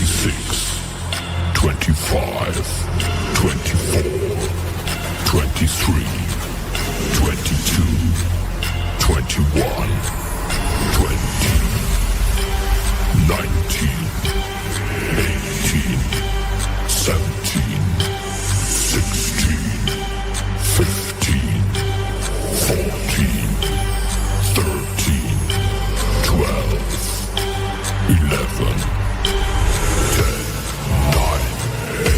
26, 25, 24, 23, 22, 21, 20, 19, 18, 17, 16, 15, 14, 13, 12, 11, 10, 9, 8,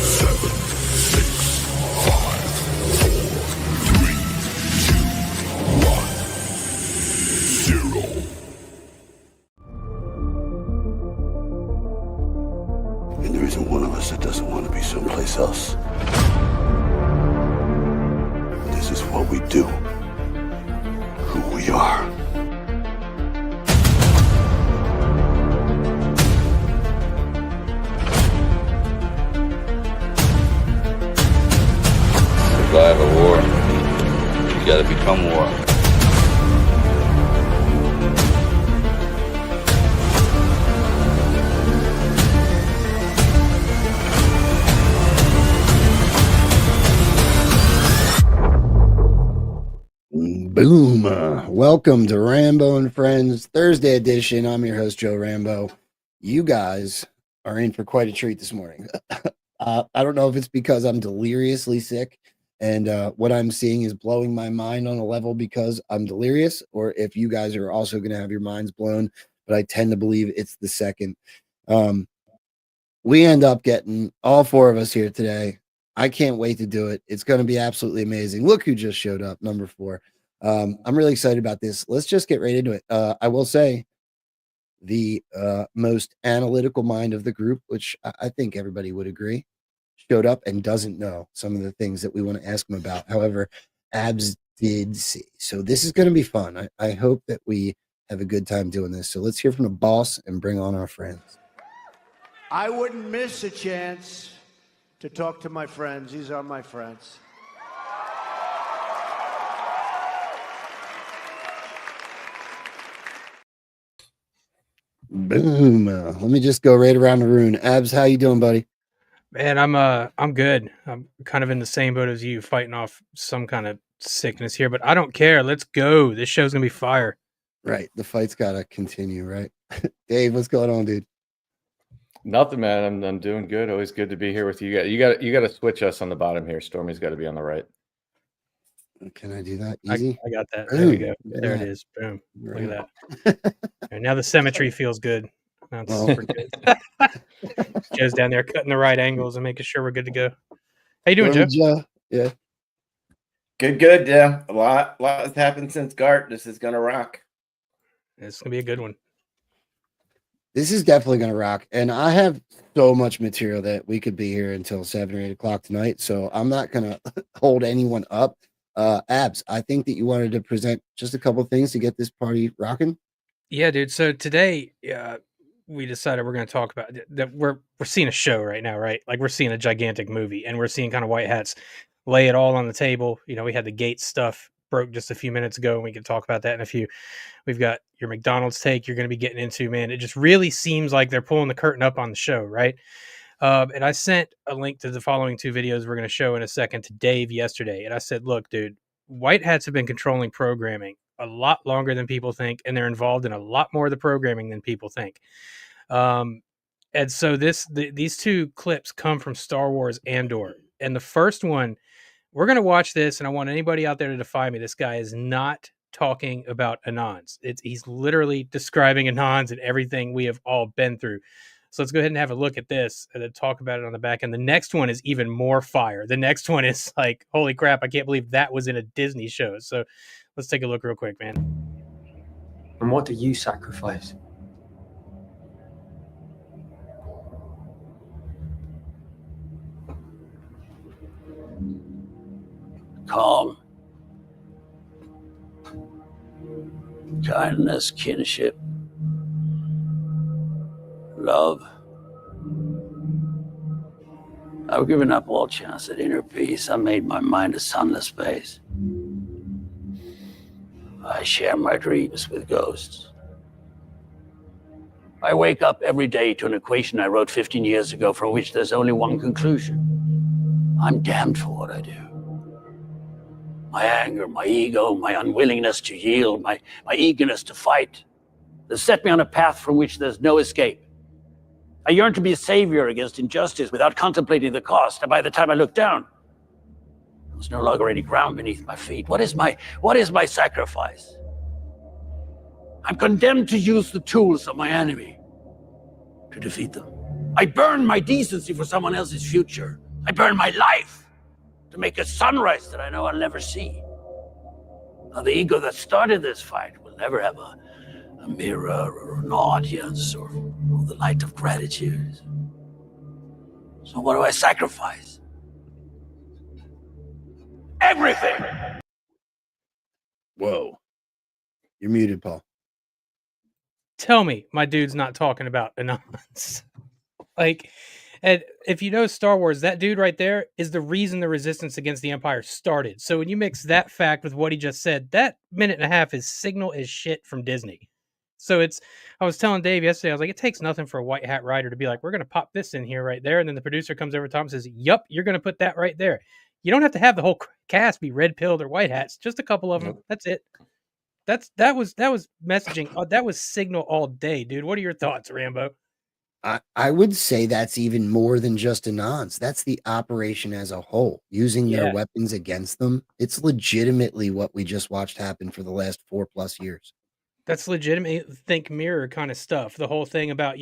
7, 6, 5, 4, 3, 2, 1, 0. And there isn't one of us that doesn't want to be someplace else. This is what we do. Who we are. Survive a war. You gotta become war. Boom. Welcome to Rambo and Friends Thursday edition. I'm your host, Joe Rambo. You guys are in for quite a treat this morning. I don't know if it's because I'm deliriously sick and what I'm seeing is blowing my mind on a level because I'm delirious, or if you guys are also going to have your minds blown, but I tend to believe it's the second. We end up getting all four of us here today. I can't wait to do it. It's going to be absolutely amazing. Look who just showed up, number 4. I'm really excited about this. Let's just get right into it. I will say the most analytical mind of the group, which I think everybody would agree, showed up and doesn't know some of the things that we want to ask him about. However, Abs did see. So this is going to be fun. I hope that we have a good time doing this. So let's hear from the boss and bring on our friends. I wouldn't miss a chance to talk to my friends. These are my friends. Boom. Let me just go right around the room. Abs, how you doing, buddy? Man, I'm good. I'm kind of in the same boat as you, fighting off some kind of sickness here, but I don't care. Let's go. This show's gonna be fire. Right. The fight's gotta continue, right? Dave, what's going on, dude? Nothing, man. I'm doing good. Always good to be here with you. You got to switch us on the bottom here. Stormy's got to be on the right. Can I do that easy? I got that. Boom. There we go. There it Yeah. is. Boom. Right. Look at that. And now the symmetry feels good. Now it's Well. super good. Joe's down there cutting the right angles and making sure we're good to go. How you doing, Joe? Yeah. Good. Yeah, a lot has happened since Gart. This is gonna rock. It's gonna be a good one. This is definitely going to rock. And I have so much material that we could be here until 7 or 8 o'clock tonight. So I'm not going to hold anyone up. Abs, I think that you wanted to present just a couple of things to get this party rocking. Yeah, dude. So today, we decided we're going to talk about that. We're seeing a show right now, right? Like we're seeing a gigantic movie, and we're seeing kind of white hats lay it all on the table. You know, we had the Gates stuff broke just a few minutes ago, and we can talk about that in a few. We've got your McDonald's take you're going to be getting into, man. It just really seems like they're pulling the curtain up on the show, right? And I sent a link to the following 2 videos we're going to show in a second to Dave yesterday. And I said, look, dude, white hats have been controlling programming a lot longer than people think, and they're involved in a lot more of the programming than people think. And so these 2 clips come from Star Wars Andor. And the first one, we're going to watch this, and I want anybody out there to defy me. This guy is not talking about Anons. He's literally describing Anons and everything we have all been through. So let's go ahead and have a look at this and then talk about it on the back end. The next one is even more fire. The next one is like, holy crap, I can't believe that was in a Disney show. So let's take a look real quick, man. And what do you sacrifice? Calm. Kindness, kinship. Love. I've given up all chance at inner peace. I made my mind a sunless space. I share my dreams with ghosts. I wake up every day to an equation I wrote 15 years ago from which there's only one conclusion. I'm damned for what I do. My anger, my ego, my unwillingness to yield, my eagerness to fight, they set me on a path from which there's no escape. I yearn to be a savior against injustice without contemplating the cost. And by the time I look down, there's no longer any ground beneath my feet. What is my sacrifice? I'm condemned to use the tools of my enemy to defeat them. I burn my decency for someone else's future. I burn my life to make a sunrise that I know I'll never see. Now, the ego that started this fight will never have a mirror or an audience or the light of gratitude. So what do I sacrifice? Everything! Whoa. You're muted, Paul. Tell me my dude's not talking about Anons. Like, and if you know Star Wars, that dude right there is the reason the resistance against the Empire started. So when you mix that fact with what he just said, that minute and a half is signal as shit from Disney. So I was telling Dave yesterday, I was like, it takes nothing for a white hat writer to be like, we're going to pop this in here right there. And then the producer comes over to Tom and says, yup, you're going to put that right there. You don't have to have the whole cast be red pilled or white hats, just a couple of them. That's it. That was messaging. That was signal all day, dude. What are your thoughts, Rambo? I would say that's even more than just a nonce. That's the operation as a whole, using their weapons against them. It's legitimately what we just watched happen for the last 4+ years. That's legitimate think mirror kind of stuff. The whole thing about,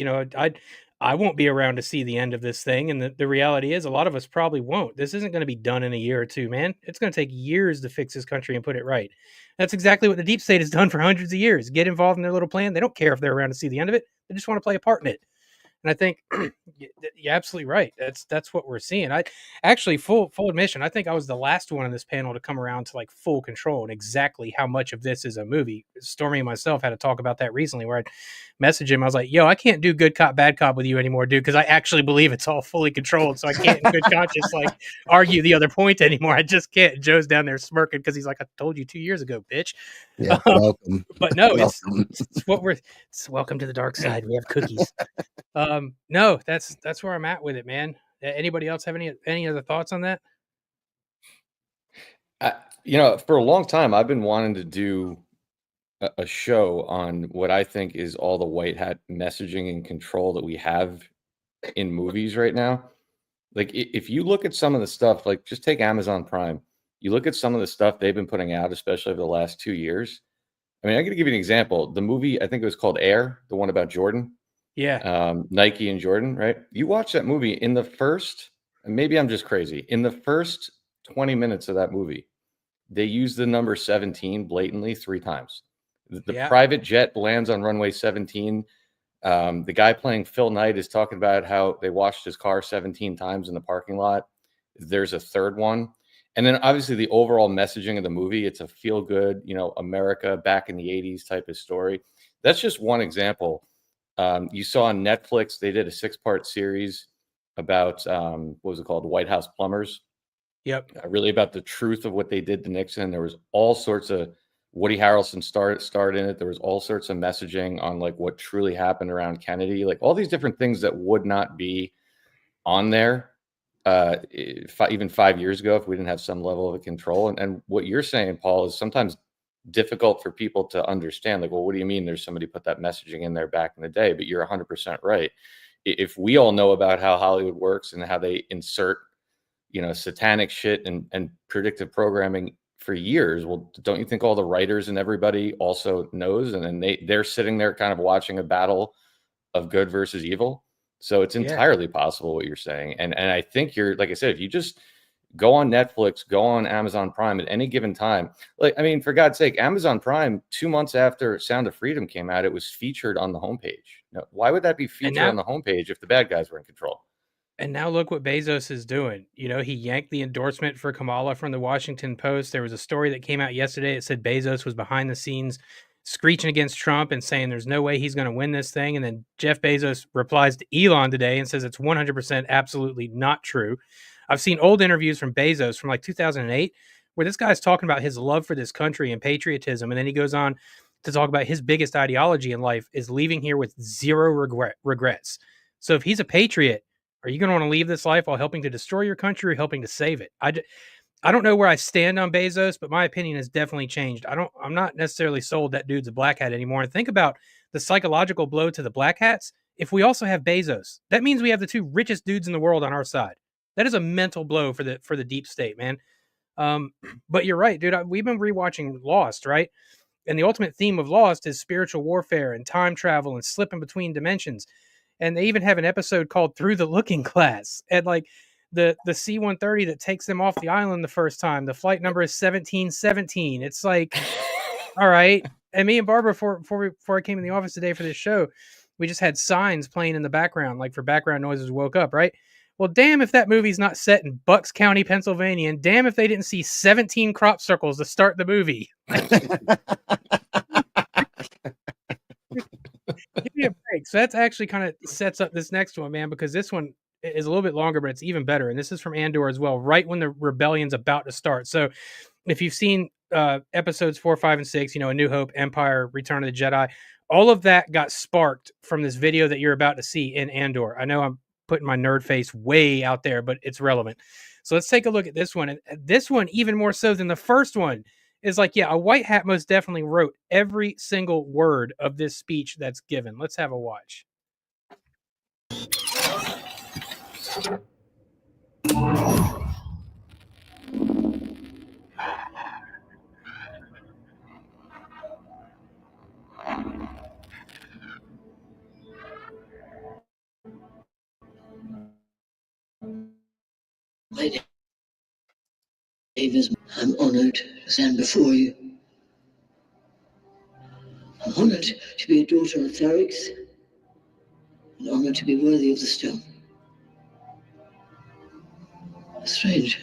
I won't be around to see the end of this thing. And the reality is a lot of us probably won't. This isn't going to be done in a year or two, man. It's going to take years to fix this country and put it right. That's exactly what the deep state has done for hundreds of years. Get involved in their little plan. They don't care if they're around to see the end of it. They just want to play a part in it. And I think you're absolutely right. That's what we're seeing. I actually, full admission, I think I was the last one on this panel to come around to like full control and exactly how much of this is a movie. Stormy and myself had to talk about that recently, where I'd message him. I was like, yo, I can't do good cop, bad cop with you anymore, dude, because I actually believe it's all fully controlled. So I can't in good conscience like argue the other point anymore. I just can't. Joe's down there smirking because he's like, I told you 2 years ago, bitch. Yeah, welcome. But no, it's what it's welcome to the dark side. We have cookies. No, that's where I'm at with it, man. Anybody else have any other thoughts on that? For a long time, I've been wanting to do a show on what I think is all the white hat messaging and control that we have in movies right now. Like, if you look at some of the stuff, like just take Amazon Prime, you look at some of the stuff they've been putting out, especially over the last 2 years. I mean, I'm going to give you an example. The movie, I think it was called Air, the one about Jordan. Yeah. Nike and Jordan, right? You watch that movie in the first, and maybe I'm just crazy, in the first 20 minutes of that movie, they use the number 17 blatantly 3 times. The private jet lands on runway 17. The guy playing Phil Knight is talking about how they washed his car 17 times in the parking lot. There's a third one. And then obviously the overall messaging of the movie, it's a feel good, America back in the 80s type of story. That's just one example. You saw on Netflix, they did a 6-part series about, what was it called? White House Plumbers. Yep. Really about the truth of what they did to Nixon. There was all sorts of, Woody Harrelson starred in it. There was all sorts of messaging on like what truly happened around Kennedy, like all these different things that would not be on there even 5 years ago if we didn't have some level of control. And what you're saying, Paul, is sometimes difficult for people to understand. Like, well, what do you mean there's somebody put that messaging in there back in the day? But you're 100% right. If we all know about how Hollywood works and how they insert, satanic shit and predictive programming for years, well, don't you think all the writers and everybody also knows? And then they're sitting there kind of watching a battle of good versus evil. So it's entirely possible what you're saying. And I think you're, like I said, if you just go on Netflix, go on Amazon Prime at any given time. Like, I mean, for God's sake, Amazon Prime, 2 months after Sound of Freedom came out, it was featured on the homepage. Now, why would that be featured on the homepage if the bad guys were in control? And now look what Bezos is doing. He yanked the endorsement for Kamala from the Washington Post. There was a story that came out yesterday. It said Bezos was behind the scenes screeching against Trump and saying there's no way he's going to win this thing. And then Jeff Bezos replies to Elon today and says it's 100% absolutely not true. I've seen old interviews from Bezos from like 2008 where this guy's talking about his love for this country and patriotism. And then he goes on, to talk about his biggest ideology in life is leaving here with zero regrets. So if he's a patriot, are you going to want to leave this life while helping to destroy your country or helping to save it? I don't know where I stand on Bezos, but my opinion has definitely changed. I'm not necessarily sold that dude's a black hat anymore. And think about the psychological blow to the black hats. If we also have Bezos, that means we have the two richest dudes in the world on our side. That is a mental blow for the deep state, man. But you're right, dude. We've been rewatching Lost, right? And the ultimate theme of Lost is spiritual warfare and time travel and slipping between dimensions. And they even have an episode called Through the Looking Glass. And like the C-130 that takes them off the island the first time, the flight number is 1717. It's like, all right. And me and Barbara, before I came in the office today for this show, we just had signs playing in the background, like for background noises, woke up, right? Well, damn if that movie's not set in Bucks County, Pennsylvania, and damn if they didn't see 17 crop circles to start the movie. Give me a break. So that's actually kind of sets up this next one, man, because this one is a little bit longer, but it's even better. And this is from Andor as well, right when the rebellion's about to start. So if you've seen episodes 4, 5, and 6, A New Hope, Empire, Return of the Jedi, all of that got sparked from this video that you're about to see in Andor. I know I'm putting my nerd face way out there, but it's relevant. So let's take a look at this one. And this one, even more so than the first one, is like, yeah, a white hat most definitely wrote every single word of this speech that's given. Let's have a watch. My name is. I'm honored to stand before you. I'm honored to be a daughter of Tharix, and honored to be worthy of the stone. Strange.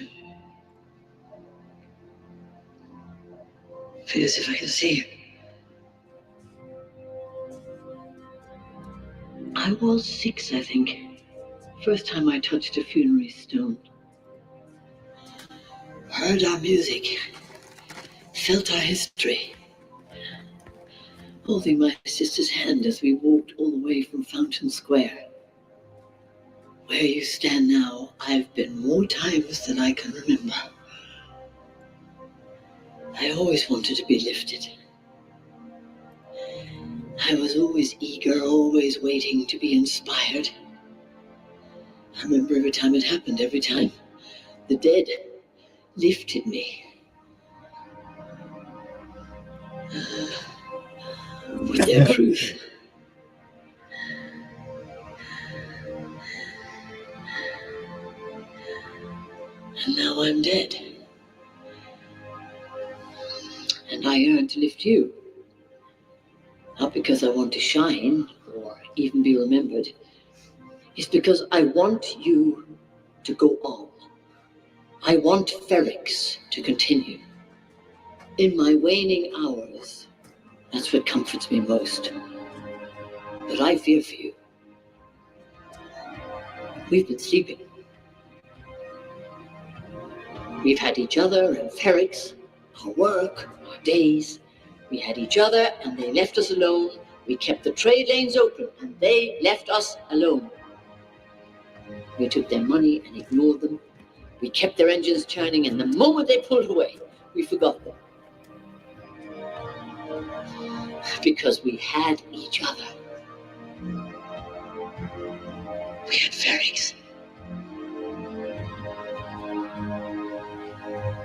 Feel as if I can see you. I was 6, I think. First time I touched a funerary stone. Heard our music. Felt our history. Holding my sister's hand as we walked all the way from Fountain Square. Where you stand now, I've been more times than I can remember. I always wanted to be lifted. I was always eager, always waiting to be inspired. I remember every time it happened, every time the dead lifted me. With their truth. And now I'm dead. And I yearn to lift you. Not because I want to shine or even be remembered. It's because I want you to go on. I want Ferrix to continue. In my waning hours, that's what comforts me most. But I fear for you. We've been sleeping. We've had each other and Ferrix, our work, our days. We had each other and they left us alone. We kept the trade lanes open and they left us alone. We took their money and ignored them. We kept their engines turning, and the moment they pulled away, we forgot them. Because we had each other. We had Ferrix.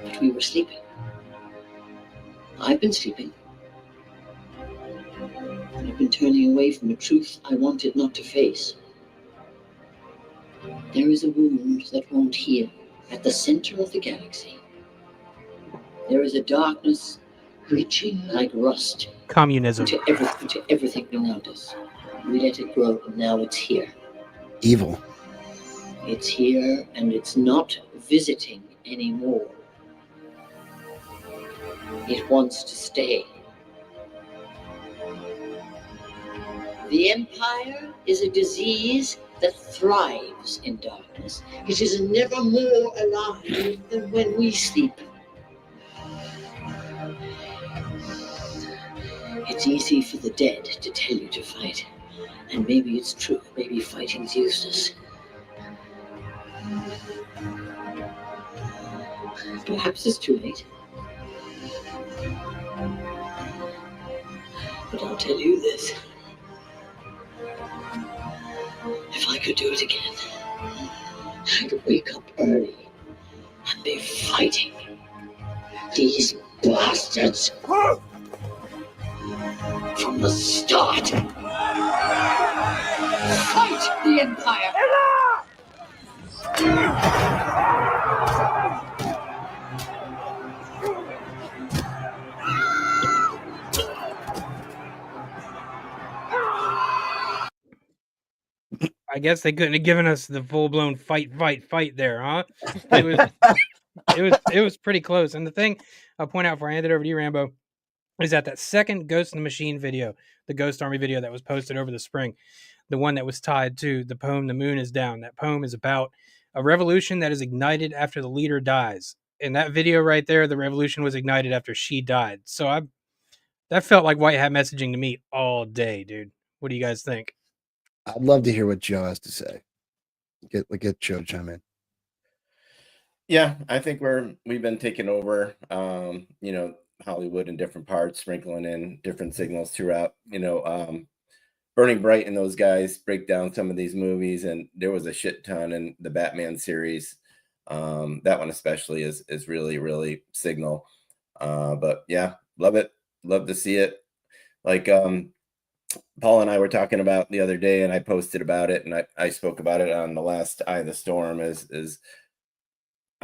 But we were sleeping. I've been sleeping. I've been turning away from a truth I wanted not to face. There is a wound that won't heal at the center of the galaxy. There is a darkness reaching like rust. Communism. To everything around us. We let it grow, and now it's here. Evil. It's here, and it's not visiting anymore. It wants to stay. The Empire is a disease that thrives in darkness. It is never more alive than when we sleep. It's easy for the dead to tell you to fight. And maybe it's true. Maybe fighting's useless. Perhaps it's too late. But I'll tell you this. If I could do it again, I could wake up early and be fighting these bastards from the start. Fight the Empire! I guess they couldn't have given us the full blown fight there, huh? It was pretty close. And the thing I'll point out before I hand it over to you, Rambo, is that second Ghost in the Machine video, the Ghost Army video that was posted over the spring, the one that was tied to the poem "The Moon is Down." That poem is about a revolution that is ignited after the leader dies. In that video right there, the revolution was ignited after she died. So that felt like white hat messaging to me all day, dude. What do you guys think? I'd love to hear what Joe has to say. Get Joe to chime in. Yeah, I think we've been taking over, Hollywood in different parts, sprinkling in different signals throughout. Burning Bright and those guys break down some of these movies, and there was a shit ton in the Batman series. That one especially is really, really signal. But yeah, love it. Love to see it. Like Paul and I were talking about the other day, and I posted about it, and I spoke about it on the last Eye of the Storm. Is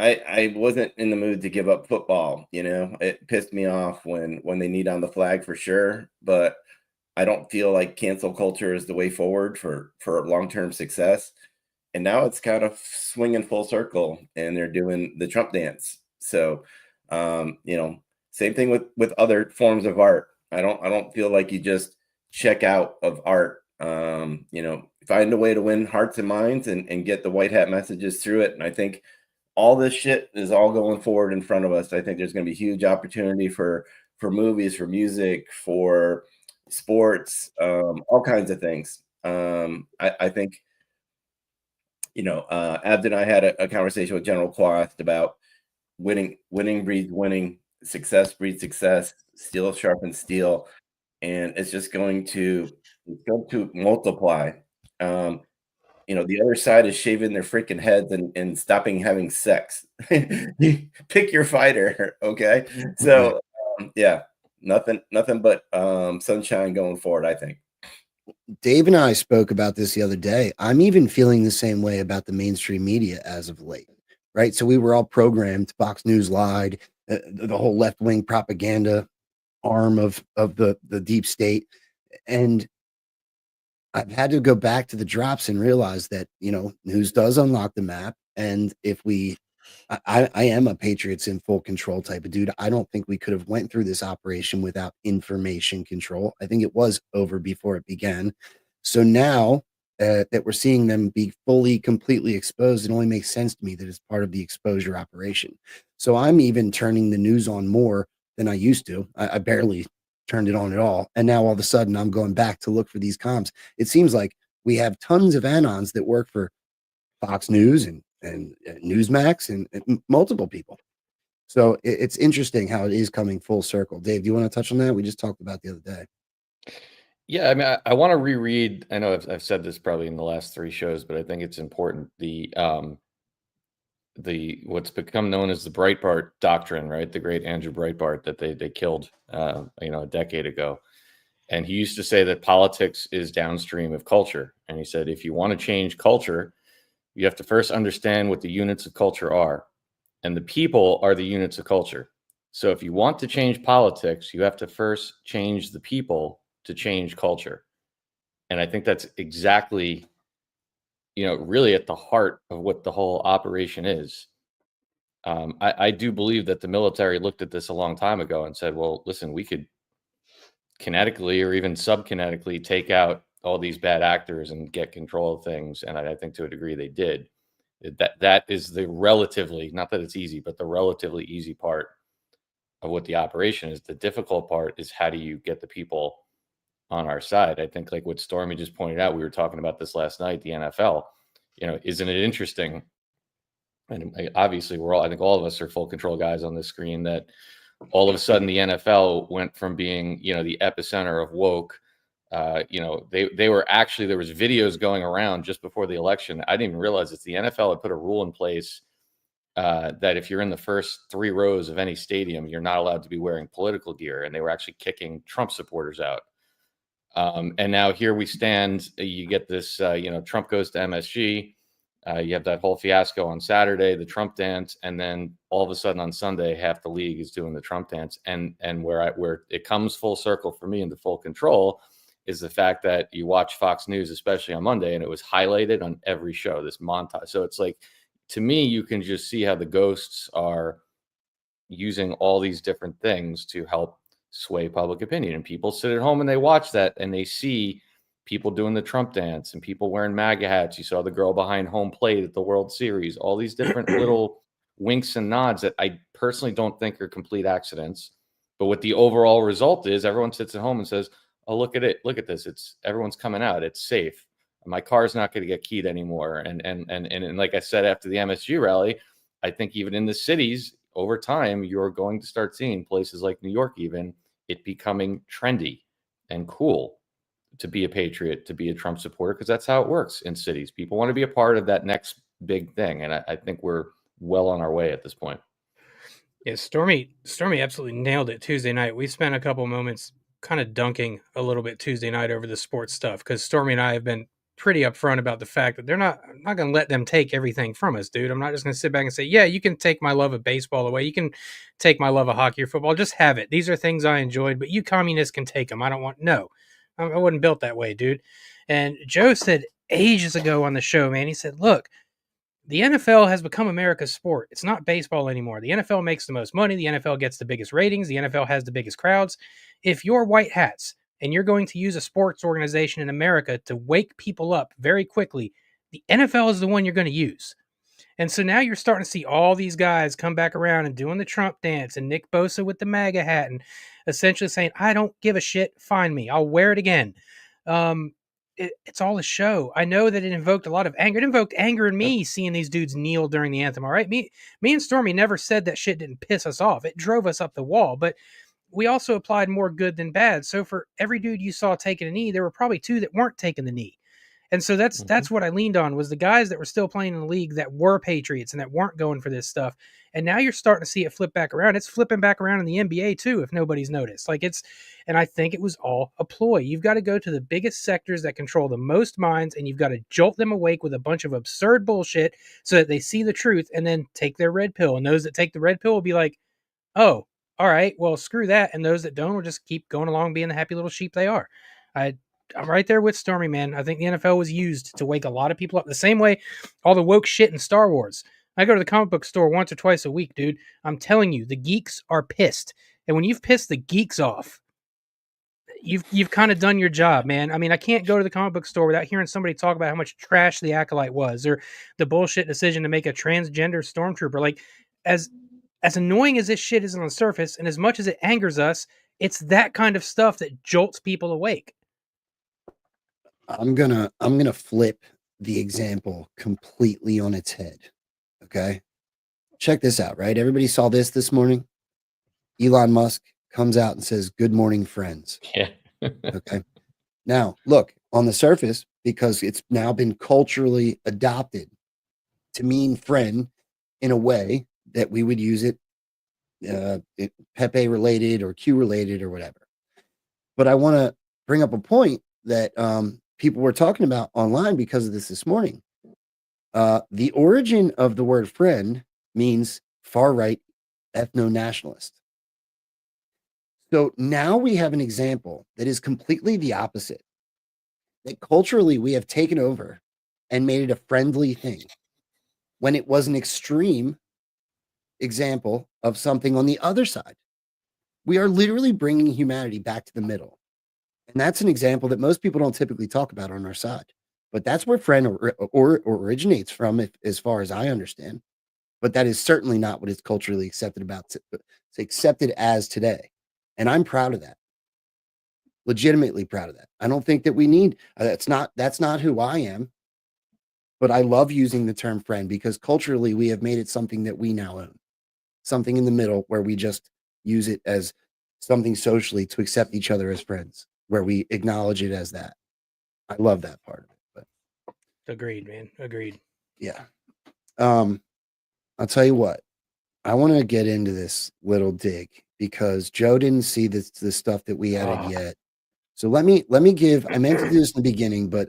I wasn't in the mood to give up football. It pissed me off when they kneed on the flag for sure, but I don't feel like cancel culture is the way forward for long-term success. And now it's kind of swinging full circle, and they're doing the Trump dance. So, same thing with other forms of art. I don't feel like you just check out of art. Find a way to win hearts and minds and get the white hat messages through it. And I think all this shit is all going forward in front of us. I think there's going to be huge opportunity for movies, for music, for sports, all kinds of things. I think, Abd and I had a conversation with General Cloth about winning breeds winning, success breeds success, steel sharpens steel. And it's just going to multiply. The other side is shaving their freaking heads and stopping having sex. Pick your fighter, okay? So yeah, nothing but sunshine going forward, I think. Dave and I spoke about this the other day. I'm even feeling the same way about the mainstream media as of late, right? So we were all programmed. Fox News lied, the whole left-wing propaganda arm of the deep state. And I've had to go back to the drops and realize that, news does unlock the map. And if I am a Patriots in full control type of dude. I don't think we could have went through this operation without information control. I think it was over before it began. So now that we're seeing them be completely exposed, it only makes sense to me that it's part of the exposure operation. So I'm even turning the news on more than I used to. I barely turned it on at all. And now all of a sudden I'm going back to look for these comms. It seems like we have tons of anons that work for Fox News and Newsmax and multiple people. So it's interesting how it is coming full circle. Dave, do you want to touch on that? We just talked about the other day. Yeah, I mean, I want to reread. I know I've said this probably in the last 3 shows, but I think it's important. The what's become known as the Breitbart doctrine, right? The great Andrew Breitbart that they killed, a decade ago. And he used to say that politics is downstream of culture. And he said, if you want to change culture, you have to first understand what the units of culture are. And the people are the units of culture. So if you want to change politics, you have to first change the people to change culture. And I think that's exactly, really at the heart of what the whole operation is. I do believe that the military looked at this a long time ago and said, well, listen, we could kinetically or even subkinetically take out all these bad actors and get control of things. And I think to a degree they did. That is the relatively, not that it's easy, but the relatively easy part of what the operation is. The difficult part is how do you get the people on our side. I think like what Stormy just pointed out, we were talking about this last night, the NFL, isn't it interesting? And obviously I think all of us are full control guys on this screen, that all of a sudden the NFL went from being, the epicenter of woke. They were actually, there was videos going around just before the election. I didn't even realize it's the NFL had put a rule in place that if you're in the first 3 rows of any stadium, you're not allowed to be wearing political gear. And they were actually kicking Trump supporters out. And now here we stand. You get this, Trump goes to MSG. You have that whole fiasco on Saturday, the Trump dance, and then all of a sudden on Sunday, half the league is doing the Trump dance. And where it comes full circle for me into full control is the fact that you watch Fox News, especially on Monday, and it was highlighted on every show, this montage. So it's like, to me, you can just see how the ghosts are using all these different things to help sway public opinion. And people sit at home and they watch that and they see people doing the Trump dance and people wearing MAGA hats. You saw the girl behind home plate at the World Series, all these different little winks and nods that I personally don't think are complete accidents. But what the overall result is, everyone sits at home and says, oh, look at it. Look at this. Everyone's coming out. It's safe. My car's not going to get keyed anymore. And like I said, after the MSG rally, I think even in the cities over time, you're going to start seeing places like New York, even it becoming trendy and cool to be a patriot, to be a Trump supporter, because that's how it works in cities. People want to be a part of that next big thing. And I think we're well on our way at this point. Yeah, Stormy absolutely nailed it Tuesday night. We spent a couple moments kind of dunking a little bit Tuesday night over the sports stuff, because Stormy and I have been pretty upfront about the fact that I'm not going to let them take everything from us, dude. I'm not just going to sit back and say, yeah, you can take my love of baseball away. You can take my love of hockey or football. Just have it. These are things I enjoyed, but you communists can take them. I wasn't built that way, dude. And Joe said ages ago on the show, man, he said, look, the NFL has become America's sport. It's not baseball anymore. The NFL makes the most money. The NFL gets the biggest ratings. The NFL has the biggest crowds. If you're white hats and you're going to use a sports organization in America to wake people up very quickly, the NFL is the one you're going to use. And so now you're starting to see all these guys come back around and doing the Trump dance, and Nick Bosa with the MAGA hat, and essentially saying, I don't give a shit. Find me. I'll wear it again. It's all a show. I know that it invoked a lot of anger. It invoked anger in me seeing these dudes kneel during the anthem. All right. Me and Stormy never said that shit didn't piss us off. It drove us up the wall, but we also applied more good than bad. So for every dude you saw taking a knee, there were probably 2 that weren't taking the knee. And so that's what I leaned on, was the guys that were still playing in the league that were patriots and that weren't going for this stuff. And now you're starting to see it flip back around. It's flipping back around in the NBA too, if nobody's noticed. And I think it was all a ploy. You've got to go to the biggest sectors that control the most minds, and you've got to jolt them awake with a bunch of absurd bullshit so that they see the truth and then take their red pill. And those that take the red pill will be like, oh, all right, well, screw that. And those that don't will just keep going along being the happy little sheep they are. I'm right there with Stormy, man. I think the NFL was used to wake a lot of people up the same way all the woke shit in Star Wars. I go to the comic book store once or twice a week, dude. I'm telling you, the geeks are pissed. And when you've pissed the geeks off, you've kind of done your job, man. I mean, I can't go to the comic book store without hearing somebody talk about how much trash the Acolyte was, or the bullshit decision to make a transgender stormtrooper. Like, as annoying as this shit is on the surface, and as much as it angers us, it's that kind of stuff that jolts people awake. I'm gonna flip the example completely on its head. Okay, check this out. Right, everybody saw this morning. Elon Musk comes out and says, "Good morning, friends." Yeah. Okay. Now, look, on the surface, because it's now been culturally adopted to mean friend in a way that we would use it Pepe related or Q related or whatever. But I want to bring up a point that people were talking about online because of this morning. The origin of the word friend means far right ethno-nationalist. So now we have an example that is completely the opposite. That culturally we have taken over and made it a friendly thing, when it was an extreme example of something on the other side. We are literally bringing humanity back to the middle. And that's an example that most people don't typically talk about on our side. But that's where friend or originates from, as far as I understand. But that is certainly not what it's culturally accepted about. It's accepted as today. And I'm proud of that. legitimately proud of that. I don't think that we need that's not who I am, but I love using the term friend because culturally we have made it something that we now own, something in the middle where we just use it as something socially to accept each other as friends, where we acknowledge it as that. I love that part of it. But Agreed, man. Agreed. yeah. I'll tell you what, I want to get into this little dig because Joe didn't see the stuff that we added yet. So let me give, I meant to do this in the beginning, but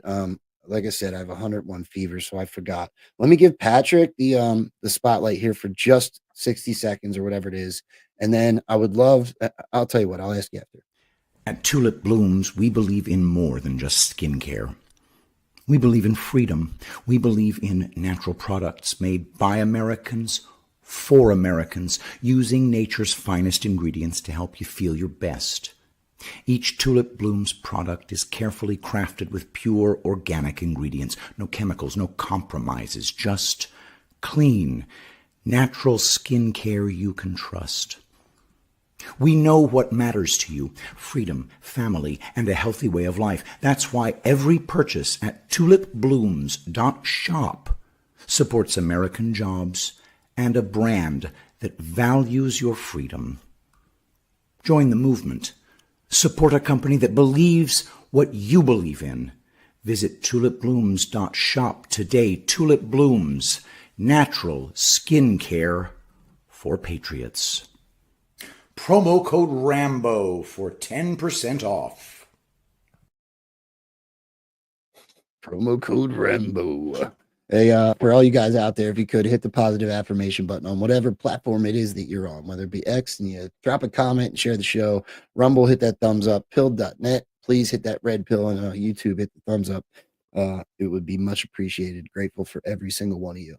like I said, I have 101 fever, so I forgot. Let me give Patrick the spotlight here for just 60 seconds or whatever it is. And then I would love, I'll tell you what, I'll ask you after. At Tulip Blooms, we believe in more than just skincare. We believe in freedom. We believe in natural products made by Americans for Americans, using nature's finest ingredients to help you feel your best. Each Tulip Blooms product is carefully crafted with pure organic ingredients, no chemicals, no compromises, just clean, natural skincare you can trust. We know what matters to you: freedom, family, and a healthy way of life. That's why every purchase at tulipblooms.shop supports American jobs and a brand that values your freedom. Join the movement. Support a company that believes what you believe in. Visit tulipblooms.shop today. Tulip Blooms, natural skincare for patriots. Promo code RAMBO for 10% off. Promo code Rambo. Hey, for all you guys out there, if you could hit the positive affirmation button on whatever platform it is that you're on, whether it be X, and you drop a comment and share the show. Rumble, hit that thumbs up. Pill.net, please hit that red pill, and YouTube, hit the thumbs up. It would be much appreciated. Grateful for every single one of you.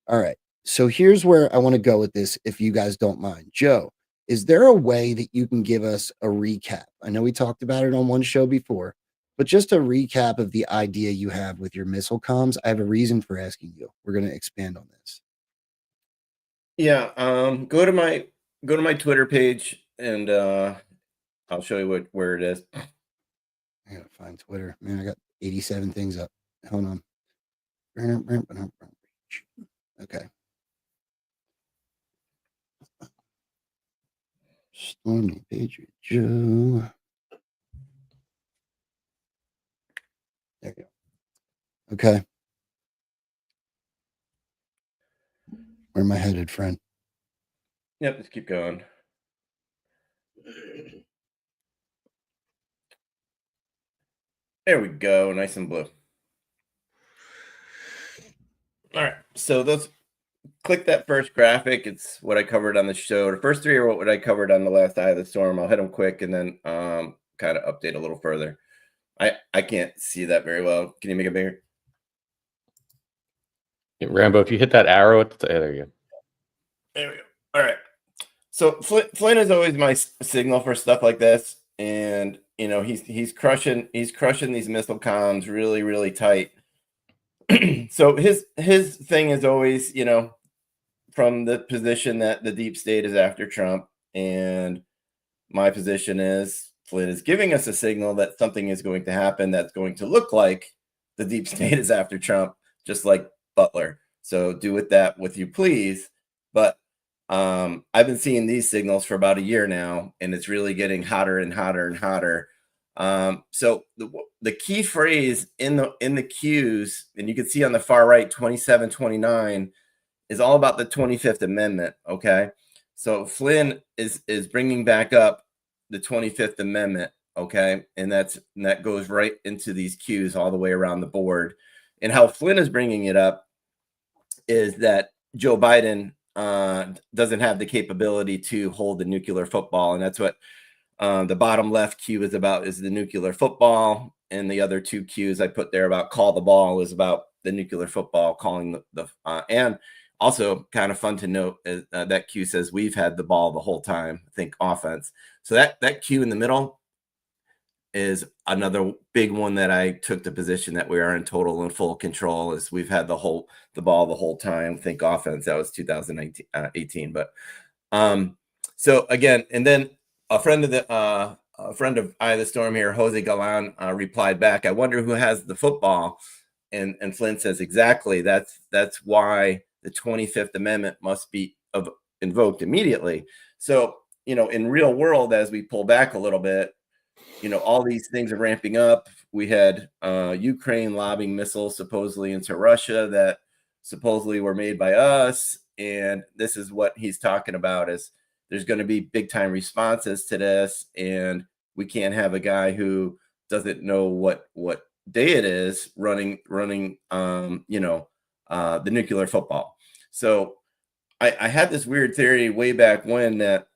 All right. So here's where I want to go with this, if you guys don't mind. Joe, is there a way that you can give us a recap? I know we talked about it on one show before, but just a recap of the idea you have with your missile comms. I have a reason for asking you. We're going to expand on this. Yeah, go to my Twitter page and I'll show you where it is. I gotta find Twitter. Man, I got 87 things up. Hold on. Okay. Stormy Patriot Joe. There you go. Okay. Where am I headed, friend? Yep, just keep going. There we go, nice and blue. All right, so click that first graphic. It's what I covered on the show. The first three are what I covered on the last Eye of the Storm. I'll hit them quick and then kind of update a little further. I can't see that very well. Can you make it bigger? Yeah, Rambo, if you hit that arrow at the there you go. There we go. All right. So Flynn is always my signal for stuff like this, and you know he's crushing these missile comms really, really tight. So his thing is always, you know, from the position that the deep state is after Trump, and my position is Flynn is giving us a signal that something is going to happen that's going to look like the deep state is after Trump, just like Butler. So do with that what you please. But I've been seeing these signals for about a year now, and it's really getting hotter and hotter and hotter. So the key phrase in the cues, and you can see on the far right, 2729, is all about the 25th Amendment. Okay, so Flynn is bringing back up the 25th Amendment. Okay, and that goes right into these cues all the way around the board. And how Flynn is bringing it up is that Joe Biden doesn't have the capability to hold the nuclear football, and that's what the bottom left cue is about, is the nuclear football, and the other two cues I put there about call the ball is about the nuclear football, calling the and also kind of fun to note is, that cue says we've had the ball the whole time. Think offense. So that cue in the middle is another big one that I took the position that we are in total and full control, is we've had the ball the whole time. Think offense. That was 2018. But so again, and then a friend of a friend of Eye of the Storm here, Jose Galan, replied back, "I wonder who has the football." And Flynn says, "Exactly. That's why the 25th Amendment must be invoked immediately." So, in real world, as we pull back a little bit, all these things are ramping up. We had Ukraine lobbing missiles supposedly into Russia that supposedly were made by us. And this is what he's talking about, is there's going to be big time responses to this. And we can't have a guy who doesn't know what day it is running the nuclear football. So I had this weird theory way back when that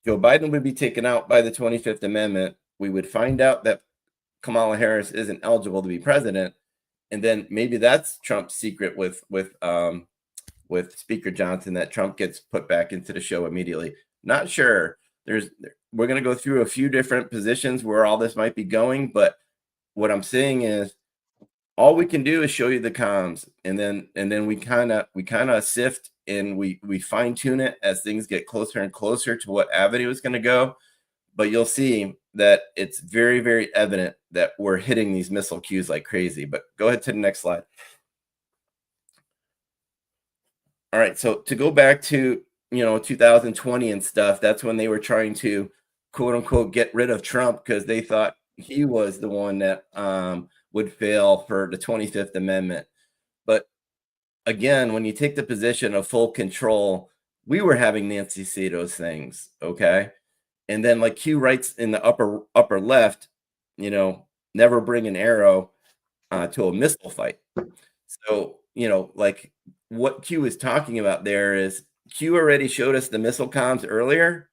Joe Biden would be taken out by the 25th Amendment. We would find out that Kamala Harris isn't eligible to be president, and then maybe that's Trump's secret with Speaker Johnson, that Trump gets put back into the show immediately. Not sure. We're going to go through a few different positions where all this might be going, but what I'm saying is all we can do is show you the comms, and then we kind of sift and we fine tune it as things get closer and closer to what avenue is going to go. But you'll see that it's very, very evident that we're hitting these missile queues like crazy. But go ahead to the next slide. All right, so to go back to 2020 and stuff, that's when they were trying to quote unquote get rid of Trump because they thought he was the one that would fail for the 25th Amendment. But again, when you take the position of full control, we were having Nancy say those things, okay? And then like Q writes in the upper left, never bring an arrow to a missile fight. So, like what Q is talking about there is Q already showed us the missile comms earlier.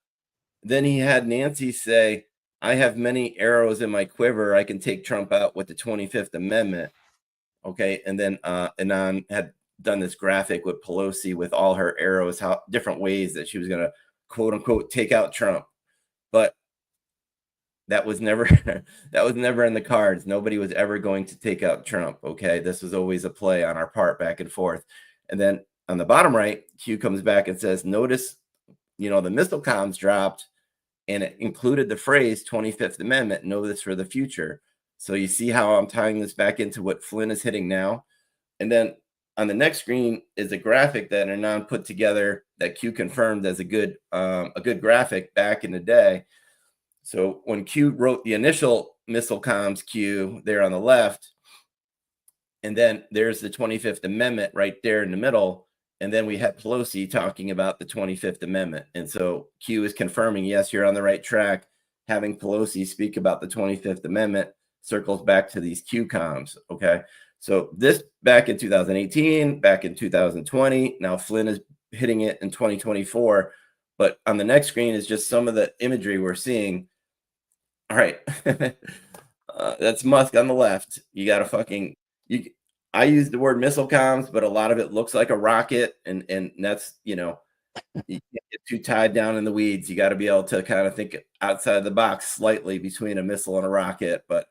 Then he had Nancy say, "I have many arrows in my quiver. I can take Trump out with the 25th Amendment." Okay. And then Anon had done this graphic with Pelosi with all her arrows, how different ways that she was going to quote unquote take out Trump. But that was never in the cards. Nobody was ever going to take out Trump. Okay. This was always a play on our part back and forth. And then on the bottom right, Q comes back and says, notice, the missile comms dropped and it included the phrase 25th Amendment, know this for the future. So you see how I'm tying this back into what Flynn is hitting now. And then on the next screen is a graphic that Anon put together that Q confirmed as a good graphic back in the day. So when Q wrote the initial missile comms Q there on the left, and then there's the 25th Amendment right there in the middle. And then we had Pelosi talking about the 25th Amendment. And so Q is confirming, yes, you're on the right track. Having Pelosi speak about the 25th Amendment circles back to these Q comms. Okay. So this back in 2018, back in 2020, now Flynn is hitting it in 2024. But on the next screen is just some of the imagery we're seeing. All right. That's Musk on the left. You got to I use the word missile comms, but a lot of it looks like a rocket. And that's, you can't get too tied down in the weeds. You got to be able to kind of think outside the box slightly between a missile and a rocket. But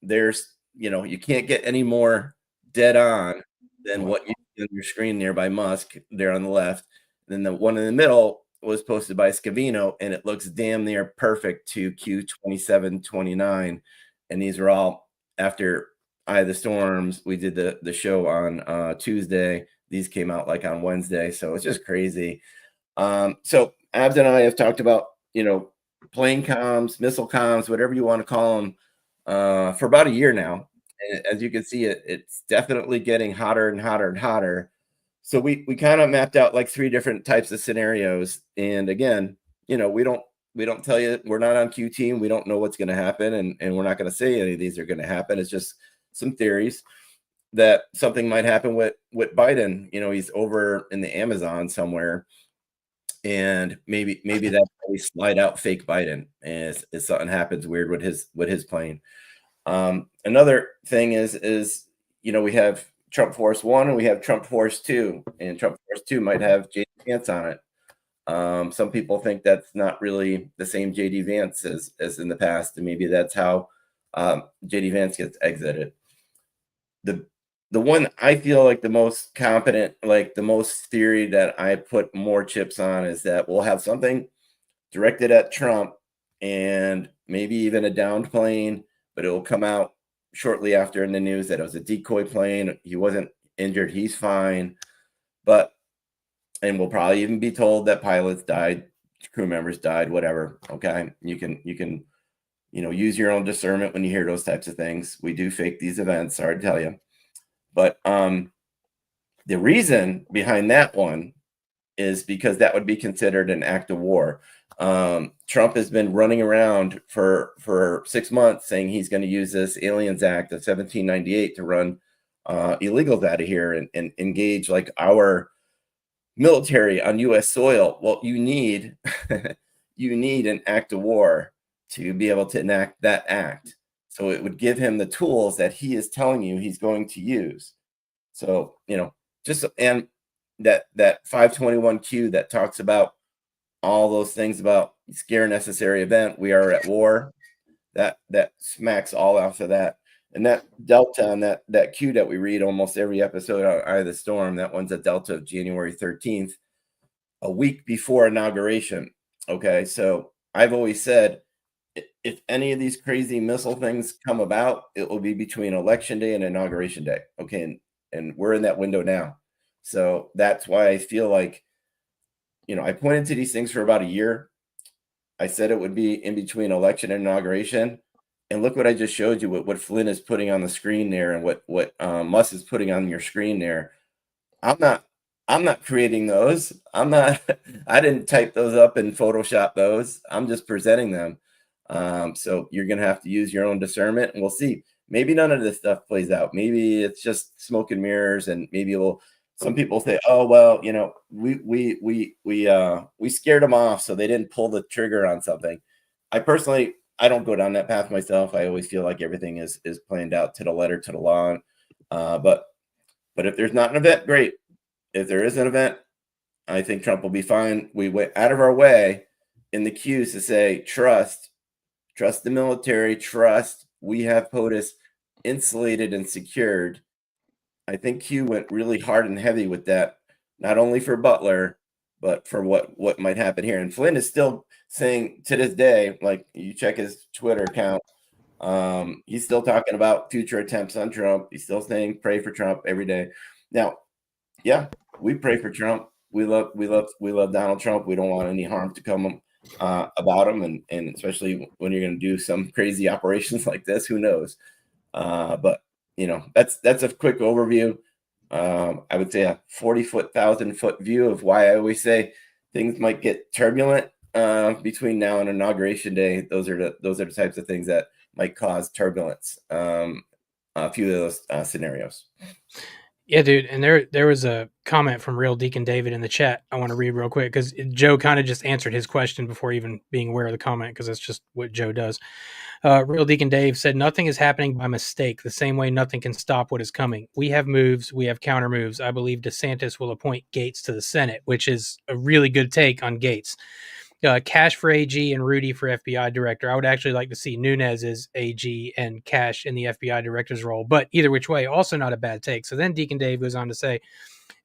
there's, you can't get any more dead on than what you see on your screen there by Musk there on the left. And then the one in the middle was posted by Scavino, and it looks damn near perfect to Q2729. And these are all after Eye of the Storms. We did the show on Tuesday. These came out like on Wednesday. So it's just crazy. So Abs and I have talked about, plane comms, missile comms, whatever you want to call them, for about a year now. And as you can see, it's definitely getting hotter and hotter and hotter. So we kind of mapped out like 3 different types of scenarios. And again, we don't tell you, we're not on Q team. We don't know what's going to happen. And we're not going to say any of these are going to happen. It's just some theories that something might happen with Biden. He's over in the Amazon somewhere. And maybe that's how we slide out fake Biden as something happens weird with his plane. Another thing is we have Trump Force 1 and we have Trump Force 2, and Trump Force 2 might have JD Vance on it. Some people think that's not really the same JD Vance as in the past, and maybe that's how JD Vance gets exited. The one I feel like the most competent, like the most theory that I put more chips on is that we'll have something directed at Trump and maybe even a downed plane, but it will come out shortly after in the news that it was a decoy plane. He wasn't injured. He's fine. And we'll probably even be told that pilots died, crew members died, whatever. Okay. You can, use your own discernment when you hear those types of things. We do fake these events, sorry to tell you. But the reason behind that one is because that would be considered an act of war. Trump has been running around for 6 months saying he's going to use this Aliens Act of 1798 to run illegals out of here and engage like our military on U.S. soil. Well, you need an act of war to be able to enact that act. So it would give him the tools that he is telling you he's going to use. So, and that 521Q that talks about all those things about scare necessary event, we are at war, that smacks all off of that. And that delta on that Q that we read almost every episode on Eye of the Storm, that one's a delta of January 13th, a week before inauguration. Okay, so I've always said, if any of these crazy missile things come about, it will be between election day and inauguration day. Okay, and we're in that window now. So that's why I feel like, I pointed to these things for about a year. I said it would be in between election and inauguration. And look what I just showed you, what Flynn is putting on the screen there, and what Musk is putting on your screen there. I'm not creating those. I didn't type those up and Photoshop those. I'm just presenting them. So you're going to have to use your own discernment, and we'll see. Maybe none of this stuff plays out. Maybe it's just smoke and mirrors, and maybe some people say, oh, well, we scared them off, so they didn't pull the trigger on something. I don't go down that path myself. I always feel like everything is planned out to the letter, to the law. But if there's not an event, great. If there is an event, I think Trump will be fine. We went out of our way in the cues to say, trust the military, we have POTUS insulated and secured. I think Q went really hard and heavy with that, not only for Butler, but for what might happen here. And Flynn is still saying to this day, like, you check his Twitter account, he's still talking about future attempts on Trump. He's still saying pray for Trump every day. Now, yeah, we pray for Trump. We love Donald Trump. We don't want any harm to come about him, and especially when you're going to do some crazy operations like this, who knows? But that's a quick overview. I would say a 1,000-foot view of why I always say things might get turbulent between now and inauguration day. Those are the types of things that might cause turbulence. A few of those scenarios. Yeah, dude. And there was a comment from Real Deacon David in the chat I want to read real quick, because Joe kind of just answered his question before even being aware of the comment, because that's just what Joe does. Real Deacon Dave said, nothing is happening by mistake, the same way nothing can stop what is coming. We have moves. We have counter moves. I believe DeSantis will appoint Gates to the Senate, which is a really good take on Gates. Cash for AG and Rudy for FBI director. I would actually like to see Nunes as AG and Cash in the FBI director's role, but either which way, also not a bad take. So then Deacon Dave goes on to say,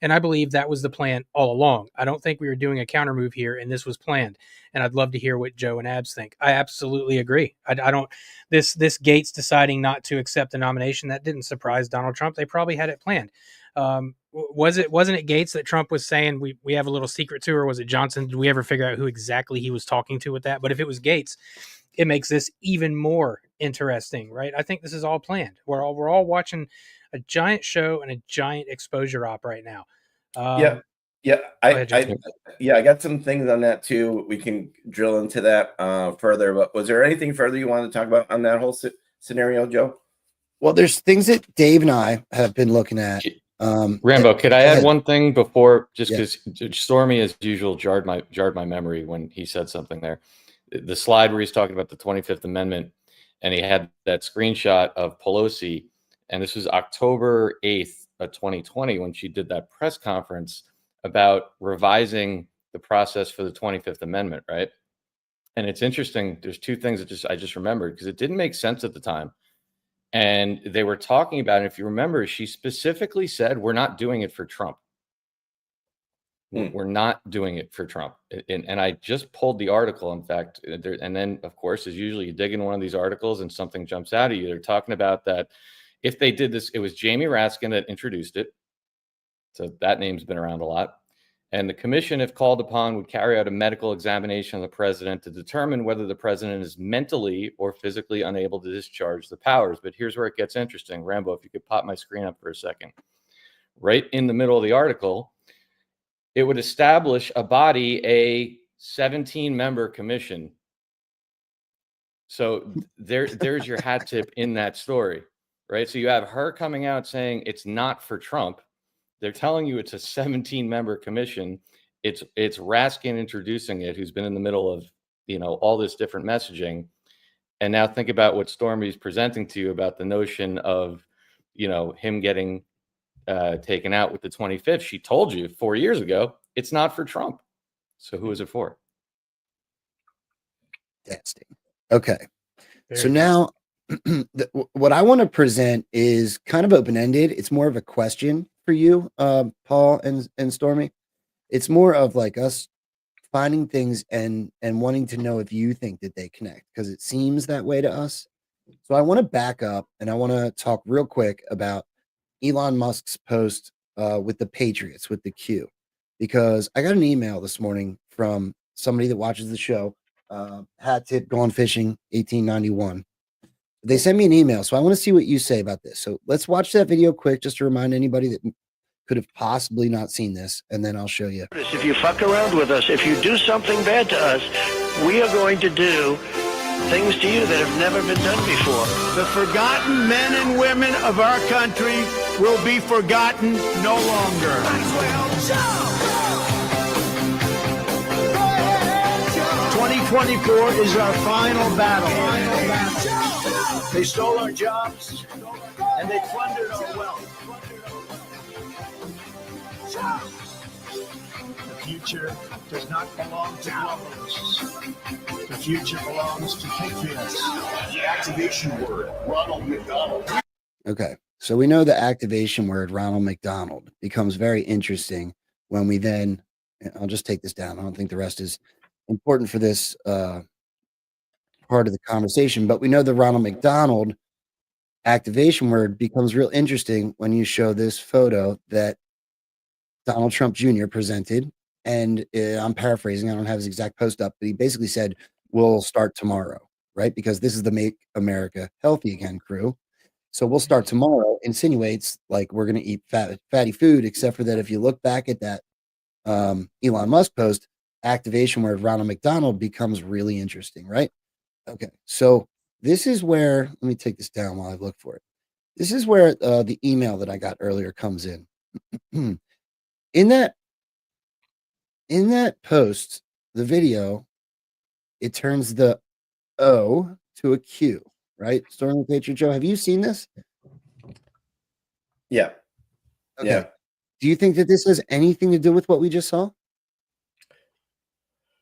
and I believe that was the plan all along. I don't think we were doing a counter move here, and this was planned. And I'd love to hear what Joe and Abs think. I absolutely agree. I don't. This Gates deciding not to accept the nomination, that didn't surprise Donald Trump. They probably had it planned. Wasn't it Gates that Trump was saying we have a little secret to, or was it Johnson? Did we ever figure out who exactly he was talking to with that? But if it was Gates, it makes this even more interesting, right? I think this is all planned. We're all watching a giant show and a giant exposure op right now. I got some things on that too. We can drill into that further. But was there anything further you wanted to talk about on that whole scenario, Joe? Well, there's things that Dave and I have been looking at. Rambo, could I add one thing before, just because Stormy, as usual, jarred my memory when he said something there. The slide where he's talking about the 25th Amendment, and he had that screenshot of Pelosi, and this was October 8th of 2020 when she did that press conference about revising the process for the 25th Amendment, right? And it's interesting. There's two things that I just remembered, because it didn't make sense at the time. And they were talking about it. If you remember, she specifically said, we're not doing it for Trump. We're not doing it for Trump. And I just pulled the article, in fact, and then, of course, as usually, you dig in one of these articles and something jumps out at you. They're talking about that if they did this, it was Jamie Raskin that introduced it. So that name's been around a lot. And the commission, if called upon, would carry out a medical examination of the president to determine whether the president is mentally or physically unable to discharge the powers. But here's where it gets interesting. Rambo, if you could pop my screen up for a second. Right in the middle of the article, it would establish a body, a 17-member commission. So there's your hat tip in that story, right? So you have her coming out saying it's not for Trump. They're telling you it's a 17-member commission. It's Raskin introducing it, who's been in the middle of, all this different messaging. And now think about what Stormy's presenting to you about the notion of, him getting taken out with the 25th. She told you 4 years ago, it's not for Trump. So who is it for? Testing. Okay. So now what I want to present is kind of open-ended. It's more of a question for you, Paul and Stormy. It's more of like us finding things and wanting to know if you think that they connect, because it seems that way to us. So I want to back up and I want to talk real quick about Elon Musk's post with the Patriots, with the Q, because I got an email this morning from somebody that watches the show, Hat Tip Gone Fishing 1891. They sent me an email, so I want to see what you say about this. So let's watch that video quick, just to remind anybody that could have possibly not seen this, and then I'll show you. If you fuck around with us, if you do something bad to us, we are going to do things to you that have never been done before. The forgotten men and women of our country will be forgotten no longer. 2024 is our final battle. They stole our jobs and they plundered our wealth. The future does not belong to globalists. The future belongs to patriots. The activation word, Ronald McDonald. Okay, so we know the activation word, Ronald McDonald, becomes very interesting when we then, I'll just take this down. I don't think the rest is important for this part of the conversation, but we know the Ronald McDonald activation word becomes real interesting when you show this photo that Donald Trump Jr. presented. And I'm paraphrasing, I don't have his exact post up, but he basically said, we'll start tomorrow, right? Because this is the Make America Healthy Again crew. So we'll start tomorrow insinuates like we're going to eat fatty food, except for that if you look back at that Elon Musk post, activation word Ronald McDonald becomes really interesting, right? Okay, so this is where, let me take this down while I look for it. This is where the email that I got earlier comes in. In that post, the video, it turns the O to a Q, right? Stormy Patriot Joe, have you seen this? Yeah. Okay. Yeah. Do you think that this has anything to do with what we just saw?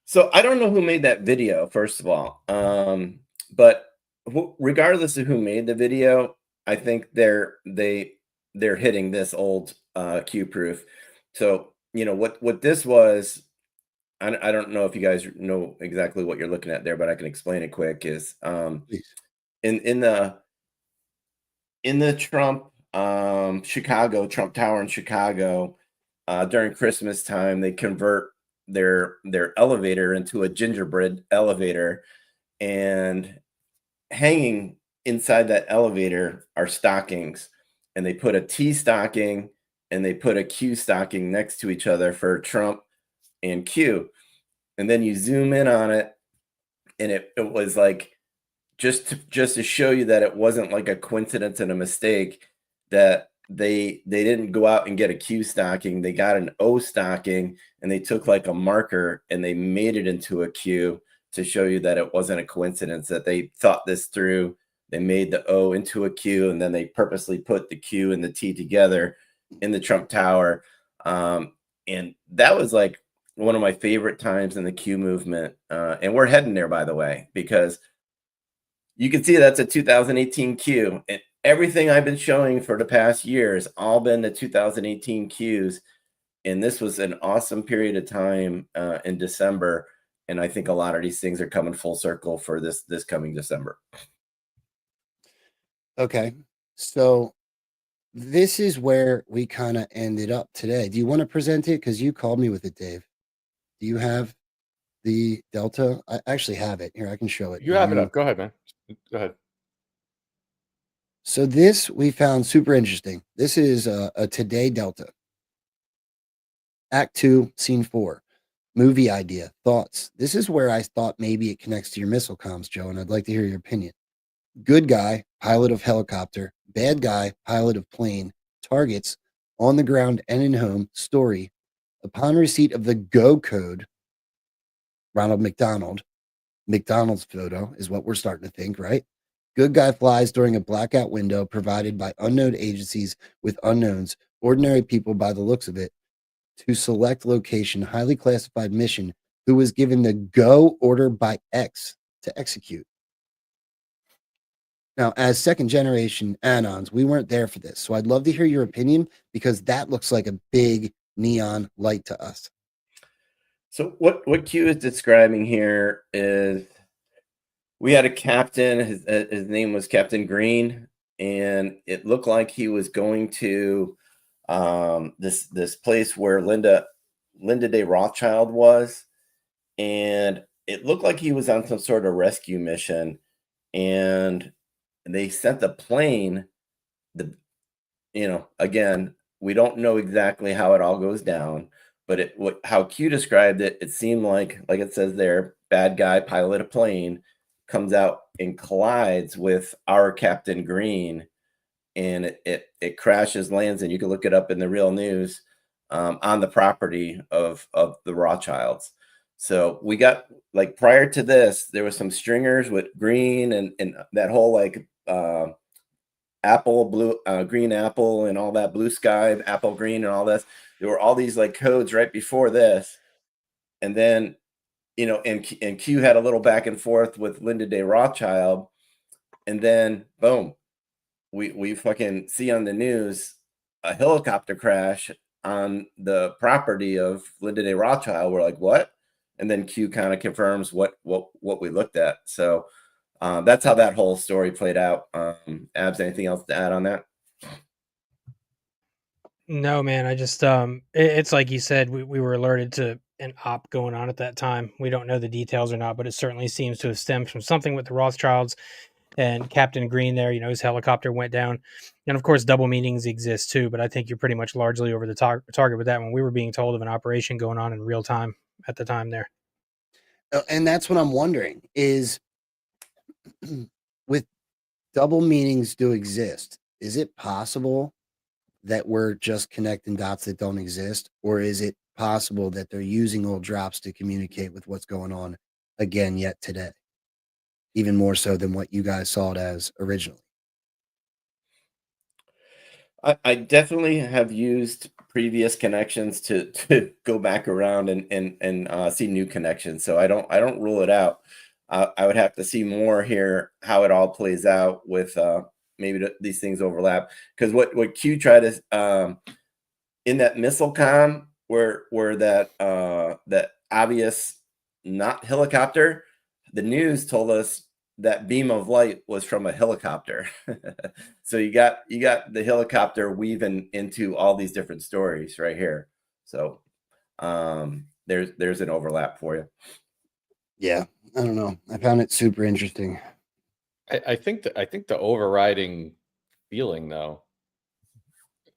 So I don't know who made that video, first of all. But regardless of who made the video, I think they're hitting this old Q proof. So, what this was, I don't know if you guys know exactly what you're looking at there, but I can explain it quick, is in the Trump Chicago, Trump Tower in Chicago, during Christmas time, they convert their elevator into a gingerbread elevator, and hanging inside that elevator are stockings, and they put a T stocking and they put a Q stocking next to each other for Trump and Q. And then you zoom in on it, and it was like, just to show you that it wasn't like a coincidence and a mistake, that they didn't go out and get a Q stocking, they got an O stocking, and they took like a marker and they made it into a Q to show you that it wasn't a coincidence, that they thought this through. They made the O into a Q, and then they purposely put the Q and the T together in the Trump Tower. And that was like one of my favorite times in the Q movement. And we're heading there, by the way, because you can see that's a 2018 Q. And everything I've been showing for the past year has all been the 2018 Qs. and this was an awesome period of time in December. And I think a lot of these things are coming full circle for this coming December. Okay. So this is where we kind of ended up today. Do you want to present it? Because you called me with it, Dave. Do you have the Delta? I actually have it. Here, I can show it. You have it up. Go ahead, man. Go ahead. So this we found super interesting. This is a Today Delta. Act 2, Scene 4. Movie idea, thoughts. This is where I thought maybe it connects to your missile comms, Joe, and I'd like to hear your opinion. Good guy, pilot of helicopter. Bad guy, pilot of plane. Targets, on the ground and in home. Story. Upon receipt of the go code, Ronald McDonald. McDonald's photo is what we're starting to think, right? Good guy flies during a blackout window provided by unknown agencies with unknowns, ordinary people by the looks of it, to select location, highly classified mission, who was given the go order by X to execute. Now, as second generation Anons, we weren't there for this. So I'd love to hear your opinion because that looks like a big neon light to us. So what Q is describing here is we had a captain, his name was Captain Green, and it looked like he was going to this place where Linda Day Rothschild was, and it looked like he was on some sort of rescue mission, and they sent the plane. Again, we don't know exactly how it all goes down, but how Q described it, it seemed like it says there, bad guy pilot a plane comes out and collides with our Captain Green, and it crashes, lands, and you can look it up in the real news on the property of the Rothschilds. So we got, like, prior to this, there was some stringers with green and that whole green apple and all that, blue sky, apple green and all this. There were all these like codes right before this, and then and Q had a little back and forth with Linda Day Rothschild, and then boom, we fucking see on the news a helicopter crash on the property of Linda Day Rothschild. We're like, what? And then Q kind of confirms what we looked at. So that's how that whole story played out. Abs, anything else to add on that? No, man. I just it's like you said, we were alerted to an op going on at that time. We don't know the details or not, but it certainly seems to have stemmed from something with the Rothschilds and Captain Green there. His helicopter went down, and of course double meanings exist too, but I think you're pretty much largely over the target with that one. We were being told of an operation going on in real time at the time there. And that's what I'm wondering is, with double meanings do exist, is it possible that we're just connecting dots that don't exist, or is it possible that they're using old drops to communicate with what's going on again yet today, even more so than what you guys saw it as originally? I definitely have used previous connections to go back around and see new connections. So I don't rule it out. I would have to see more here how it all plays out with maybe these things overlap, because what Q tried to in that missile comm where that obvious not helicopter, the news told us that beam of light was from a helicopter. So you got the helicopter weaving into all these different stories right here. So there's an overlap for you. Yeah, I don't know. I found it super interesting. I think the overriding feeling, though,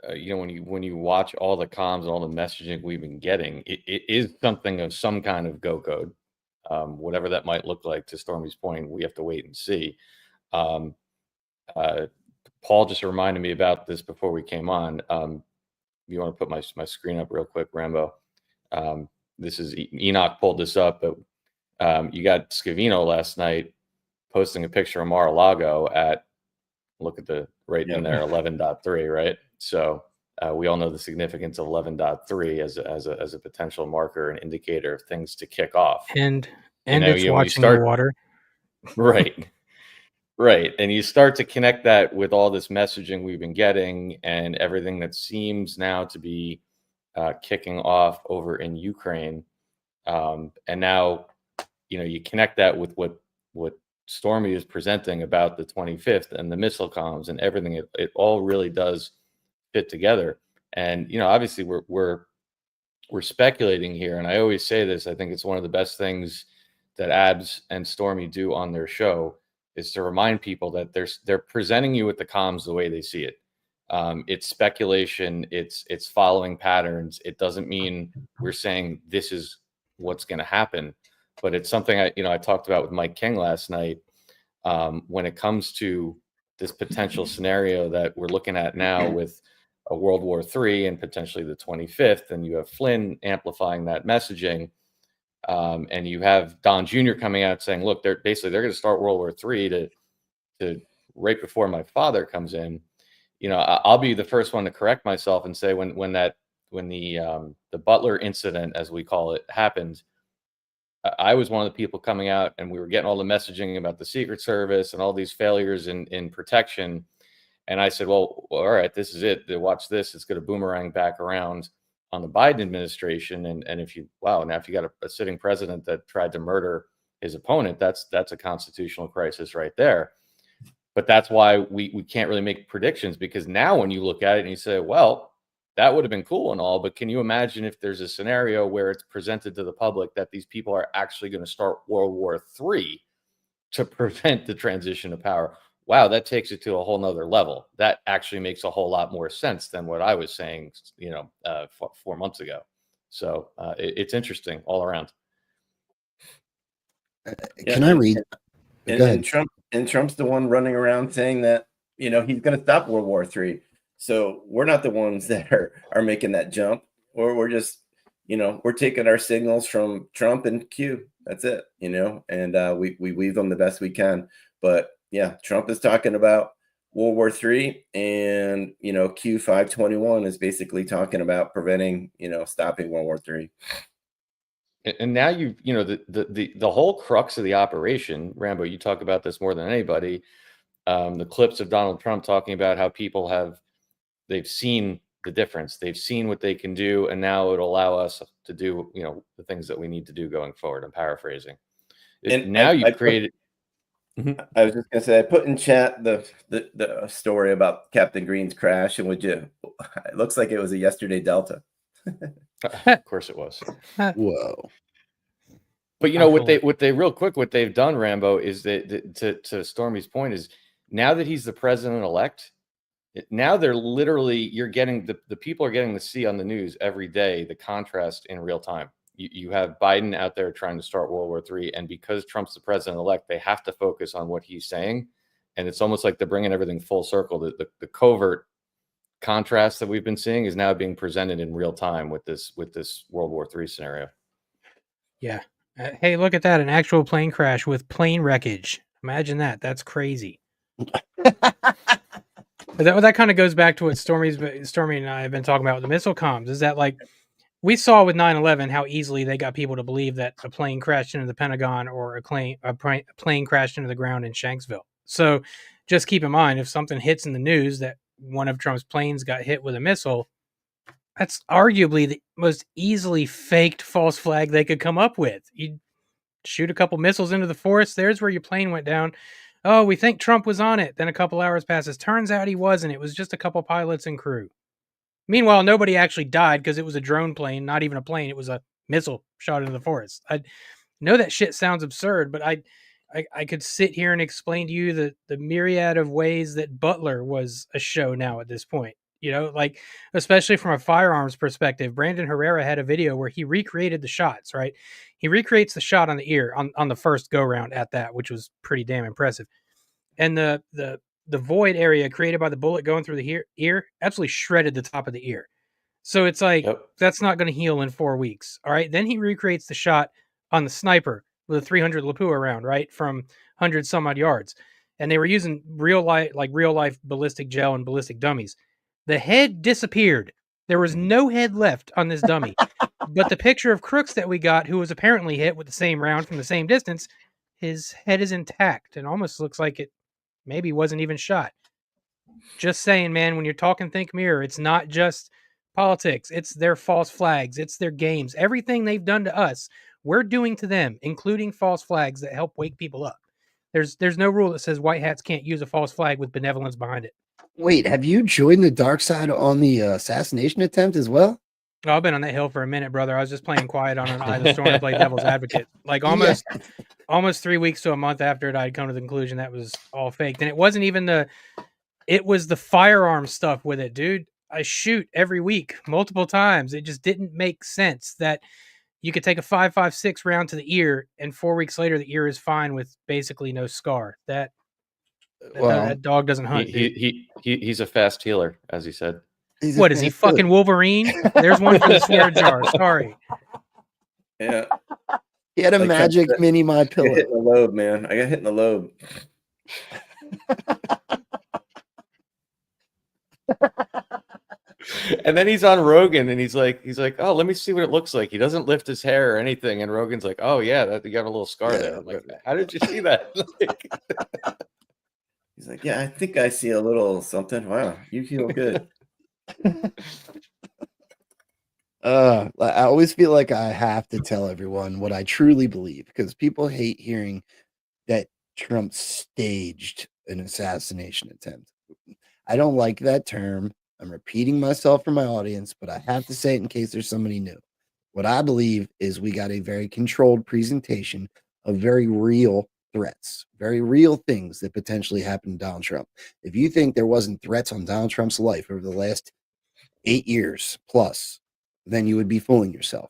when you watch all the comms and all the messaging we've been getting, it is something of some kind of go code. Whatever that might look like, to Stormy's point, we have to wait and see. Paul just reminded me about this before we came on. You want to put my screen up real quick, Rambo? This is Enoch pulled this up, but you got Scavino last night posting a picture of Mar-a-Lago at, look at the right in there, 11.3, right? So we all know the significance of 11.3 as a potential marker and indicator of things to kick off. And it's watching the water. Right. And you start to connect that with all this messaging we've been getting and everything that seems now to be kicking off over in Ukraine. And now, you connect that with what Stormy is presenting about the 25th and the missile comms and everything. It all really does fit together. And, obviously we're speculating here. And I always say this, I think it's one of the best things that Abs and Stormy do on their show is to remind people that they're presenting you with the comms the way they see it. It's speculation. It's following patterns. It doesn't mean we're saying this is what's going to happen, but it's something I talked about with Mike King last night. When it comes to this potential scenario that we're looking at now with a World War III and potentially the 25th, and you have Flynn amplifying that messaging, and you have Don Jr. coming out saying, "Look, they're going to start World War III to right before my father comes in." I'll be the first one to correct myself and say when the Butler incident, as we call it, happened, I was one of the people coming out, and we were getting all the messaging about the Secret Service and all these failures in protection. And I said, well, all right, this is it. Watch this. It's going to boomerang back around on the Biden administration. And if you got a sitting president that tried to murder his opponent, that's a constitutional crisis right there. But that's why we can't really make predictions, because now when you look at it and you say, well, that would have been cool and all, but can you imagine if there's a scenario where it's presented to the public that these people are actually going to start World War III to prevent the transition of power? Wow, that takes it to a whole nother level. That actually makes a whole lot more sense than what I was saying, 4 months ago. So it's interesting all around. Can I read? Go ahead. Trump's the one running around saying that, he's going to stop World War III. So we're not the ones that are making that jump, or we're just, we're taking our signals from Trump and Q. That's it, and we weave them the best we can. But yeah, Trump is talking about World War III, and Q521 is basically talking about preventing, stopping World War III. And now the whole crux of the operation, Rambo, you talk about this more than anybody. The clips of Donald Trump talking about how people they've seen the difference. They've seen what they can do, and now it'll allow us to do, the things that we need to do going forward. I'm paraphrasing. And now you've created. I was just gonna say, I put in chat the story about Captain Green's crash, and it looks like it was a yesterday Delta. Of course it was. Whoa. But what they've done, Rambo, is that to Stormy's point is, now that he's the president-elect, now they're literally, you're getting the people are getting to see on the news every day the contrast in real time. You have Biden out there trying to start World War III, and because Trump's the president-elect, they have to focus on what he's saying, and it's almost like they're bringing everything full circle. The covert contrast that we've been seeing is now being presented in real time with this World War III scenario. Yeah. Hey, look at that. An actual plane crash with plane wreckage. Imagine that. That's crazy. That kind of goes back to what Stormy and I have been talking about with the missile comms, is that, like, we saw with 9/11 how easily they got people to believe that a plane crashed into the Pentagon or a plane crashed into the ground in Shanksville. So just keep in mind, if something hits in the news that one of Trump's planes got hit with a missile, that's arguably the most easily faked false flag they could come up with. You shoot a couple missiles into the forest, there's where your plane went down. Oh, we think Trump was on it. Then a couple hours passes. Turns out he wasn't. It was just a couple pilots and crew. Meanwhile, nobody actually died because it was a drone plane, not even a plane. It was a missile shot into the forest. I know that shit sounds absurd, but I could sit here and explain to you the myriad of ways that Butler was a show now at this point. Like, especially from a firearms perspective, Brandon Herrera had a video where he recreated the shots, right? He recreates the shot on the ear on the first go round at that, which was pretty damn impressive. And the void area created by the bullet going through the ear absolutely shredded the top of the ear. So it's like, That's not going to heal in 4 weeks. All right. Then he recreates the shot on the sniper with a 300 Lapua round, right, from 100 some odd yards. And they were using real life ballistic gel and ballistic dummies. The head disappeared. There was no head left on this dummy. But the picture of Crooks that we got, who was apparently hit with the same round from the same distance, his head is intact and almost looks like it maybe wasn't even shot. Just saying, man, when you're talking Think Mirror, it's not just politics. It's their false flags. It's their games. Everything they've done to us, we're doing to them, including false flags that help wake people up. There's no rule that says white hats can't use a false flag with benevolence behind it. Wait, have you joined the dark side on the assassination attempt as well? Oh, I've been on that hill for a minute, brother. I was just playing quiet on an Eye of the Storm to play devil's advocate. Like almost 3 weeks to a month after it, I'd come to the conclusion that was all faked. And it wasn't even it was the firearm stuff with it, dude. I shoot every week, multiple times. It just didn't make sense that you could take a 5.56 round to the ear, and 4 weeks later, the ear is fine with basically no scar. That dog doesn't hunt. He's a fast healer, as he said. What is he, fucking Wolverine? There's one for the swear jar. Sorry. Yeah. He had a magic mini My Pillow. I got hit in the lobe, man. I got hit in the lobe. And then he's on Rogan and he's like, oh, let me see what it looks like. He doesn't lift his hair or anything. And Rogan's like, oh yeah, you got a little scar there. I'm like, how did you see that? He's like, yeah, I think I see a little something. Wow, you feel good. I always feel like I have to tell everyone what I truly believe, because people hate hearing that Trump staged an assassination attempt. I don't like that term. I'm repeating myself for my audience, but I have to say it in case there's somebody new. What I believe is we got a very controlled presentation of very real threats, very real things that potentially happened to Donald Trump. If you think there wasn't threats on Donald Trump's life over the last 8 years plus, then you would be fooling yourself.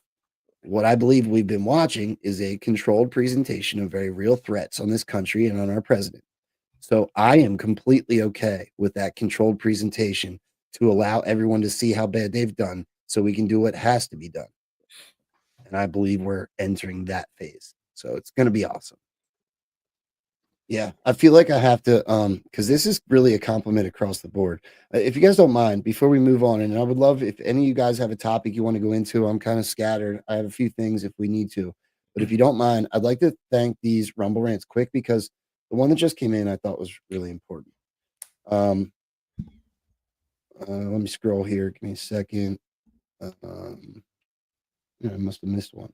What I believe we've been watching is a controlled presentation of very real threats on this country and on our president. So I am completely okay with that controlled presentation to allow everyone to see how bad they've done so we can do what has to be done. And I believe we're entering that phase. So it's going to be awesome. Yeah, I feel like I have to, because this is really a compliment across the board. If you guys don't mind, before we move on, and I would love if any of you guys have a topic you want to go into. I'm kind of scattered. I have a few things if we need to. But if you don't mind, I'd like to thank these Rumble Rants quick, because the one that just came in I thought was really important. Let me scroll here. Give me a second. I must have missed one.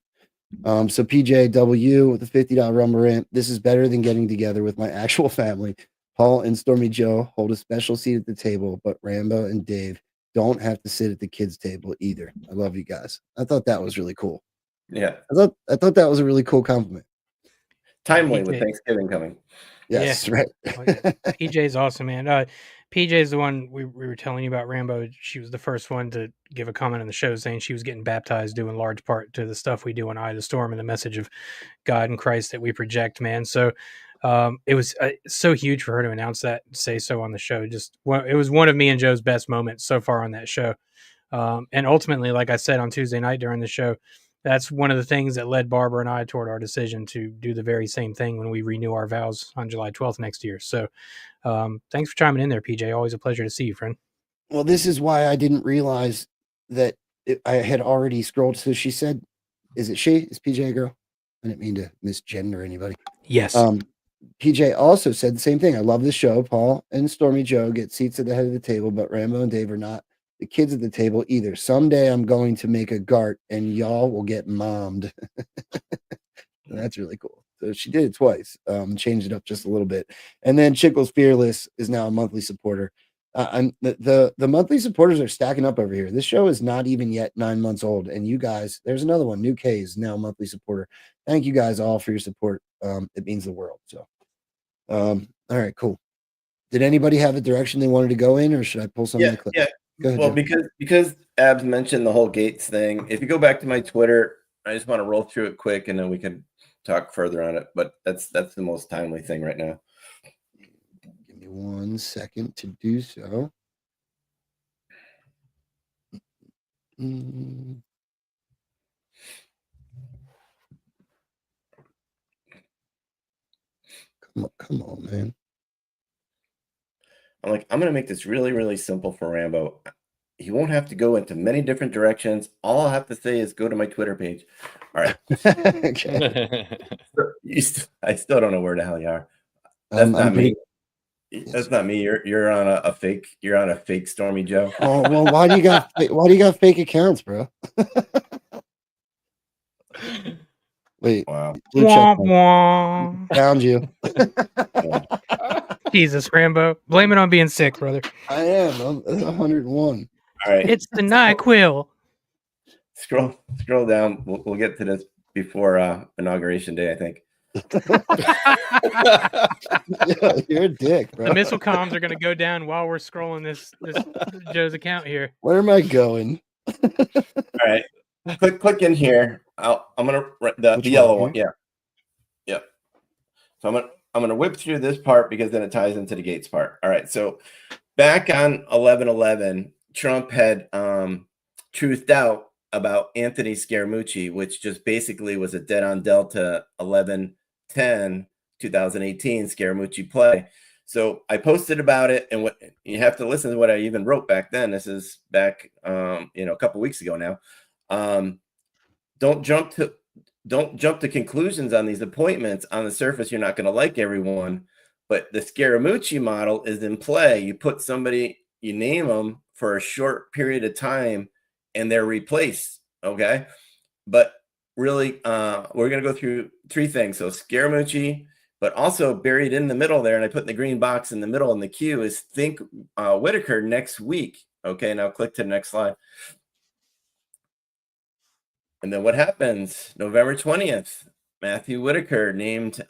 So PJW with the $50 Rumble Rant. This is better than getting together with my actual family. Paul and Stormy Joe hold a special seat at the table, but Rambo and Dave don't have to sit at the kids' table either. I love you guys. I thought that was really cool. Yeah. I thought that was a really cool compliment. Timely with Thanksgiving coming. Yes, right. PJ's awesome, man. PJ's the one we were telling you about, Rambo. She was the first one to give a comment on the show saying she was getting baptized due in large part to the stuff we do on Eye of the Storm and the message of God and Christ that we project, man. So it was so huge for her to announce that and say so on the show. It was one of me and Joe's best moments so far on that show. And ultimately, like I said on Tuesday night during the show, that's one of the things that led Barbara and I toward our decision to do the very same thing when we renew our vows on July 12th next year. So thanks for chiming in there, PJ. Always a pleasure to see you, friend. Well, this is why I didn't realize that I had already scrolled. So she said, is it she? Is PJ a girl? I didn't mean to misgender anybody. Yes. PJ also said the same thing. I love the show. Paul and Stormy Joe get seats at the head of the table, but Rambo and Dave are not the kids at the table either. Someday I'm going to make a GART and y'all will get mommed. That's really cool. So she did it twice, changed it up just a little bit. And then Chickles Fearless is now a monthly supporter. The monthly supporters are stacking up over here. This show is not even yet 9 months old. And you guys, there's another one. New K is now a monthly supporter. Thank you guys all for your support. It means the world. So, all right, cool. Did anybody have a direction they wanted to go in, or should I pull something? Yeah. Go ahead, well, because Abs mentioned the whole Gates thing. If you go back to my Twitter, I just want to roll through it quick, and then we can talk further on it. But that's the most timely thing right now. Give me 1 second to do so. Come on, man. I'm going to make this really, really simple for Rambo. He won't have to go into many different directions. All I'll have to say is go to my Twitter page. All right. Okay. I still don't know where the hell you are. That's not me. That's not me. You're on a fake. You're on a fake Stormy Joe. Oh well, why do you got fake accounts, bro? Wait, Wow. blue check Womp mark. womp. Found you. Jesus, Rambo. Blame it on being sick, brother. I am. I'm 101. All right. It's the NyQuil. Scroll down. We'll get to this before inauguration day, I think. Yeah, you're a dick, bro. The missile comms are going to go down while we're scrolling this Joe's account here. Where am I going? All right. Click in here. I'm gonna the Which yellow one one. Yeah. Yep. So I'm gonna whip through this part because then it ties into the Gates part. All right. So back on 11/11, Trump had truthed out about Anthony Scaramucci, which just basically was a dead on Delta 11/10 2018 Scaramucci play. So I posted about it, and what you have to listen to what I even wrote back then. This is back a couple weeks ago now. Don't jump to conclusions on these appointments. On the surface, you're not going to like everyone, but the Scaramucci model is in play. You put somebody, you name them for a short period of time, and they're replaced. Okay, but really, we're going to go through three things. So Scaramucci, but also buried in the middle there, and I put in the green box in the middle in the queue is Think Whitaker next week. Okay, now click to the next slide. And then what happens? November 20th, Matthew Whitaker named.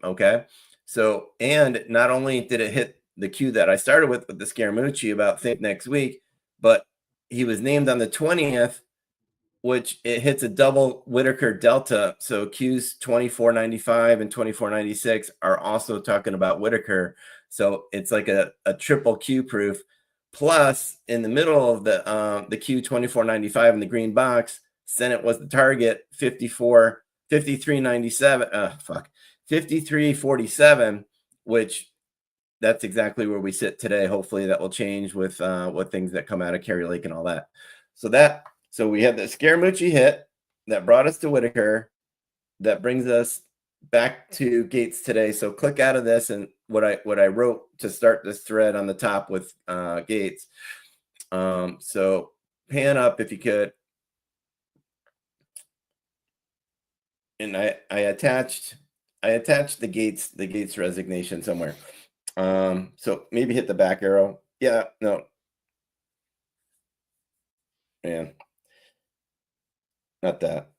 Okay. So, and not only did it hit the queue that I started with the Scaramucci about Think next week, but he was named on the 20th, which it hits a double Whitaker Delta. So Qs 2495 and 2496 are also talking about Whitaker. So it's like a triple Q proof. Plus, in the middle of the Q 2495 in the green box, Senate was the target, 5347, which that's exactly where we sit today. Hopefully that will change with what things that come out of Kerry Lake and all that. So we had the Scaramucci hit that brought us to Whitaker. That brings us back to Gates today. So click out of this and what I wrote to start this thread on the top with Gates. So pan up if you could. And I attached the Gates resignation somewhere. So maybe hit the back arrow. Yeah, no. Man. Not that.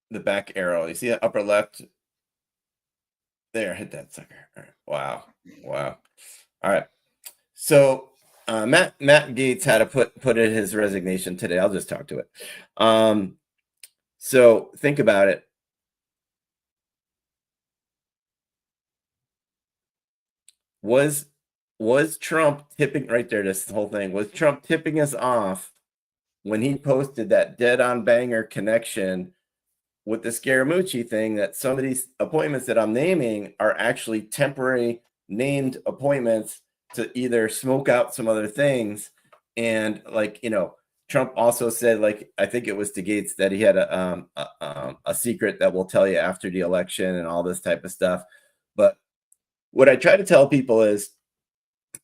The back arrow. You see that upper left? There, hit that sucker. All right. Wow. All right. So Matt Gates had to put in his resignation today. I'll just talk to it. So think about it. Was Trump tipping right there? This whole thing was Trump tipping us off when he posted that dead on banger connection with the Scaramucci thing, that some of these appointments that I'm naming are actually temporary named appointments to either smoke out some other things. And Trump also said, I think it was to Gates, that he had a secret that we'll tell you after the election and all this type of stuff. But what I try to tell people is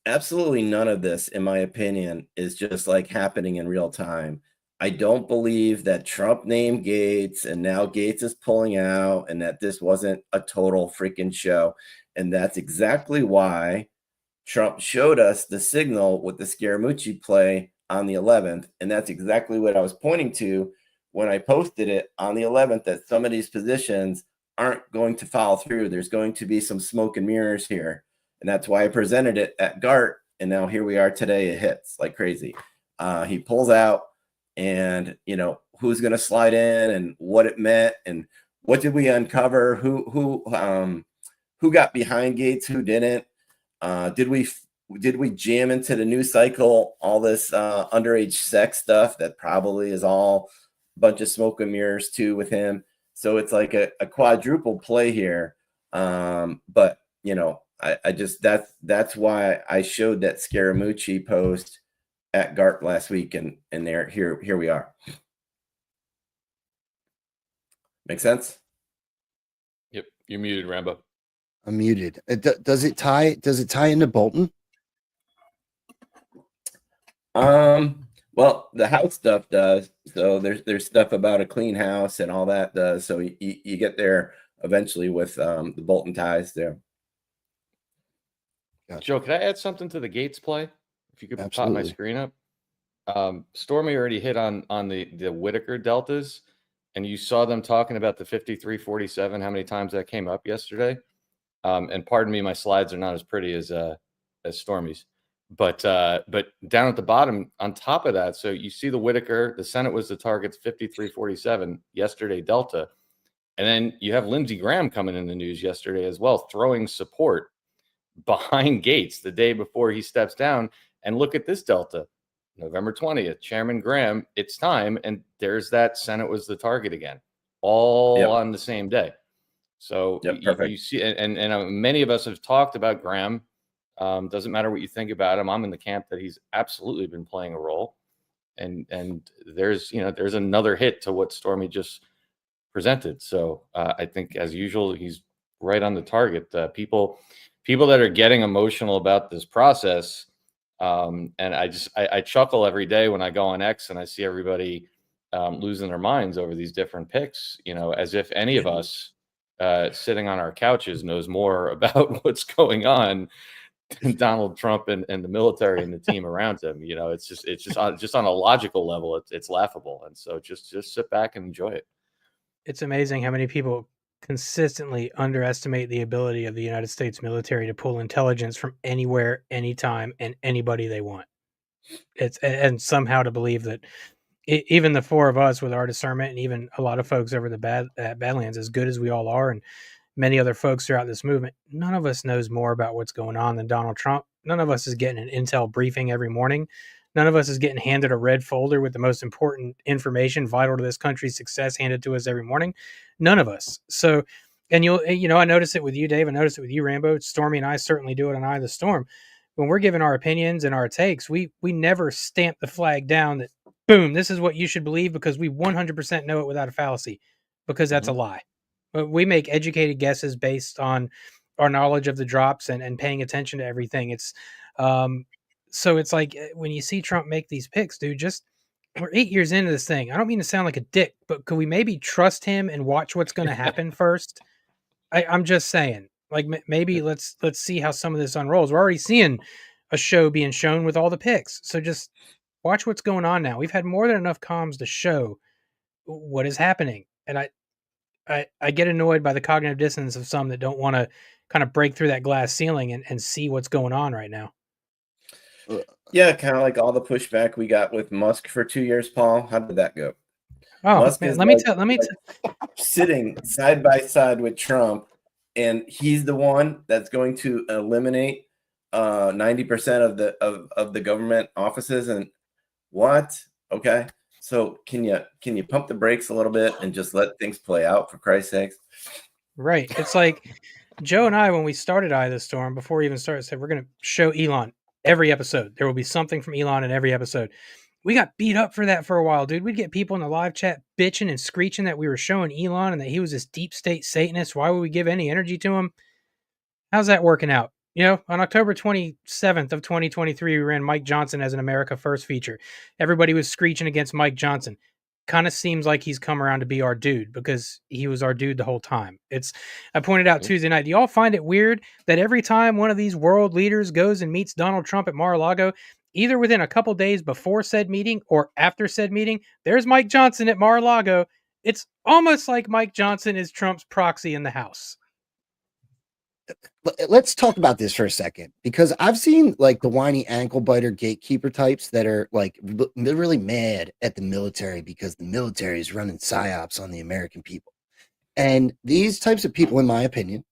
absolutely none of this, in my opinion, is just happening in real time. I don't believe that Trump named Gates and now Gates is pulling out and that this wasn't a total freaking show. And that's exactly why Trump showed us the signal with the Scaramucci play on the 11th. And that's exactly what I was pointing to when I posted it on the 11th, that some of these positions aren't going to follow through. There's going to be some smoke and mirrors here. And that's why I presented it at GART. And now here we are today. It hits like crazy. He pulls out, and who's going to slide in and what it meant and what did we uncover? Who got behind Gates? Who didn't? Did we jam into the news cycle all this underage sex stuff that probably is all a bunch of smoke and mirrors too with him? So it's like a quadruple play here. But I just that's why I showed that Scaramucci post at GART last week, and here we are. Make sense? Yep, you're muted, Rambo. I'm muted. Does it tie into Bolton? Well, the house stuff does. So there's stuff about a clean house and all that does. So you get there eventually with the Bolton ties there. Gotcha. Joe, could I add something to the Gates play? If you could pop my Absolutely. screen up. Stormy already hit on the Whitaker deltas, and you saw them talking about the 53-47. How many times that came up yesterday? And pardon me, my slides are not as pretty as Stormy's. But down at the bottom, on top of that, so you see the Whitaker, the Senate was the target's 53-47 yesterday, Delta. And then you have Lindsey Graham coming in the news yesterday as well, throwing support behind Gates the day before he steps down. And look at this Delta, November 20th, Chairman Graham, it's time. And there's that Senate was the target again, all on the same day. So you see, and many of us have talked about Graham. Doesn't matter what you think about him. I'm in the camp that he's absolutely been playing a role. And there's another hit to what Stormy just presented. So I think, as usual, he's right on the target. People that are getting emotional about this process, and I chuckle every day when I go on X and I see everybody losing their minds over these different picks, as if any of us sitting on our couches knows more about what's going on than Donald Trump and the military and the team around him. It's just on a logical level, it's laughable. And so just sit back and enjoy it. It's amazing how many people consistently underestimate the ability of the United States military to pull intelligence from anywhere, anytime, and anybody they want. And somehow to believe that even the four of us with our discernment, and even a lot of folks over the Badlands, as good as we all are, and many other folks throughout this movement, none of us knows more about what's going on than Donald Trump. None of us is getting an intel briefing every morning. None of us is getting handed a red folder with the most important information vital to this country's success handed to us every morning. None of us. So, and I notice it with you, Dave. I notice it with you, Rambo. Stormy and I certainly do it on Eye of the Storm. When we're giving our opinions and our takes, we never stamp the flag down that, boom, this is what you should believe because we 100% know it without a fallacy, because that's a lie. But we make educated guesses based on our knowledge of the drops and paying attention to everything. It's so it's like when you see Trump make these picks, dude, we're 8 years into this thing. I don't mean to sound like a dick, but could we maybe trust him and watch what's going to happen first? I'm just saying, like, maybe let's see how some of this unrolls. We're already seeing a show being shown with all the picks. So just watch what's going on now. We've had more than enough comms to show what is happening. And I get annoyed by the cognitive dissonance of some that don't want to kind of break through that glass ceiling and see what's going on right now. Yeah, kind of like all the pushback we got with Musk for 2 years, Paul. How did that go? Oh, Musk man, is let me tell. Sitting side by side with Trump, and he's the one that's going to eliminate 90% of the government offices. And what? Okay, so can you pump the brakes a little bit and just let things play out, for Christ's sakes? Right. It's like Joe and I, when we started Eye of the Storm, before we even started, said we're going to show Elon every episode. There will be something from Elon in every episode. We got beat up for that for a while, dude. We'd get people in the live chat bitching and screeching that we were showing Elon and that he was this deep state Satanist. Why would we give any energy to him? How's that working out? On October 27th of 2023, we ran Mike Johnson as an America First feature. Everybody was screeching against Mike Johnson. Kind of seems like he's come around to be our dude, because he was our dude the whole time. I pointed out Tuesday night, do y'all find it weird that every time one of these world leaders goes and meets Donald Trump at Mar-a-Lago, either within a couple days before said meeting or after said meeting, there's Mike Johnson at Mar-a-Lago? It's almost like Mike Johnson is Trump's proxy in the House. Let's talk about this for a second, because I've seen like the whiny ankle biter gatekeeper types that are like, they're really mad at the military because the military is running psyops on the American people. And these types of people, in my opinion,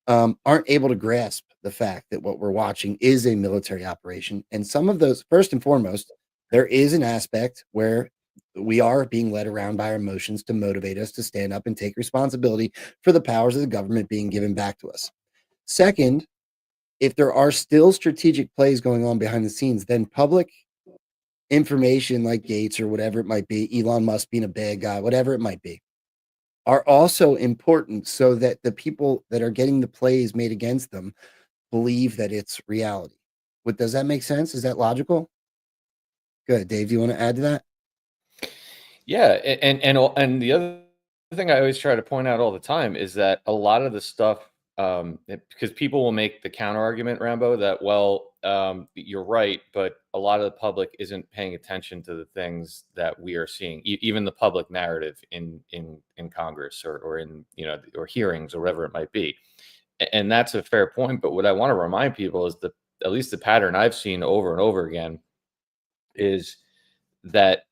aren't able to grasp the fact that what we're watching is a military operation. And some of those, first and foremost, there is an aspect where we are being led around by our emotions to motivate us to stand up and take responsibility for the powers of the government being given back to us. Second, if there are still strategic plays going on behind the scenes, then public information like Gates or whatever it might be, Elon Musk being a bad guy, whatever it might be, are also important so that the people that are getting the plays made against them believe that it's reality. Does that make sense? Is that logical? Good. Dave, do you want to add to that? Yeah, and the other thing I always try to point out all the time is that a lot of the stuff, because people will make the counter argument, Rambo, that you're right, but a lot of the public isn't paying attention to the things that we are seeing, even the public narrative in Congress or in or hearings or whatever it might be, and that's a fair point. But what I want to remind people is that at least the pattern I've seen over and over again is that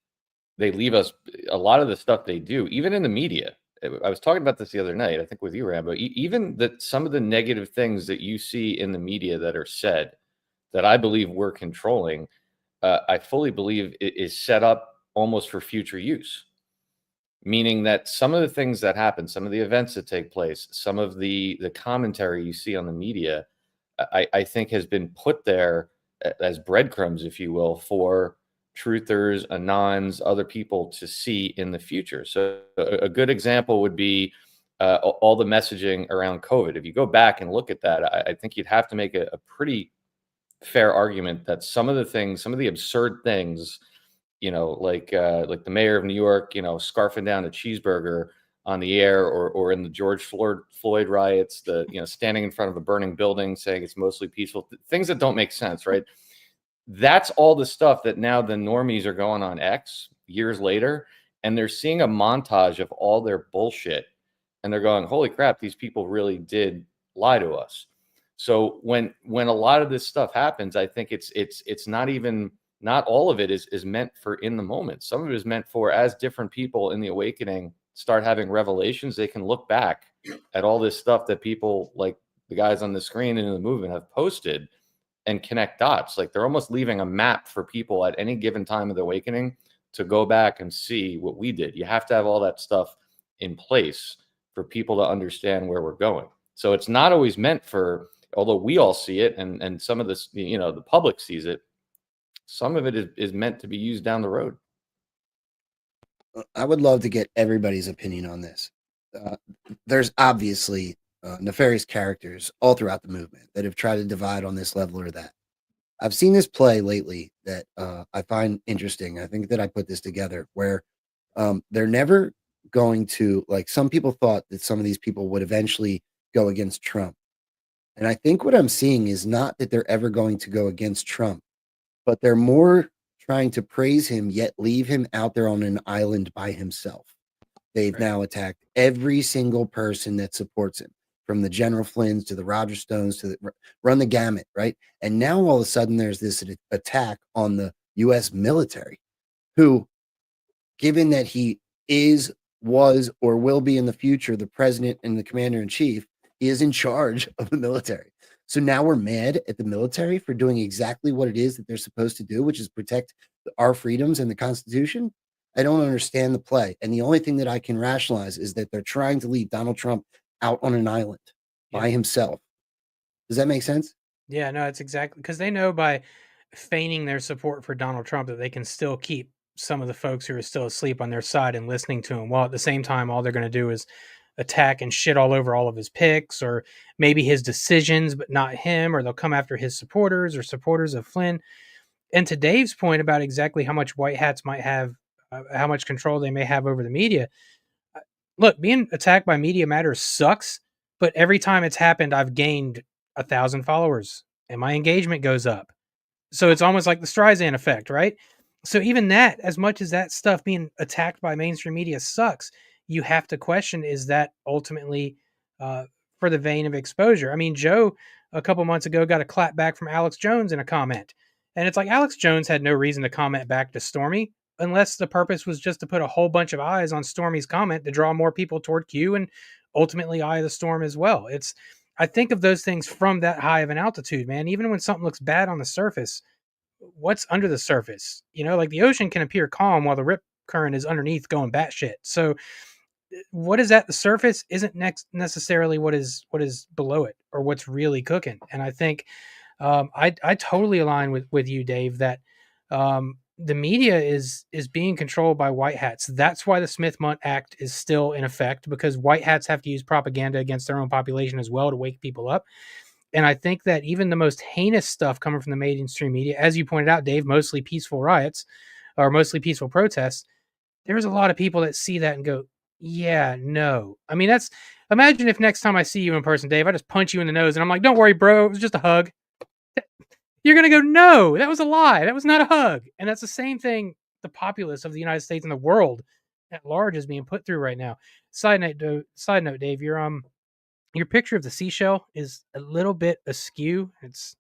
they leave us a lot of the stuff they do, even in the media. I was talking about this the other night, I think with you, Rambo, even that some of the negative things that you see in the media that are said that I believe we're controlling, I fully believe it is set up almost for future use. Meaning that some of the things that happen, some of the events that take place, some of the commentary you see on the media, I think has been put there as breadcrumbs, if you will, for truthers, anons, other people to see in the future. So a good example would be all the messaging around COVID. If you go back and look at that, I think you'd have to make a pretty fair argument that some of the absurd things, like the mayor of New York, scarfing down a cheeseburger on the air, or in the George Floyd riots, standing in front of a burning building saying it's mostly peaceful, things that don't make sense, right? That's all the stuff that now the normies are going on X years later, and they're seeing a montage of all their bullshit, and they're going, holy crap, these people really did lie to us. So when a lot of this stuff happens, I think it's not all of it is meant for in the moment. Some of it is meant for, as different people in the awakening start having revelations, they can look back at all this stuff that people like the guys on the screen and in the movement have posted and connect dots. Like they're almost leaving a map for people at any given time of the awakening to go back and see what we did. You have to have all that stuff in place for people to understand where we're going. So it's not always meant for, although we all see it and some of this, the public sees it, some of it is meant to be used down the road. I would love to get everybody's opinion on this. There's obviously nefarious characters all throughout the movement that have tried to divide on this level or that. I've seen this play lately that I find interesting. I think that I put this together where they're never going to, like, some people thought that some of these people would eventually go against Trump. And I think what I'm seeing is not that they're ever going to go against Trump, but they're more trying to praise him, yet leave him out there on an island by himself. They've now attacked every single person that supports him, from the General Flynns to the Roger Stones to run the gamut, right? And now all of a sudden there's this attack on the U.S. military, who, given that he was, or will be in the future the president and the commander in chief, is in charge of the military. So now we're mad at the military for doing exactly what it is that they're supposed to do, which is protect our freedoms and the Constitution. I don't understand the play. And the only thing that I can rationalize is that they're trying to leave Donald Trump out on an island by himself. Does that make sense? Yeah, no, it's exactly because they know by feigning their support for Donald Trump that they can still keep some of the folks who are still asleep on their side and listening to him, while at the same time, all they're going to do is attack and shit all over all of his picks, or maybe his decisions, but not him, or they'll come after his supporters or supporters of Flynn. And to Dave's point about exactly how much white hats might have, how much control they may have over the media. Look, being attacked by Media Matters sucks, but every time it's happened, I've gained 1,000 followers and my engagement goes up. So it's almost like the Streisand effect, right? So even that, as much as that stuff being attacked by mainstream media sucks, you have to question, is that ultimately for the vein of exposure? I mean, Joe, a couple months ago, got a clap back from Alex Jones in a comment. And it's like Alex Jones had no reason to comment back to Stormy, unless the purpose was just to put a whole bunch of eyes on Stormy's comment to draw more people toward Q and ultimately eye the storm as well. I think of those things from that high of an altitude, man. Even when something looks bad on the surface, what's under the surface? Like the ocean can appear calm while the rip current is underneath going batshit. So what is at the surface isn't necessarily what is below it or what's really cooking. And I think I totally align with you, Dave, that the media is being controlled by white hats. That's why the Smith-Mundt Act is still in effect, because white hats have to use propaganda against their own population as well to wake people up. And I think that even the most heinous stuff coming from the mainstream media, as you pointed out, Dave, mostly peaceful riots or mostly peaceful protests, there's a lot of people that see that and go, yeah, no. I mean, imagine if next time I see you in person, Dave, I just punch you in the nose and I'm like, don't worry, bro, it was just a hug. You're going to go, no, that was a lie. That was not a hug. And that's the same thing the populace of the United States and the world at large is being put through right now. Side note, Dave, your picture of the seashell is a little bit askew. It's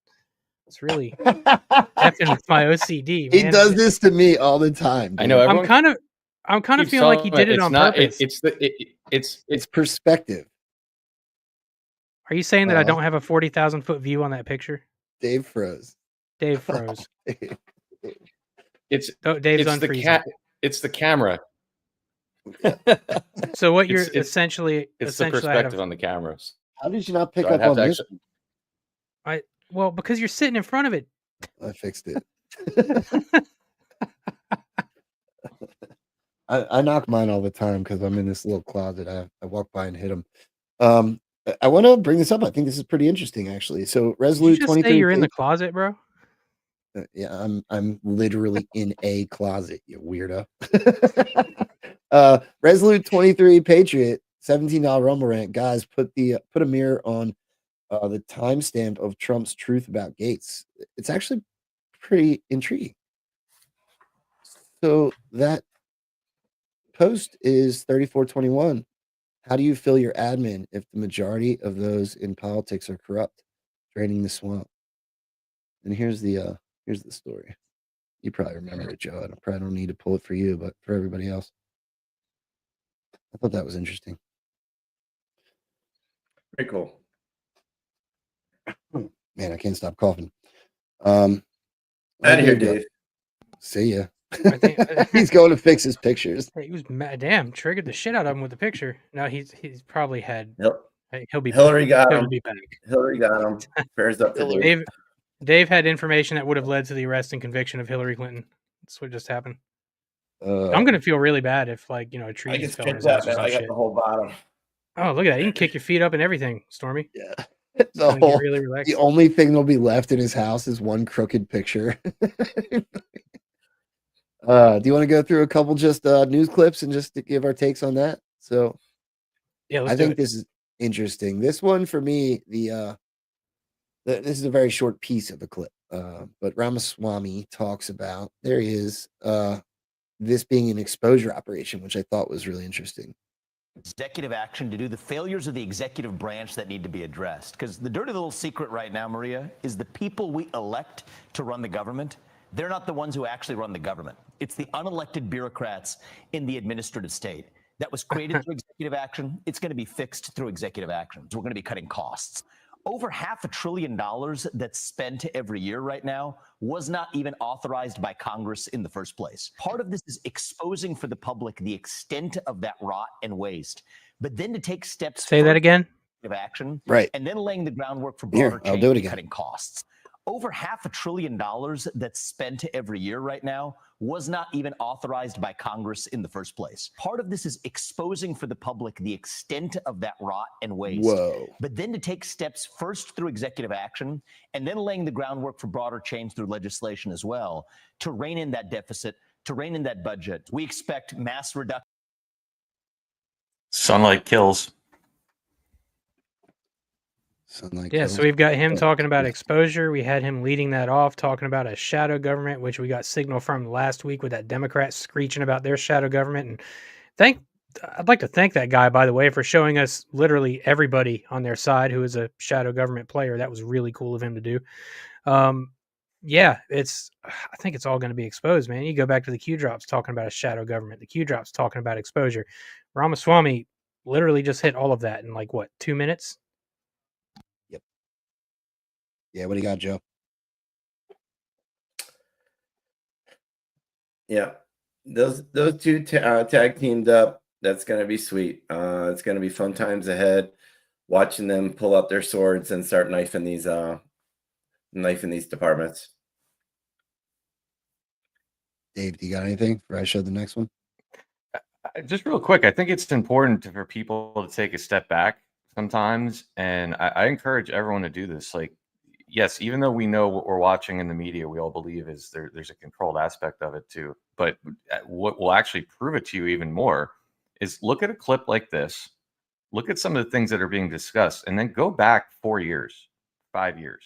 really effing with my OCD, man. He does this to me all the time. I know. I'm kind of feeling like he did it on purpose. It's perspective. Are you saying that I don't have a 40,000 foot view on that picture? Dave froze. Dave froze. Dave's unfreezing. It's the camera. So what you're essentially the perspective on the cameras. How did you not pick up on this? Well, because you're sitting in front of it. I fixed it. I knock mine all the time because I'm in this little closet. I walk by and hit them. I want to bring this up. I think this is pretty interesting, actually. So, Resolute 23. Did you just say you're in the closet, bro? Yeah, I'm literally in a closet, you weirdo. Resolute 23 Patriot, $17 Rumble Rant. Guys, put a mirror on the timestamp of Trump's truth about Gates. It's actually pretty intriguing. So that post is 3421. How do you fill your admin if the majority of those in politics are corrupt, draining the swamp? And here's the story. You probably remember it, Joe. I probably don't need to pull it for you, but for everybody else. I thought that was interesting. Very cool. Man, I can't stop coughing. Out of here, Dave. See ya. He's going to fix his pictures. He was mad. Damn, triggered the shit out of him with the picture. No, he's probably had. He'll be. Hillary got him. He'll be back. Hillary got him. Fair's up to Dave had information that would have led to the arrest and conviction of Hillary Clinton. That's what just happened. I'm gonna feel really bad if, like, a tree just fell on his ass or some I got shit. the whole bottom. Oh, look at that! You can kick your feet up and everything, Stormy. Yeah. Really relaxed. The only thing that'll be left in his house is one crooked picture. Do you want to go through a couple just news clips and just to give our takes on that? So, yeah, I think this is interesting. This one for me, this is a very short piece of a clip, but Ramaswamy talks about this being an exposure operation, which I thought was really interesting. Executive action to do the failures of the executive branch that need to be addressed. Because the dirty little secret right now, Maria, is the people we elect to run the government, they're not the ones who actually run the government. It's the unelected bureaucrats in the administrative state. That was created through executive action. It's going to be fixed through executive action. So we're going to be cutting costs. Over $500 billion that's spent every year right now was not even authorized by Congress in the first place. Part of this is exposing for the public the extent of that rot and waste, but then to take steps. Say that again. Of action, right, and then laying the groundwork for broader change and cutting costs. Over $500 billion that's spent every year right now was not even authorized by Congress in the first place. Part of this is exposing for the public the extent of that rot and waste. Whoa. But then to take steps first through executive action and then laying the groundwork for broader change through legislation as well to rein in that deficit, to rein in that budget. We expect mass reduction. Sunlight kills. So we've got him talking about exposure. We had him leading that off, talking about a shadow government, which we got signal from last week with that Democrat screeching about their shadow government. And I'd like to thank that guy, by the way, for showing us literally everybody on their side who is a shadow government player. That was really cool of him to do. I think it's all going to be exposed, man. You go back to the Q drops talking about a shadow government, the Q drops talking about exposure. Ramaswamy literally just hit all of that in 2 minutes? Yeah, what do you got, Joe? Yeah, those two tag teamed up. That's going to be sweet. It's going to be fun times ahead. Watching them pull out their swords and start knifing these departments. Dave, do you got anything before I show the next one? Just real quick, I think it's important for people to take a step back sometimes, and I encourage everyone to do this. Like, yes, even though we know what we're watching in the media, we all believe there's a controlled aspect of it too. But what will actually prove it to you even more is look at a clip like this, look at some of the things that are being discussed, and then go back 4 years, 5 years,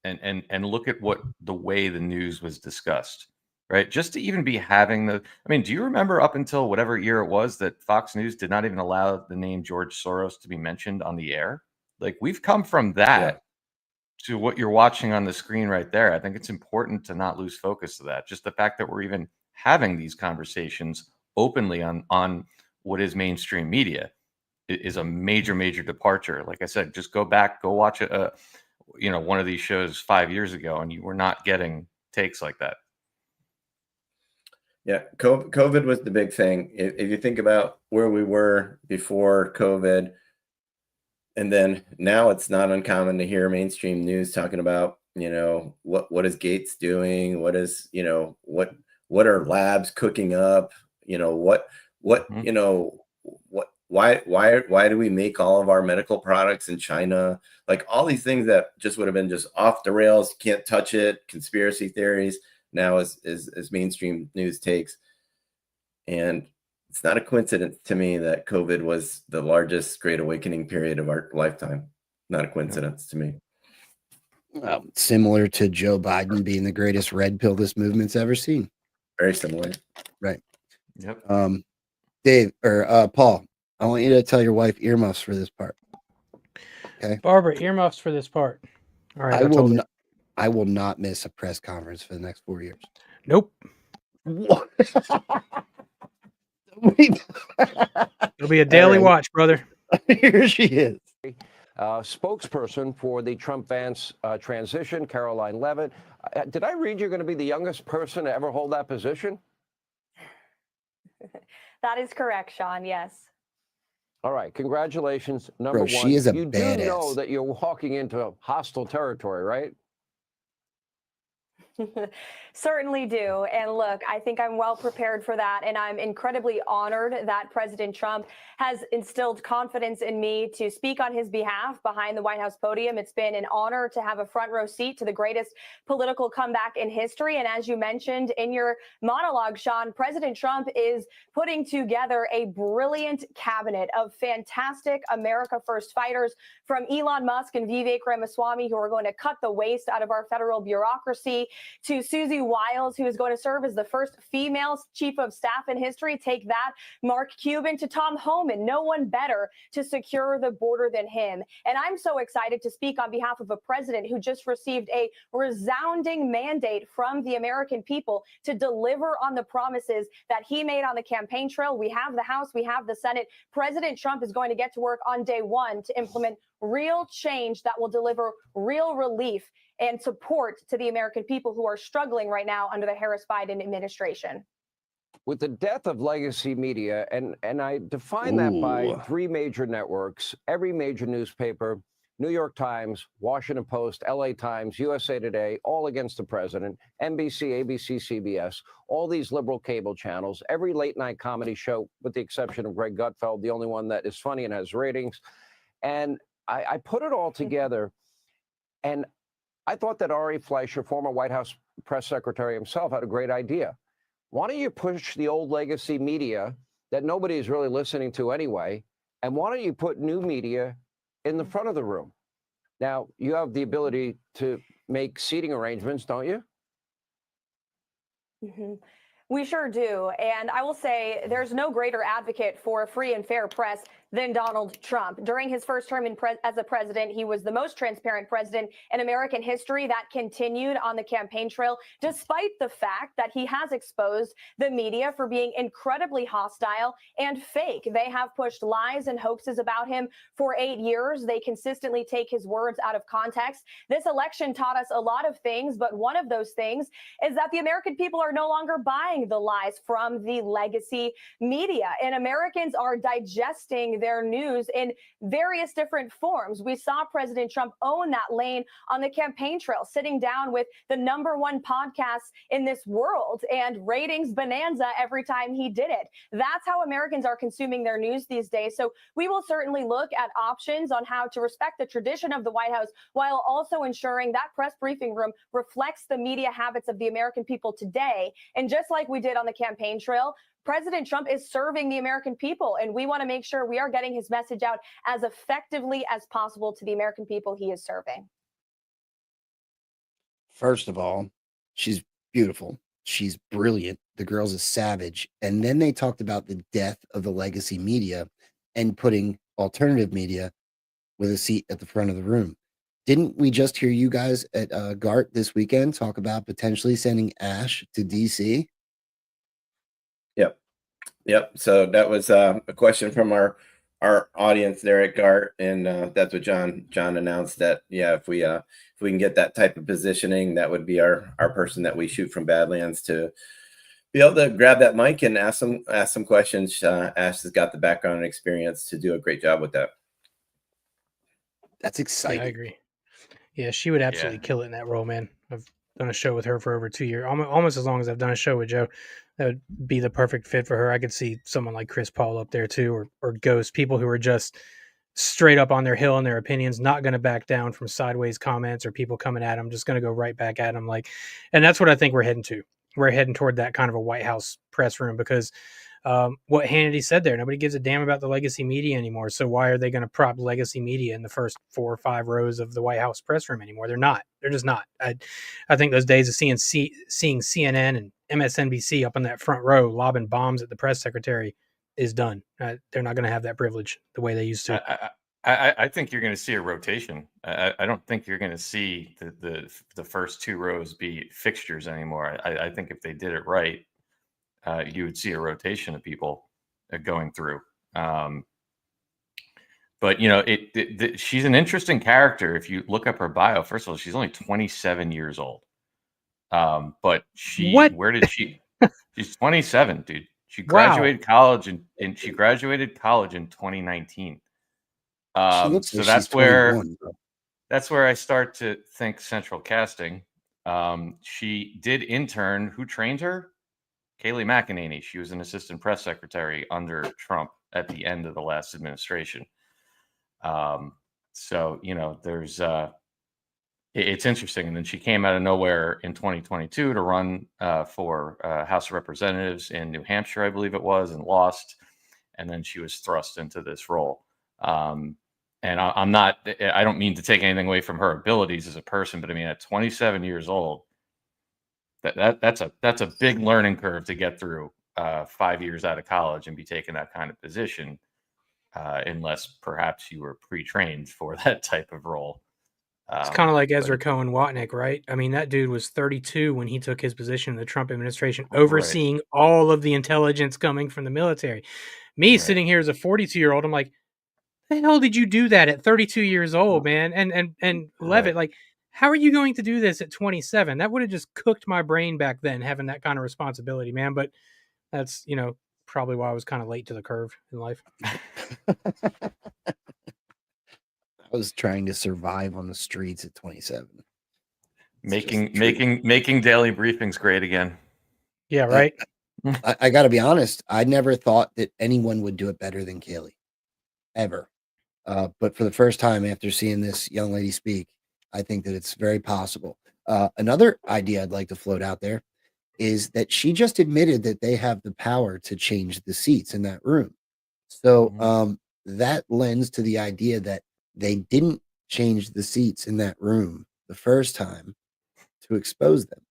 and look at what the way the news was discussed. Right. Just to even be having do you remember up until whatever year it was that Fox News did not even allow the name George Soros to be mentioned on the air? Like, we've come from that to what you're watching on the screen right there. I think it's important to not lose focus of that. Just the fact that we're even having these conversations openly on what is mainstream media is a major, major departure. Like I said, just go back, go watch one of these shows 5 years ago, and you were not getting takes like that. Yeah, COVID was the big thing. If you think about where we were before COVID, and then now it's not uncommon to hear mainstream news talking about, what is Gates doing? What is, what are labs cooking up? Why do we make all of our medical products in China? Like, all these things that just would have been just off the rails, can't touch it, conspiracy theories. Now as mainstream news takes. And it's not a coincidence to me that COVID was the largest great awakening period of our lifetime. Not a coincidence to me. Similar to Joe Biden being the greatest red pill this movement's ever seen. Very similar. Right. Yep. Dave or Paul, I want you to tell your wife earmuffs for this part. Okay. Barbara, earmuffs for this part. All right. I will not miss a press conference for the next 4 years. Nope. What? It'll be a daily watch, brother. Here she is. Spokesperson for the Trump-Vance transition, Caroline Leavitt. Did I read you're going to be the youngest person to ever hold that position? That is correct, Sean. Yes. All right. Congratulations. Number one. She is a you badass. do know that you're walking into hostile territory, right? Certainly do. And look, I think I'm well prepared for that. And I'm incredibly honored that President Trump has instilled confidence in me to speak on his behalf behind the White House podium. It's been an honor to have a front row seat to the greatest political comeback in history. And as you mentioned in your monologue, Sean, President Trump is putting together a brilliant cabinet of fantastic America First fighters, from Elon Musk and Vivek Ramaswamy, who are going to cut the waste out of our federal bureaucracy, to Susie Wiles, who is going to serve as the first female chief of staff in history. Take that, Mark Cuban, to Tom Homan. No one better to secure the border than him. And I'm so excited to speak on behalf of a president who just received a resounding mandate from the American people to deliver on the promises that he made on the campaign trail. We have the House, we have the Senate. President Trump is going to get to work on day one to implement real change that will deliver real relief and support to the American people who are struggling right now under the Harris-Biden administration. With the death of legacy media, and I define that by three major networks, every major newspaper, New York Times, Washington Post, LA Times, USA Today, all against the president, NBC, ABC, CBS, all these liberal cable channels, every late night comedy show, with the exception of Greg Gutfeld, the only one that is funny and has ratings. And I put it all together, and I thought that Ari Fleischer, former White House press secretary himself, had a great idea. Why don't you push the old legacy media that nobody is really listening to anyway, and why don't you put new media in the front of the room? Now, you have the ability to make seating arrangements, don't you? Mm-hmm. We sure do. And I will say there's no greater advocate for a free and fair press than Donald Trump. During his first term as a president, he was the most transparent president in American history. That continued on the campaign trail, despite the fact that he has exposed the media for being incredibly hostile and fake. They have pushed lies and hoaxes about him for 8 years. They consistently take his words out of context. This election taught us a lot of things, but one of those things is that the American people are no longer buying the lies from the legacy media, and Americans are digesting their news in various different forms. We saw President Trump own that lane on the campaign trail, sitting down with the #1 podcast in this world and ratings bonanza every time he did it. That's how Americans are consuming their news these days. So we will certainly look at options on how to respect the tradition of the White House while also ensuring that press briefing room reflects the media habits of the American people today. And just like we did on the campaign trail, President Trump is serving the American people, and we want to make sure we are getting his message out as effectively as possible to the American people he is serving. First of all, she's beautiful. She's brilliant. The girl's a savage. And then they talked about the death of the legacy media and putting alternative media with a seat at the front of the room. Didn't we just hear you guys at GART this weekend talk about potentially sending Ash to DC? Yep. So that was a question from our audience there at GART, and that's what John announced, that if we can get that type of positioning, that would be our person that we shoot from Badlands to be able to grab that mic and ask some questions. Ash has got the background and experience to do a great job with that. That's exciting. Yeah, I agree. Yeah, she would absolutely kill it in that role, man. I've done a show with her for over 2 years, almost as long as I've done a show with Joe. That would be the perfect fit for her. I could see someone like Chris Paul up there too, or Ghost, people who are just straight up on their hill in their opinions, not going to back down from sideways comments or people coming at them, just going to go right back at them. And that's what I think we're heading to. We're heading toward that kind of a White House press room, because what Hannity said there, nobody gives a damn about the legacy media anymore. So why are they going to prop legacy media in the first 4 or 5 rows of the White House press room anymore? They're not. They're just not. I think those days of seeing CNN and MSNBC up on that front row lobbing bombs at the press secretary is done. They're not going to have that privilege the way they used to. I think you're going to see a rotation. I don't think you're going to see the first 2 rows be fixtures anymore. I think if they did it right, you would see a rotation of people going through. But she's an interesting character. If you look up her bio, first of all, she's only 27 years old. But where did she? She's 27, dude. She graduated college and she graduated college in 2019. So that's where I start to think central casting. She did intern. Who trained her? Kayleigh McEnany. She was an assistant press secretary under Trump at the end of the last administration. So there's it's interesting. And then she came out of nowhere in 2022 to run for House of Representatives in New Hampshire, I believe it was, and lost. And then she was thrust into this role. And I don't mean to take anything away from her abilities as a person, but I mean, at 27 years old, that's a big learning curve to get through 5 years out of college and be taking that kind of position, unless perhaps you were pre-trained for that type of role. It's kind of like Ezra Cohen Watnick, right? I mean, that dude was 32 when he took his position in the Trump administration, overseeing all of the intelligence coming from the military. Me sitting here as a 42-year-old, I'm like, the hell did you do that at 32 years old, man? And Levitt, like, how are you going to do this at 27? That would have just cooked my brain back then, having that kind of responsibility, man. But that's, probably why I was kind of late to the curve in life. I was trying to survive on the streets at 27. Making daily briefings great again. Yeah, right. I got to be honest. I never thought that anyone would do it better than Kayleigh, ever. But for the first time after seeing this young lady speak, I think that it's very possible. Another idea I'd like to float out there is that she just admitted that they have the power to change the seats in that room. So that lends to the idea that they didn't change the seats in that room the first time to expose them.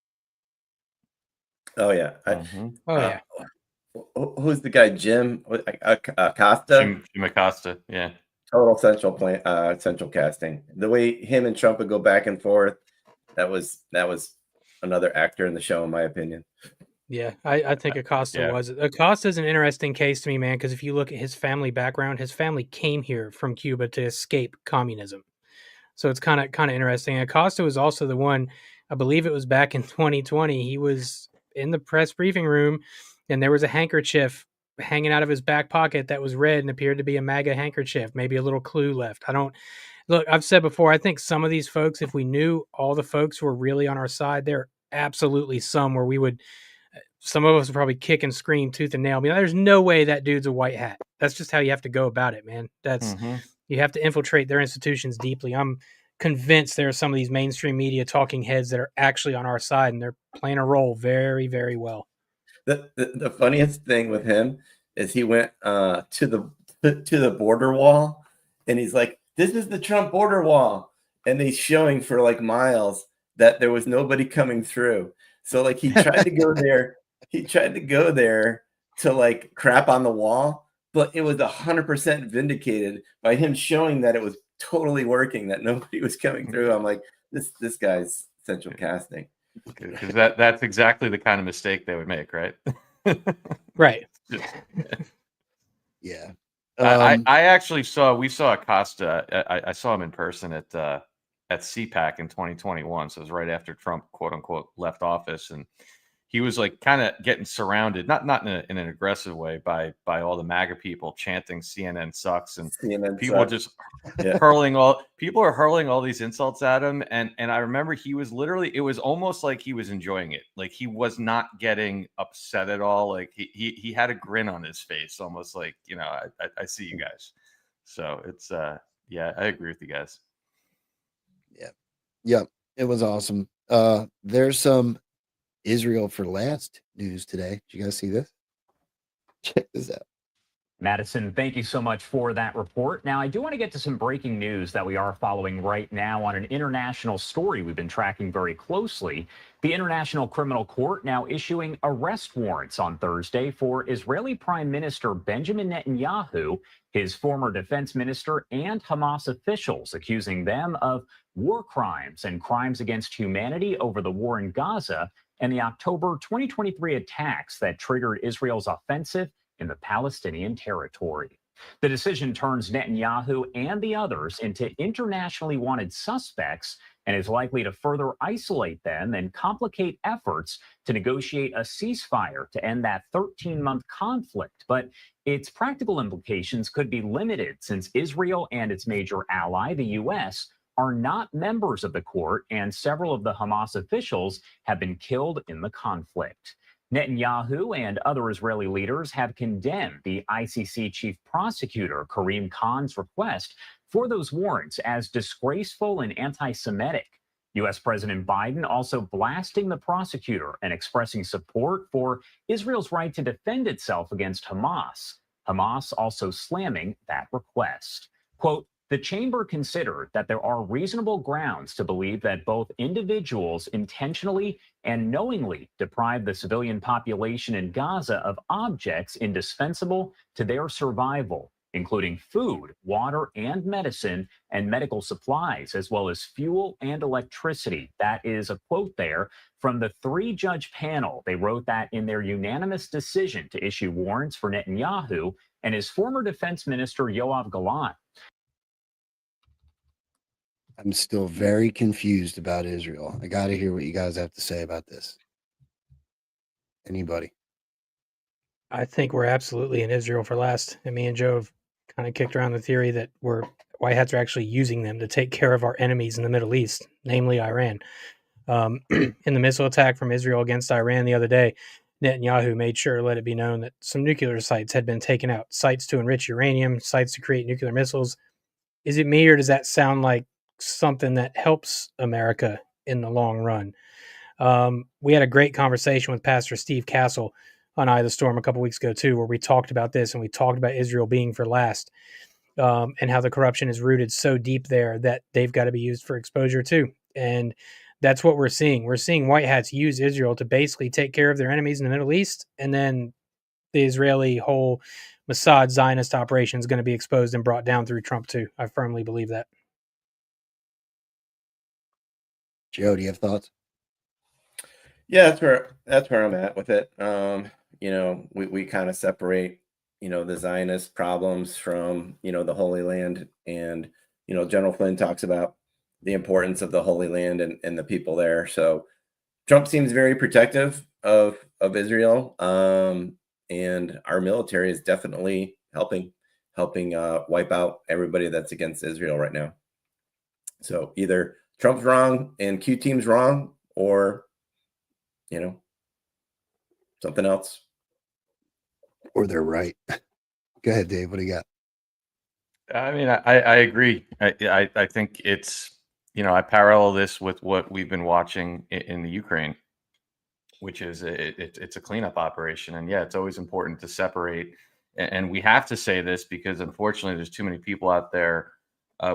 Oh yeah. Oh, Who's the guy? Jim Acosta? Jim Acosta. Yeah. Total central casting. The way him and Trump would go back and forth, that was another actor in the show, in my opinion. Yeah, I think Acosta was. Acosta is an interesting case to me, man, because if you look at his family background, his family came here from Cuba to escape communism. So it's kind of interesting. Acosta was also the one, I believe it was back in 2020, he was in the press briefing room and there was a handkerchief hanging out of his back pocket that was red and appeared to be a MAGA handkerchief, maybe a little clue left. I don't look, I've said before, I think some of these folks, if we knew all the folks who were really on our side, there are absolutely some where we would, some of us would probably kick and scream tooth and nail. I mean, there's no way that dude's a white hat. That's just how you have to go about it, man. That's, you have to infiltrate their institutions deeply. I'm convinced there are some of these mainstream media talking heads that are actually on our side, and they're playing a role very, very well. The funniest thing with him is he went to the border wall, and he's like, "This is the Trump border wall," and he's showing for like miles that there was nobody coming through. So like he tried to go there. He tried to go there to like crap on the wall, but it was 100% vindicated by him showing that it was totally working, that nobody was coming through. I'm like, this guy's central casting. Because that's exactly the kind of mistake they would make, right? Right. Yeah. I actually we saw Acosta. I saw him in person at CPAC in 2021. So it was right after Trump, quote unquote, left office, and he was like kind of getting surrounded, not in an aggressive way, by all the MAGA people chanting CNN sucks, and CNN people sucks. just hurling all these insults at him. And I remember he was literally, it was almost like he was enjoying it. Like he was not getting upset at all. Like he had a grin on his face, almost like, you know, I see you guys. So it's yeah, I agree with you guys. Yeah, it was awesome. There's some Israel for last news today. Did you guys see this? Check this out. Madison, thank you so much for that report. Now, I do want to get to some breaking news that we are following right now on an international story we've been tracking very closely. The International Criminal Court now issuing arrest warrants on Thursday for Israeli Prime Minister Benjamin Netanyahu, his former defense minister, and Hamas officials, accusing them of war crimes and crimes against humanity over the war in Gaza and the October 2023 attacks that triggered Israel's offensive in the Palestinian territory. The decision turns Netanyahu and the others into internationally wanted suspects and is likely to further isolate them and complicate efforts to negotiate a ceasefire to end that 13-month conflict. But its practical implications could be limited since Israel and its major ally, the U.S., are not members of the court, and several of the Hamas officials have been killed in the conflict. Netanyahu and other Israeli leaders have condemned the ICC chief prosecutor Karim Khan's request for those warrants as disgraceful and anti-Semitic. U.S. President Biden also blasting the prosecutor and expressing support for Israel's right to defend itself against Hamas. Hamas also slamming that request. Quote, "The chamber considered that there are reasonable grounds to believe that both individuals intentionally and knowingly deprive the civilian population in Gaza of objects indispensable to their survival, including food, water, and medicine, and medical supplies, as well as fuel and electricity." That is a quote there from the 3-judge panel. They wrote that in their unanimous decision to issue warrants for Netanyahu and his former defense minister, Yoav Gallant. I'm still very confused about Israel. I got to hear what you guys have to say about this. Anybody? I think we're absolutely in Israel for last. And me and Joe have kind of kicked around the theory that white hats are actually using them to take care of our enemies in the Middle East, namely Iran. In the missile attack from Israel against Iran the other day, Netanyahu made sure to let it be known that some nuclear sites had been taken out, sites to enrich uranium, sites to create nuclear missiles. Is it me, or does that sound like something that helps America in the long run? We had a great conversation with Pastor Steve Castle on Eye of the Storm a couple weeks ago too, where we talked about this, and we talked about Israel being for last, and how the corruption is rooted so deep there that they've got to be used for exposure too. And that's what we're seeing. We're seeing white hats use Israel to basically take care of their enemies in the Middle East, and then the Israeli whole Mossad Zionist operation is going to be exposed and brought down through Trump too. I firmly believe that. Joe, do you have thoughts? Yeah, that's where I'm at with it. You know, we kind of separate, you know, the Zionist problems from, you know, the Holy Land, and, you know, General Flynn talks about the importance of the Holy Land and the people there. So Trump seems very protective of Israel, and and our military is definitely helping wipe out everybody that's against Israel right now. So either Trump's wrong and Q team's wrong, or something else, or they're right. Go ahead, Dave. What do you got? I mean, I agree. I think it's, I parallel this with what we've been watching in the Ukraine, which is it's a cleanup operation. And yeah, it's always important to separate. And we have to say this because unfortunately there's too many people out there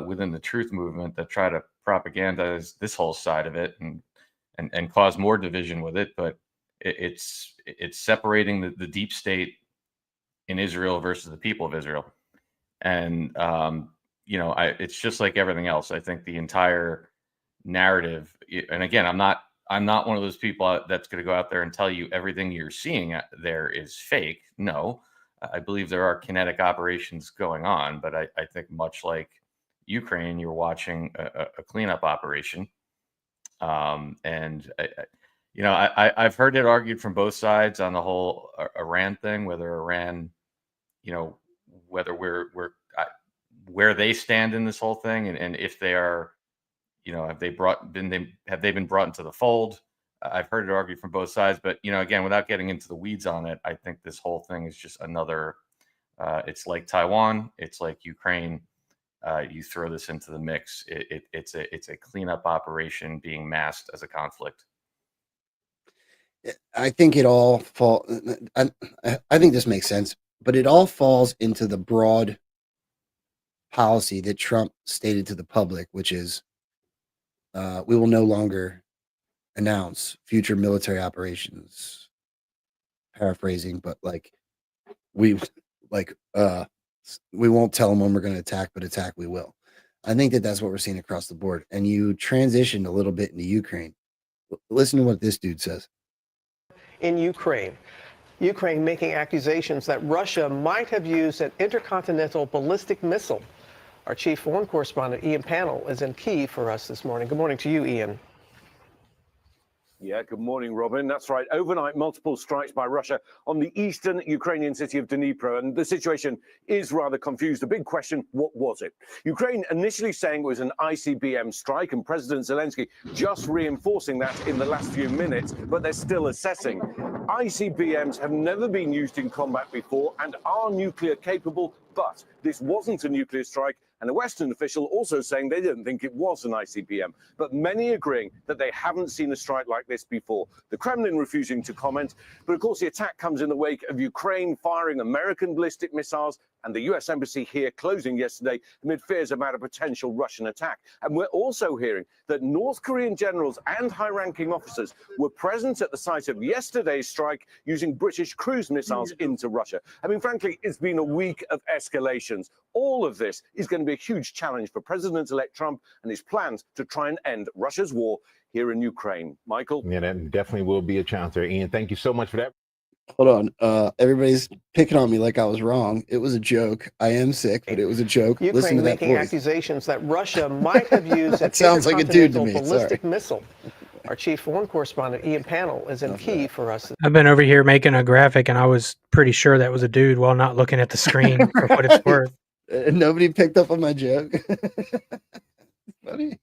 within the truth movement that try to propagandize this whole side of it and cause more division with it. But it's separating the deep state in Israel versus the people of Israel. And, it's just like everything else. I think the entire narrative, and again, I'm not one of those people that's going to go out there and tell you everything you're seeing there is fake. No, I believe there are kinetic operations going on, but I think much like Ukraine, you're watching a cleanup operation. And I've heard it argued from both sides on the whole Iran thing, whether Iran, whether where they stand in this whole thing, and if they are, have they been brought into the fold? I've heard it argued from both sides, but again, without getting into the weeds on it, I think this whole thing is just another. It's like Taiwan, it's like Ukraine. You throw this into the mix, it's a cleanup operation being masked as a conflict. I think it all I think this makes sense, but it all falls into the broad policy that Trump stated to the public, which is we will no longer announce future military operations. Paraphrasing, but we won't tell them when we're going to attack, but attack we will. I think that's what we're seeing across the board. And you transitioned a little bit into Ukraine. Listen to what this dude says. In Ukraine making accusations that Russia might have used an intercontinental ballistic missile. Our chief foreign correspondent, Ian Pannell, is in Kyiv for us this morning. Good morning to you, Ian. Yeah, good morning, Robin. That's right. Overnight, multiple strikes by Russia on the eastern Ukrainian city of Dnipro, and the situation is rather confused. The big question, what was it? Ukraine initially saying it was an ICBM strike, and President Zelensky just reinforcing that in the last few minutes, but they're still assessing. ICBMs have never been used in combat before and are nuclear capable, but this wasn't a nuclear strike. And a Western official also saying they didn't think it was an ICBM, but many agreeing that they haven't seen a strike like this before. The Kremlin refusing to comment, but of course the attack comes in the wake of Ukraine firing American ballistic missiles and the US embassy here closing yesterday amid fears about a potential Russian attack. And we're also hearing that North Korean generals and high-ranking officers were present at the site of yesterday's strike using British cruise missiles into Russia. I mean, frankly, it's been a week of escalations. All of this is going to be a huge challenge for President-elect Trump and his plans to try and end Russia's war here in Ukraine. Michael? Yeah, that definitely will be a challenge there, Ian. Thank you so much for that. Hold on. Everybody's picking on me like I was wrong. It was a joke. I am sick, but it was a joke. Ukraine Listen to that making voice. accusations that Russia might have used an sounds like a dude to me. ballistic Sorry. missile. Our chief foreign correspondent, Ian Pannell, is in Kyiv for us. I've been over here making a graphic, and I was pretty sure that was a dude while not looking at the screen for what it's worth. Nobody picked up on my joke. Funny.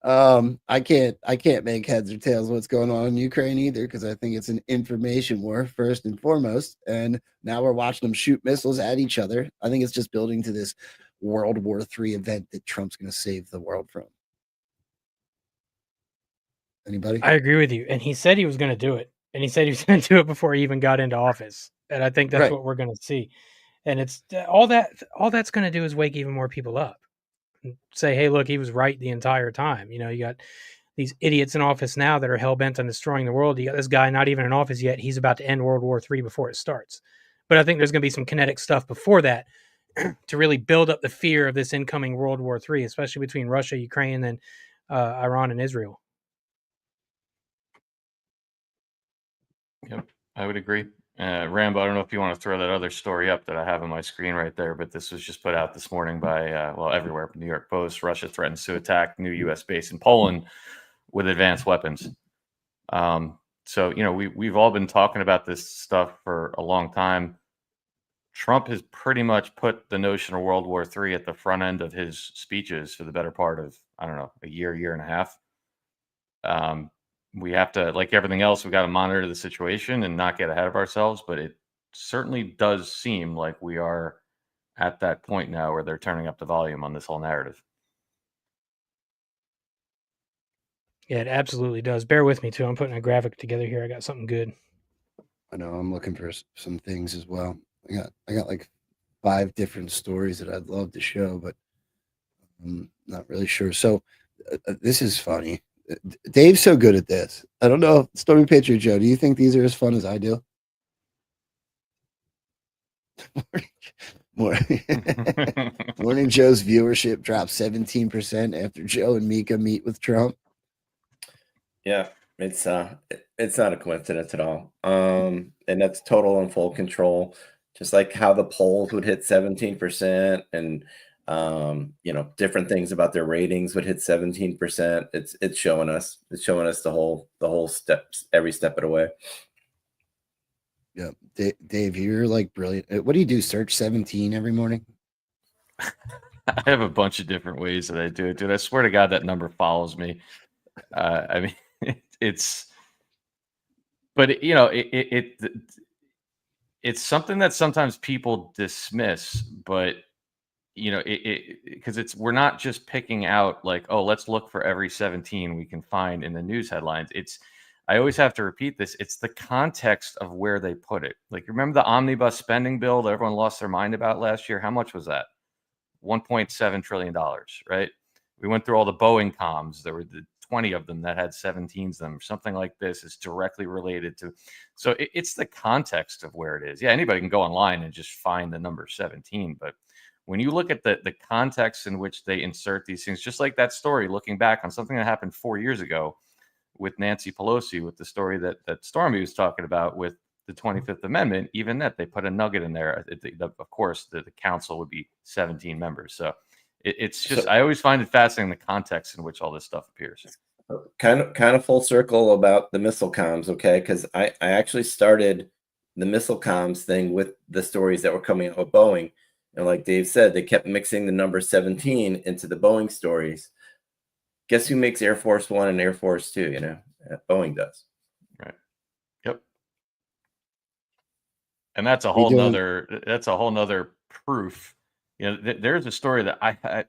I can't make heads or tails of what's going on in Ukraine either, because I think it's an information war first and foremost. And now we're watching them shoot missiles at each other. I think it's just building to this World War III event that Trump's going to save the world from. Anybody? I agree with you. And he said he was going to do it. And he said he was going to do it before he even got into office. And I think that's Right. what we're going to see. And it's all that's going to do is wake even more people up and say, hey, look, he was right the entire time. You know, you got these idiots in office now that are hell bent on destroying the world. You got this guy not even in office yet. He's about to end World War III before it starts. But I think there's going to be some kinetic stuff before that to really build up the fear of this incoming World War III, especially between Russia, Ukraine, and Iran and Israel. Yep, I would agree. Rambo, I don't know if you want to throw that other story up that I have on my screen right there, but this was just put out this morning by, everywhere. New York Post. Russia threatens to attack new U.S. base in Poland with advanced weapons. So, we've all been talking about this stuff for a long time. Trump has pretty much put the notion of World War III at the front end of his speeches for the better part of, I don't know, a year and a half. We have to, like everything else, we got to monitor the situation and not get ahead of ourselves. But it certainly does seem like we are at that point now where they're turning up the volume on this whole narrative. Yeah, it absolutely does. Bear with me too. I'm putting a graphic together here. I got something good. I know I'm looking for some things as well. I got like 5 different stories that I'd love to show, but I'm not really sure. So this is funny. Dave's so good at this. I don't know, Stormy Patriot Joe, do you think these are as fun as I do? Morning Joe's viewership dropped 17% after Joe and Mika meet with Trump. Yeah, it's not a coincidence at all. And that's total and full control. Just like how the polls would hit 17% and different things about their ratings would hit 17%. It's showing us the whole steps, every step of the way. Yeah. Dave, you're like brilliant. What do you do? Search 17 every morning? I have a bunch of different ways that I do it, dude. I swear to God, that number follows me. I mean, it's something that sometimes people dismiss, but because we're not just picking out like, oh, let's look for every 17 we can find in the news headlines. I always have to repeat this. It's the context of where they put it. Like, remember the omnibus spending bill that everyone lost their mind about last year? How much was that? $1.7 trillion, right? We went through all the Boeing comms. There were 20 of them that had 17s them. Something like this is directly related to. So it's the context of where it is. Yeah, anybody can go online and just find the number 17. But when you look at the context in which they insert these things, just like that story, looking back on something that happened 4 years ago with Nancy Pelosi, with the story that Stormy was talking about with the 25th Amendment, even that they put a nugget in there. Of course, the council would be 17 members. So it's just, I always find it fascinating the context in which all this stuff appears. Kind of full circle about the missile comms, okay? Because I actually started the missile comms thing with the stories that were coming out with Boeing. And like Dave said, they kept mixing the number 17 into the Boeing stories. Guess who makes Air Force One and Air Force Two? Boeing does. Right. Yep. And that's a whole nother proof. There's a story that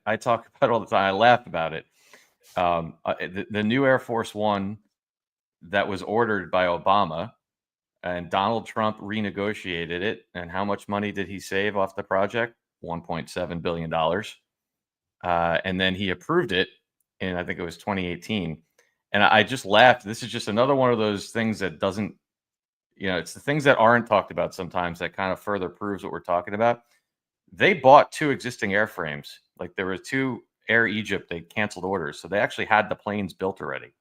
I talk about all the time. I laugh about it. The new Air Force One that was ordered by Obama, and Donald Trump renegotiated it. And how much money did he save off the project? $1.7 billion. And then he approved it in, I think it was 2018. And I just laughed. This is just another one of those things that doesn't, it's the things that aren't talked about sometimes that kind of further proves what we're talking about. They bought 2 existing airframes. Like, there were 2 Air Egypt, they canceled orders. So they actually had the planes built already.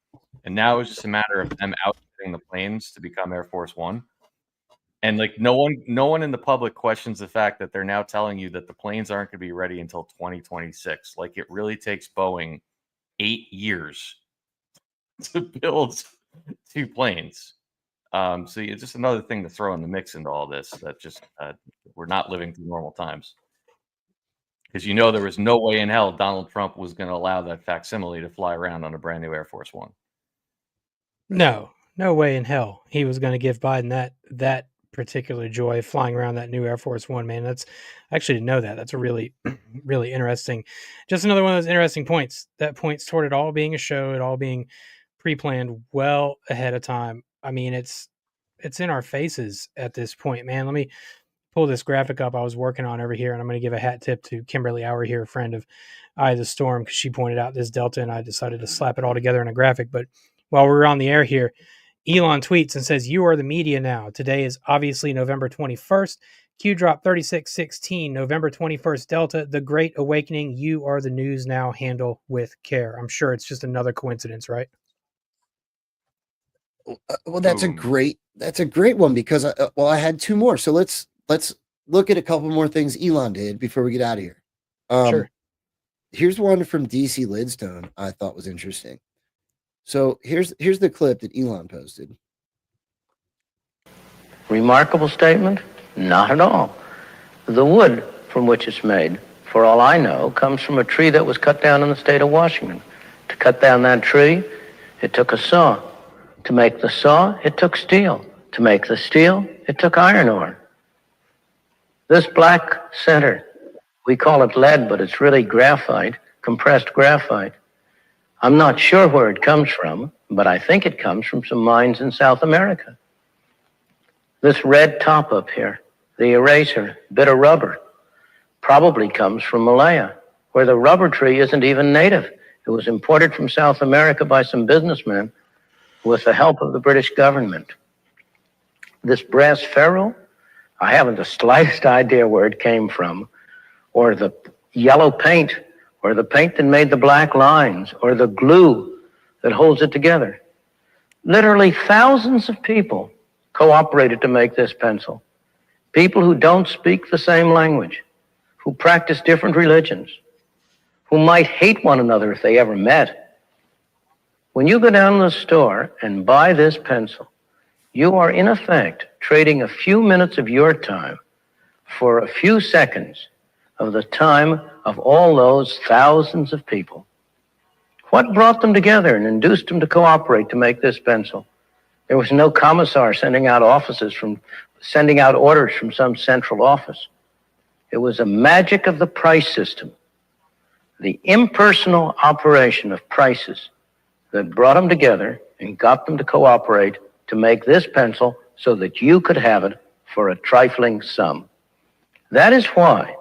And now it was just a matter of them outfitting the planes to become Air Force One. And like, no one in the public questions the fact that they're now telling you that the planes aren't going to be ready until 2026. Like, it really takes Boeing 8 years to build 2 planes. So it's just another thing to throw in the mix into all this, that just we're not living through normal times. Because there was no way in hell Donald Trump was going to allow that facsimile to fly around on a brand new Air Force One. No way in hell he was going to give Biden that particular joy flying around that new Air Force One, man. I actually didn't know that. That's a really, really interesting, just another one of those interesting points that points toward it all being a show, it all being pre-planned well ahead of time. I mean, it's in our faces at this point, man. Let me pull this graphic up I was working on over here, and I'm going to give a hat tip to Kimberly Auer here, a friend of Eye of the Storm, because she pointed out this delta, and I decided to slap it all together in a graphic. But while we're on the air here, Elon tweets and says, "You are the media now. Today is obviously November 21st. Q drop 3616, November 21st Delta, the Great Awakening. You are the news now. Handle with care." I'm sure it's just another coincidence, right? Well, that's a great one, because I had 2 more. So let's look at a couple more things Elon did before we get out of here. Sure. Here's one from DC Lidstone I thought was interesting. So here's the clip that Elon posted. Remarkable statement? Not at all. The wood from which it's made, for all I know, comes from a tree that was cut down in the state of Washington. To cut down that tree, it took a saw. To make the saw, it took steel. To make the steel, it took iron ore. This black center, we call it lead, but it's really graphite, compressed graphite. I'm not sure where it comes from, but I think it comes from some mines in South America. This red top up here, the eraser, bit of rubber, probably comes from Malaya, where the rubber tree isn't even native. It was imported from South America by some businessmen with the help of the British government. This brass ferrule, I haven't the slightest idea where it came from, or the yellow paint, or the paint that made the black lines, or the glue that holds it together. Literally thousands of people cooperated to make this pencil. People who don't speak the same language, who practice different religions, who might hate one another if they ever met. When you go down to the store and buy this pencil, you are in effect trading a few minutes of your time for a few seconds of the time of all those thousands of people. What brought them together and induced them to cooperate to make this pencil? There was no commissar sending out orders from some central office. It was a magic of the price system, the impersonal operation of prices that brought them together and got them to cooperate to make this pencil so that you could have it for a trifling sum. That is why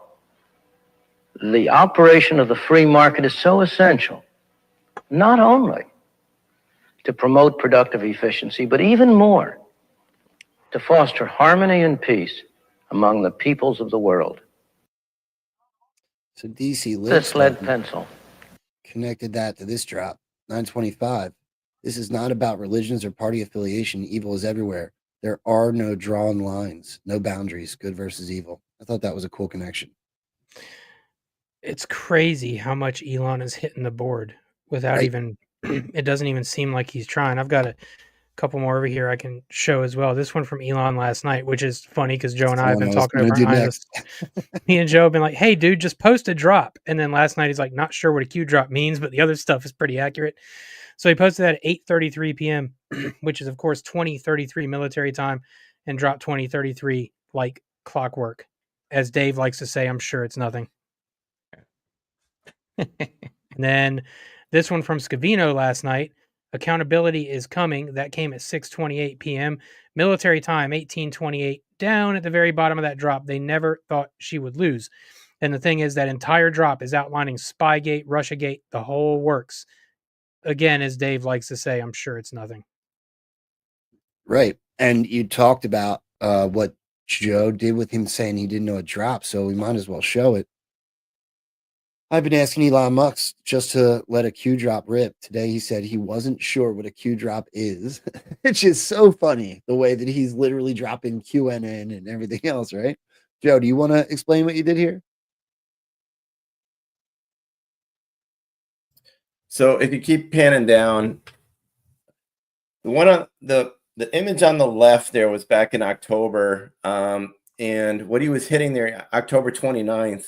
the operation of the free market is so essential, not only to promote productive efficiency, but even more to foster harmony and peace among the peoples of the world. So DC This lead pencil connected that to this drop, 925. This is not about religions or party affiliation. Evil is everywhere. There are no drawn lines, no boundaries, good versus evil. I thought that was a cool connection. It's crazy how much Elon is hitting the board without even, it doesn't even seem like he's trying. I've got a couple more over here I can show as well. This one from Elon last night, which is funny because Joe and I have been talking over me and Joe have been like, hey dude, just post a drop. And then last night he's like, not sure what a Q drop means, but the other stuff is pretty accurate. So he posted that at 8:33 p.m., which is of course 20:33 military time, and dropped 20:33 like clockwork. As Dave likes to say, I'm sure it's nothing. And then this one from Scavino last night. Accountability is coming. That came at 6:28 p.m. Military time, 18:28. Down at the very bottom of that drop. They never thought she would lose. And the thing is, that entire drop is outlining Spygate, Russiagate, the whole works. Again, as Dave likes to say, I'm sure it's nothing. Right. And you talked about what Joe did with him saying he didn't know it dropped, so we might as well show it. I've been asking Elon Musk just to let a Q drop rip. Today he said he wasn't sure what a Q drop is, which is so funny, the way that he's literally dropping QNN and everything else, right? Joe, do you want to explain what you did here? So if you keep panning down, the one on the image on the left there was back in October, and what he was hitting there, October 29th.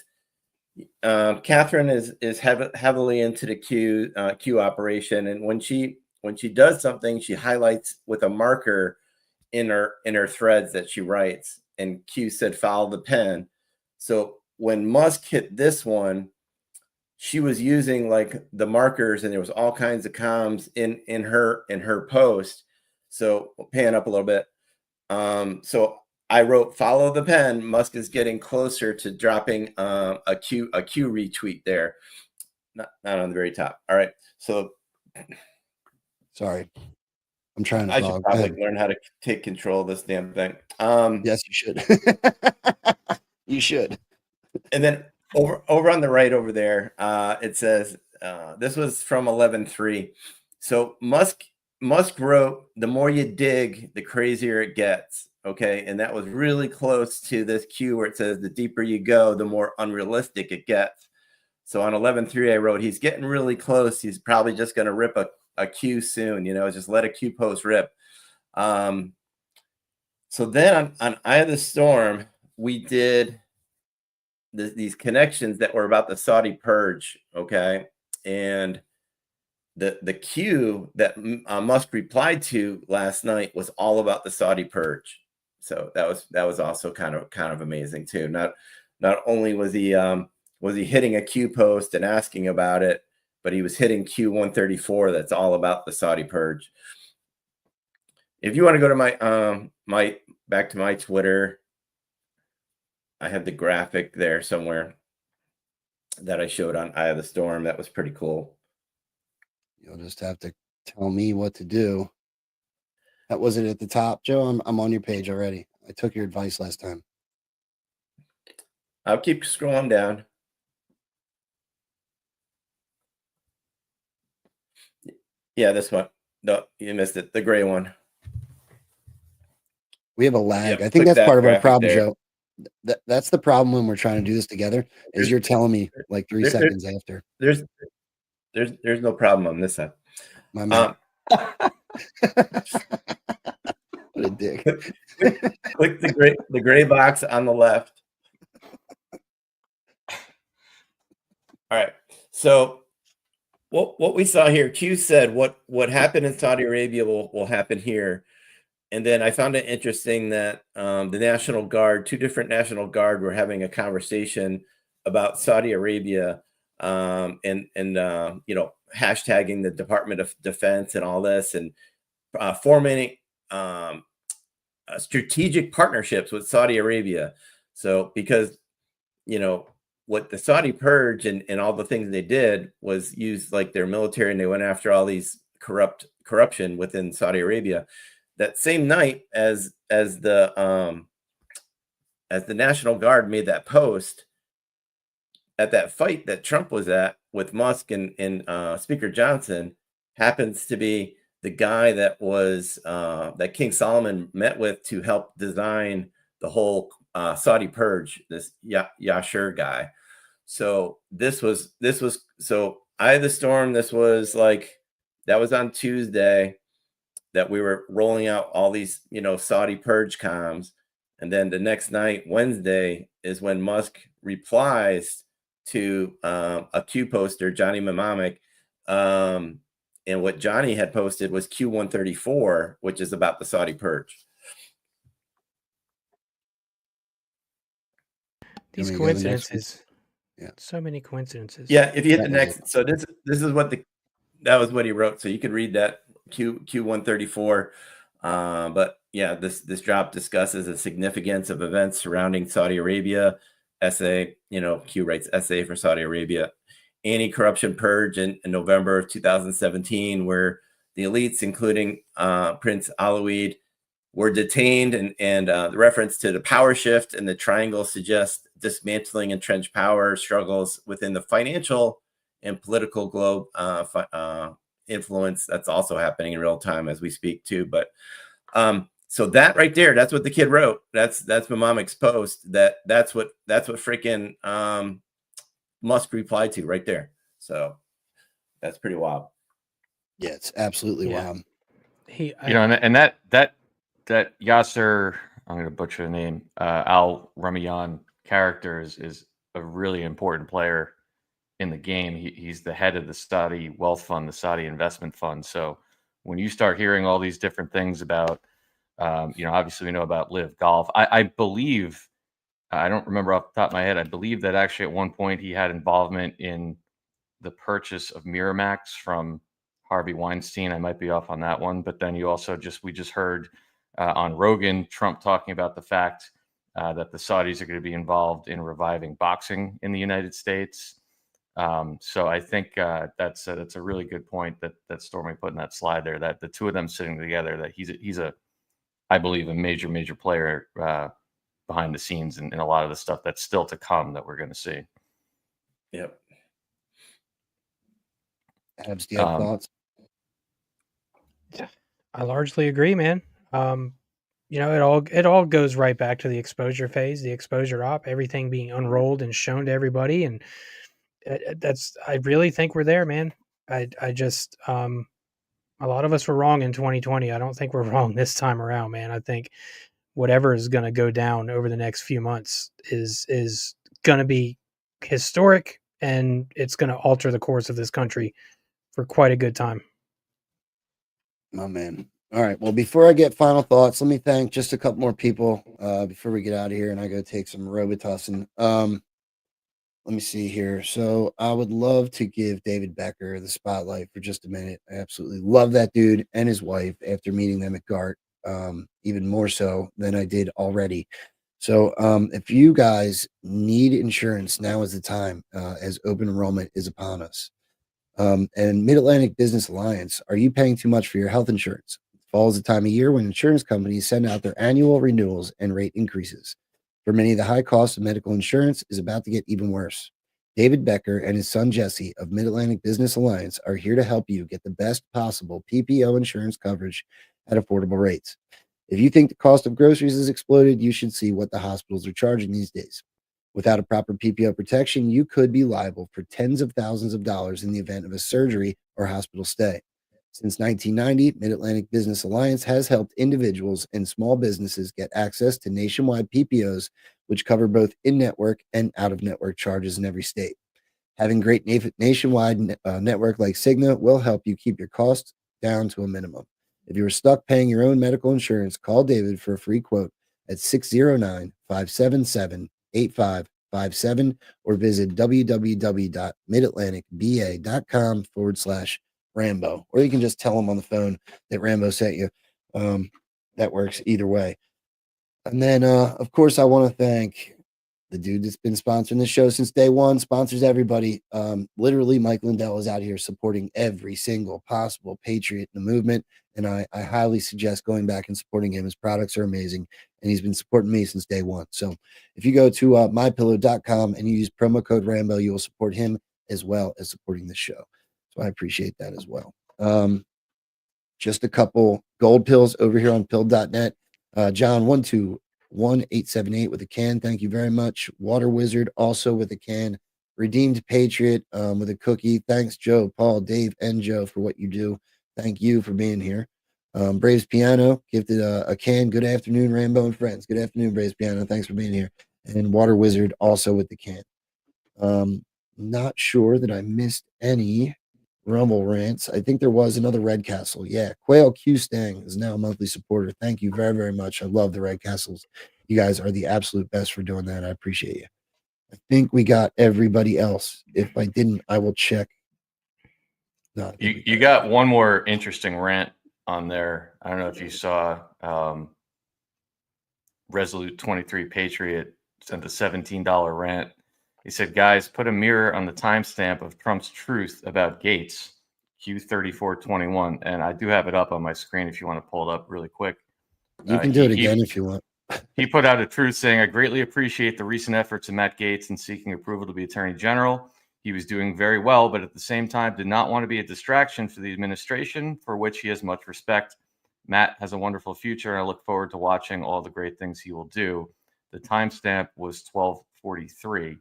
Catherine is heavily into the Q operation, and when she does something, she highlights with a marker in her threads that she writes, and Q said follow the pen. So when Musk hit this one, she was using like the markers, and there was all kinds of comms in her post. So we'll pan up a little bit. So I wrote follow the pen. Musk is getting closer to dropping a Q retweet there. Not on the very top. All right. So sorry. I'm trying to I should probably learn how to take control of this damn thing. Yes, you should. You should. And then over on the right over there, it says this was from 11.3. So Musk wrote, the more you dig, the crazier it gets. Okay, and that was really close to this Q where it says the deeper you go, the more unrealistic it gets. So on 11.3, I wrote, he's getting really close. He's probably just going to rip a Q soon, just let a Q post rip. So then on Eye of the Storm, we did these connections that were about the Saudi purge. Okay. And the Q that Musk replied to last night was all about the Saudi purge. So that was also kind of amazing too. Not only was he hitting a Q post and asking about it, but he was hitting Q134 that's all about the Saudi purge. If you want to go to my back to my Twitter, I have the graphic there somewhere that I showed on Eye of the Storm. That was pretty cool. You'll just have to tell me what to do. That wasn't at the top, Joe. I'm on your page already. I took your advice last time. I'll keep scrolling down. Yeah, this one. No, you missed it. The gray one. We have a lag. Yeah, I think click that's that part of our graphic problem, there. Joe. That's the problem when we're trying to do this together. Is you're telling me like 3 There- seconds after. There's no problem on this side. My man. What a dick. Click the gray box on the left. All right. So what we saw here, Q said what happened in Saudi Arabia will happen here. And then I found it interesting that the National Guard, 2 different National Guard were having a conversation about Saudi Arabia and hashtagging the Department of Defense and all this and forming strategic partnerships with Saudi Arabia. So because, what the Saudi purge and all the things they did was use like their military, and they went after all these corruption within Saudi Arabia. That same night as the National Guard made that post at that fight that Trump was at with Musk and Speaker Johnson, happens to be the guy that was that King Solomon met with to help design the whole Saudi purge, this Yashar guy. So this was so Eye of the Storm. This was that was on Tuesday that we were rolling out all these, Saudi purge comms. And then the next night, Wednesday, is when Musk replies to a Q poster, Johnny Mnemonic. And what Johnny had posted was Q134, which is about the Saudi purge. These Can we go to the next one? coincidences. Yeah. So many coincidences. Yeah, if you hit the That was next, so this is that was what he wrote. So you could read that Q134. But yeah, this drop discusses the significance of events surrounding Saudi Arabia. Essay, Q writes essay for Saudi Arabia. Anti-corruption purge in November of 2017, where the elites, including Prince Alawid, were detained, and the reference to the power shift and the triangle suggests dismantling entrenched power struggles within the financial and political globe influence that's also happening in real time as we speak too. But so that right there, that's what the kid wrote. That's Mnemomic's post. That's what freaking Musk replied to right there. So that's pretty wild. Yeah, it's absolutely wild. And that Yasser, I'm going to butcher the name, Al Ramayan character is a really important player in the game. He's the head of the Saudi Wealth Fund, the Saudi Investment Fund. So when you start hearing all these different things about, obviously we know about Live Golf. I believe, I don't remember off the top of my head, I believe that actually at one point he had involvement in the purchase of Miramax from Harvey Weinstein. I might be off on that one, but then we just heard on Rogan, Trump talking about the fact that the Saudis are going to be involved in reviving boxing in the United States. So I think that's a really good point that Stormy put in that slide there, that the two of them sitting together, that he's I believe a major player behind the scenes in a lot of the stuff that's still to come that we're going to see. Yep. Abs, do you have thoughts? I largely agree, man. It all goes right back to the exposure phase, the exposure op, everything being unrolled and shown to everybody, and I really think we're there, man. I just a lot of us were wrong in 2020. I don't think we're wrong this time around, man. I think whatever is going to go down over the next few months is going to be historic, and it's going to alter the course of this country for quite a good time. My man. All right. Well, before I get final thoughts, let me thank just a couple more people before we get out of here and I go take some Robitussin. Let me see here. So I would love to give David Becker the spotlight for just a minute. I absolutely love that dude and his wife after meeting them at GART, even more so than I did already. So if you guys need insurance, now is the time, as open enrollment is upon us. And Mid-Atlantic Business Alliance, are you paying too much for your health insurance? Fall is the time of year when insurance companies send out their annual renewals and rate increases. For many, the high cost of medical insurance is about to get even worse. David Becker and his son Jesse of Mid-Atlantic Business Alliance are here to help you get the best possible PPO insurance coverage at affordable rates. If you think the cost of groceries has exploded, you should see what the hospitals are charging these days. Without a proper PPO protection, you could be liable for tens of thousands of dollars in the event of a surgery or hospital stay. Since 1990, Mid-Atlantic Business Alliance has helped individuals and small businesses get access to nationwide PPOs, which cover both in-network and out-of-network charges in every state. Having great nationwide network like Cigna will help you keep your costs down to a minimum. If you are stuck paying your own medical insurance, call David for a free quote at 609-577-8557 or visit www.midatlanticba.com/Rambo, or you can just tell him on the phone that Rambo sent you. That works either way. And then, of course, I want to thank the dude that's been sponsoring the show since day one, sponsors everybody. Literally, Mike Lindell is out here supporting every single possible patriot in the movement. And I highly suggest going back and supporting him. His products are amazing. And he's been supporting me since day one. So if you go to mypillow.com and you use promo code Rambo, you will support him as well as supporting the show. So I appreciate that as well. Just a couple gold pills over here on pill.net. John 121878 with a can. Thank you very much. Water Wizard also with a can. Redeemed Patriot with a cookie. Thanks, Joe, Paul, Dave, and Joe for what you do. Thank you for being here. Braves Piano gifted a can. Good afternoon, Rambo and friends. Good afternoon, Braves Piano. Thanks for being here. And Water Wizard also with the can. Not sure that I missed any Rumble rants. I think there was another Red Castle. Yeah, Quail Q Stang is now a monthly supporter. Thank you very, very much. I love the Red Castles. You guys are the absolute best for doing that. I appreciate you. I think we got everybody else. If I didn't, I will check. No, You got one more interesting rant on there. I don't know if you saw Resolute 23 Patriot sent a $17 rant. He said, guys, put a mirror on the timestamp of Trump's truth about Gates, Q3421. And I do have it up on my screen if you want to pull it up really quick. You can do it again if you want. He put out a truth saying, I greatly appreciate the recent efforts of Matt Gaetz in seeking approval to be Attorney General. He was doing very well, but at the same time did not want to be a distraction for the administration, for which he has much respect. Matt has a wonderful future, and I look forward to watching all the great things he will do. The timestamp was 12:43.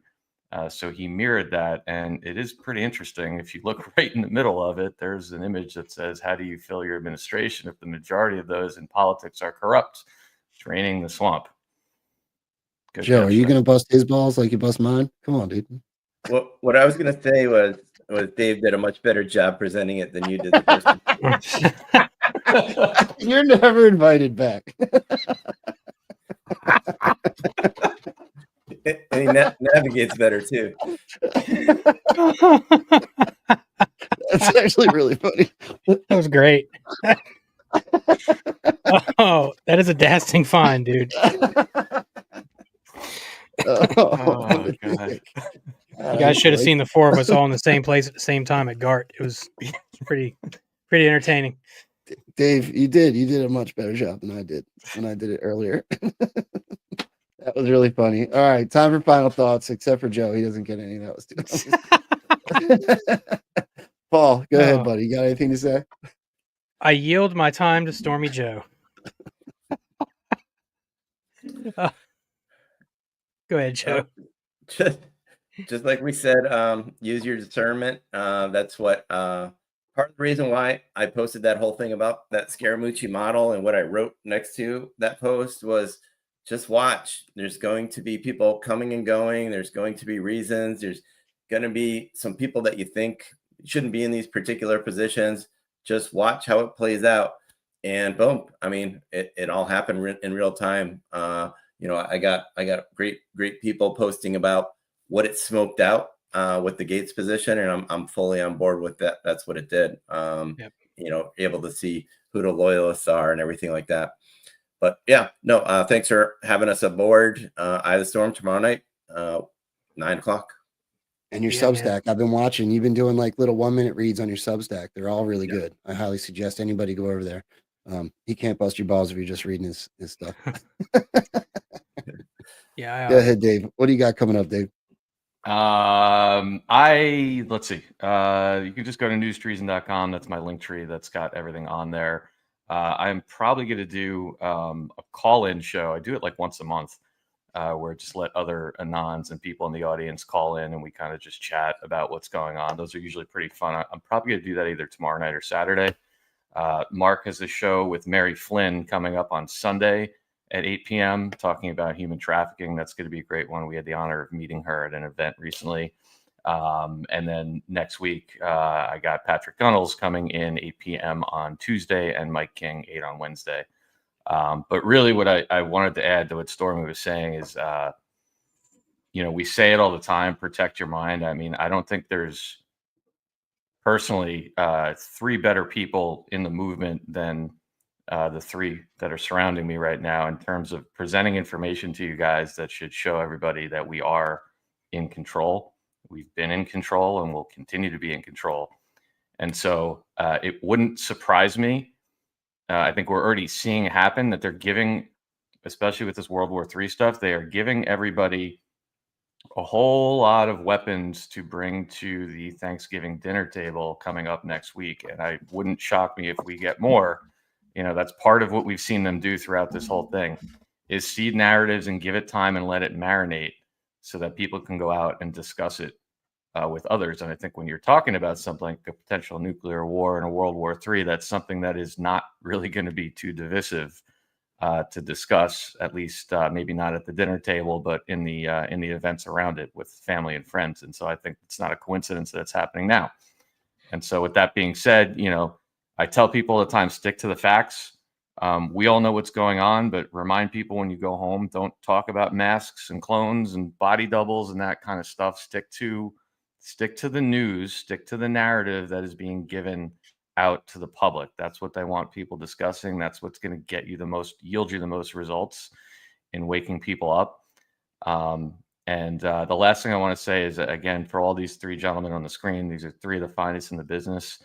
So he mirrored that, and it is pretty interesting. If you look right in the middle of it, there's an image that says, how do you fill your administration if the majority of those in politics are corrupt? Draining the swamp. Good Joe, catch, are you man. going to bust his balls like you bust mine? Come on, dude. What I was going to say was Dave did a much better job presenting it than you did the first time. You're never invited back. And he navigates better too. That's actually really funny. That was great. Oh, that is a dasting find, dude. Oh, God. You guys should have seen the four of us all in the same place at the same time at GART. It was pretty entertaining. Dave, you did a much better job than I did when I did it earlier. That was really funny. All right, time for final thoughts, except for Joe. He doesn't get any. That was too Paul, go ahead, buddy. You got anything to say? I yield my time to Stormy Joe. Go ahead, Joe. Just like we said, use your discernment. That's what part of the reason why I posted that whole thing about that Scaramucci model and what I wrote next to that post was just watch. There's going to be people coming and going. There's going to be reasons. There's going to be some people that you think shouldn't be in these particular positions. Just watch how it plays out. And boom, I mean, it all happened in real time. I got great people posting about what it smoked out with the Gates position, and I'm fully on board with that. That's what it did. Able to see who the loyalists are and everything like that. But yeah, no, thanks for having us aboard. Eye of the Storm tomorrow night, 9:00. And your Substack, I've been watching. You've been doing like little 1-minute reads on your Substack. They're all really good. I highly suggest anybody go over there. He can't bust your balls if you're just reading his stuff. Yeah. Go ahead, Dave. What do you got coming up, Dave? Let's see. You can just go to newstreason.com. That's my link tree. That's got everything on there. I'm probably going to do a call-in show. I do it like once a month, where I just let other anons and people in the audience call in, and we kind of just chat about what's going on. Those are usually pretty fun. I'm probably going to do that either tomorrow night or Saturday. Mark has a show with Mary Flynn coming up on Sunday at 8 p.m. talking about human trafficking. That's going to be a great one. We had the honor of meeting her at an event recently. And then next week, I got Patrick Gunnels coming in 8 p.m. on Tuesday and Mike King 8 on Wednesday. But really what I wanted to add to what Stormy was saying is, we say it all the time, protect your mind. I mean, I don't think there's personally 3 better people in the movement than the 3 that are surrounding me right now in terms of presenting information to you guys that should show everybody that we are in control. We've been in control and will continue to be in control. And so it wouldn't surprise me. I think we're already seeing it happen, that they're giving, especially with this World War III stuff, they are giving everybody a whole lot of weapons to bring to the Thanksgiving dinner table coming up next week. And I wouldn't shock me if we get more. That's part of what we've seen them do throughout this whole thing, is seed narratives and give it time and let it marinate so that people can go out and discuss it with others. And I think when you're talking about something like a potential nuclear war and a World War III, that's something that is not really going to be too divisive to discuss, at least maybe not at the dinner table, but in the events around it with family and friends. And so I think it's not a coincidence that it's happening now. And so with that being said, I tell people all the time, stick to the facts. We all know what's going on, but remind people when you go home, don't talk about masks and clones and body doubles and that kind of stuff. Stick to the news, stick to the narrative that is being given out to the public. That's what they want people discussing. That's what's going to yield you the most results in waking people up. And the last thing I want to say is, again, for all these 3 gentlemen on the screen, these are 3 of the finest in the business.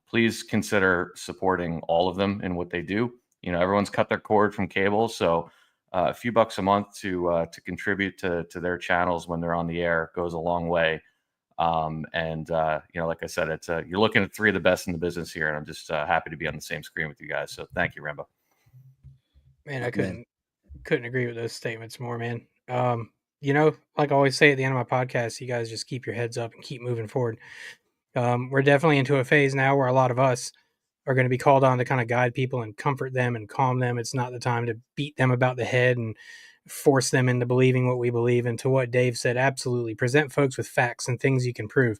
Please consider supporting all of them in what they do. Everyone's cut their cord from cable, so a few bucks a month to contribute to their channels when they're on the air goes a long way. Like I said, it's you're looking at 3 of the best in the business here, and I'm just happy to be on the same screen with you guys. So thank you, Rambo. Man, I couldn't agree with those statements more, man. Like I always say at the end of my podcast, you guys just keep your heads up and keep moving forward. We're definitely into a phase now where a lot of us are going to be called on to kind of guide people and comfort them and calm them. It's not the time to beat them about the head and force them into believing what we believe. And to what Dave said, absolutely present folks with facts and things you can prove.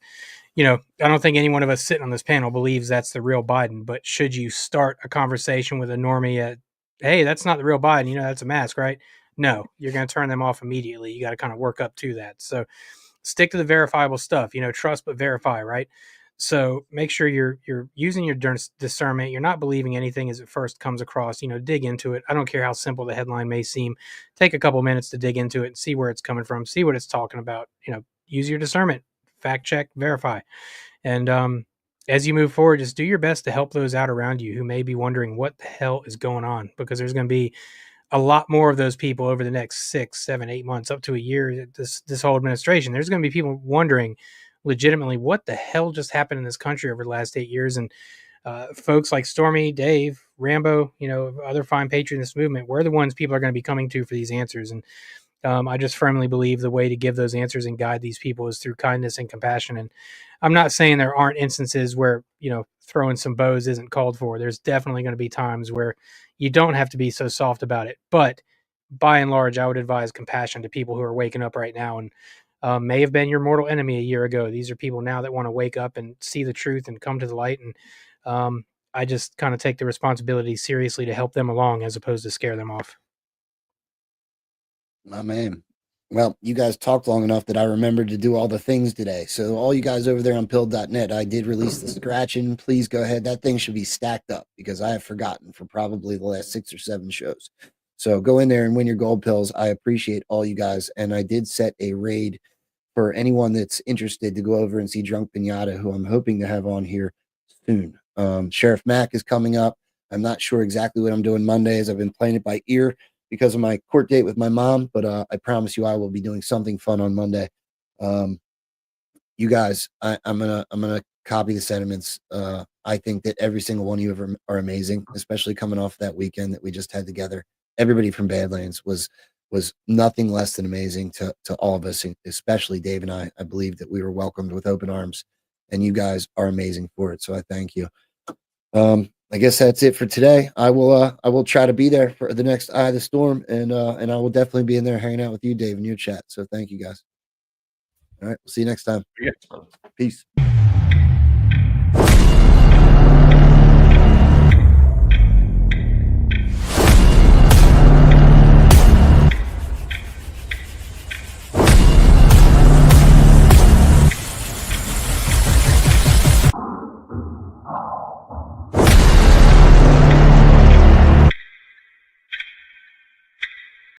I don't think any one of us sitting on this panel believes that's the real Biden, but should you start a conversation with a normie at, hey, that's not the real Biden, that's a mask, right? No, you're going to turn them off immediately. You got to kind of work up to that. So stick to the verifiable stuff, trust but verify, right? So make sure you're using your discernment. You're not believing anything as it first comes across. Dig into it. I don't care how simple the headline may seem. Take a couple minutes to dig into it and see where it's coming from, see what it's talking about. Use your discernment, fact check, verify. And as you move forward, just do your best to help those out around you who may be wondering what the hell is going on, because there's going to be a lot more of those people over the next 6, 7, 8 months, up to a year, this whole administration. There's going to be people wondering legitimately what the hell just happened in this country over the last 8 years. And folks like Stormy, Dave, Rambo, other fine patriots in this movement, we're the ones people are going to be coming to for these answers. And I just firmly believe the way to give those answers and guide these people is through kindness and compassion. And I'm not saying there aren't instances where, throwing some bows isn't called for. There's definitely going to be times where you don't have to be so soft about it. But by and large, I would advise compassion to people who are waking up right now and may have been your mortal enemy a year ago. These are people now that want to wake up and see the truth and come to the light. And I just kind of take the responsibility seriously to help them along as opposed to scare them off. My man. Well, you guys talked long enough that I remembered to do all the things today. So all you guys over there on pilled.net, I did release the scratching. Please go ahead. That thing should be stacked up because I have forgotten for probably the last 6 or 7 shows. So go in there and win your gold pills. I appreciate all you guys. And I did set a raid for anyone that's interested to go over and see Drunk Pinata, who I'm hoping to have on here soon. Sheriff Mack is coming up. I'm not sure exactly what I'm doing Mondays. I've been playing it by ear because of my court date with my mom, but I promise you I will be doing something fun on Monday. You guys, I'm gonna copy the sentiments. I think that every single one of you are amazing, especially coming off that weekend that we just had together. Everybody from Badlands was nothing less than amazing to all of us, especially Dave and I. I believe that we were welcomed with open arms, and you guys are amazing for it. So I thank you. I guess that's it for today. I will try to be there for the next Eye of the Storm, and I will definitely be in there hanging out with you, Dave, in your chat. So thank you guys. All right, we'll see you next time. Peace.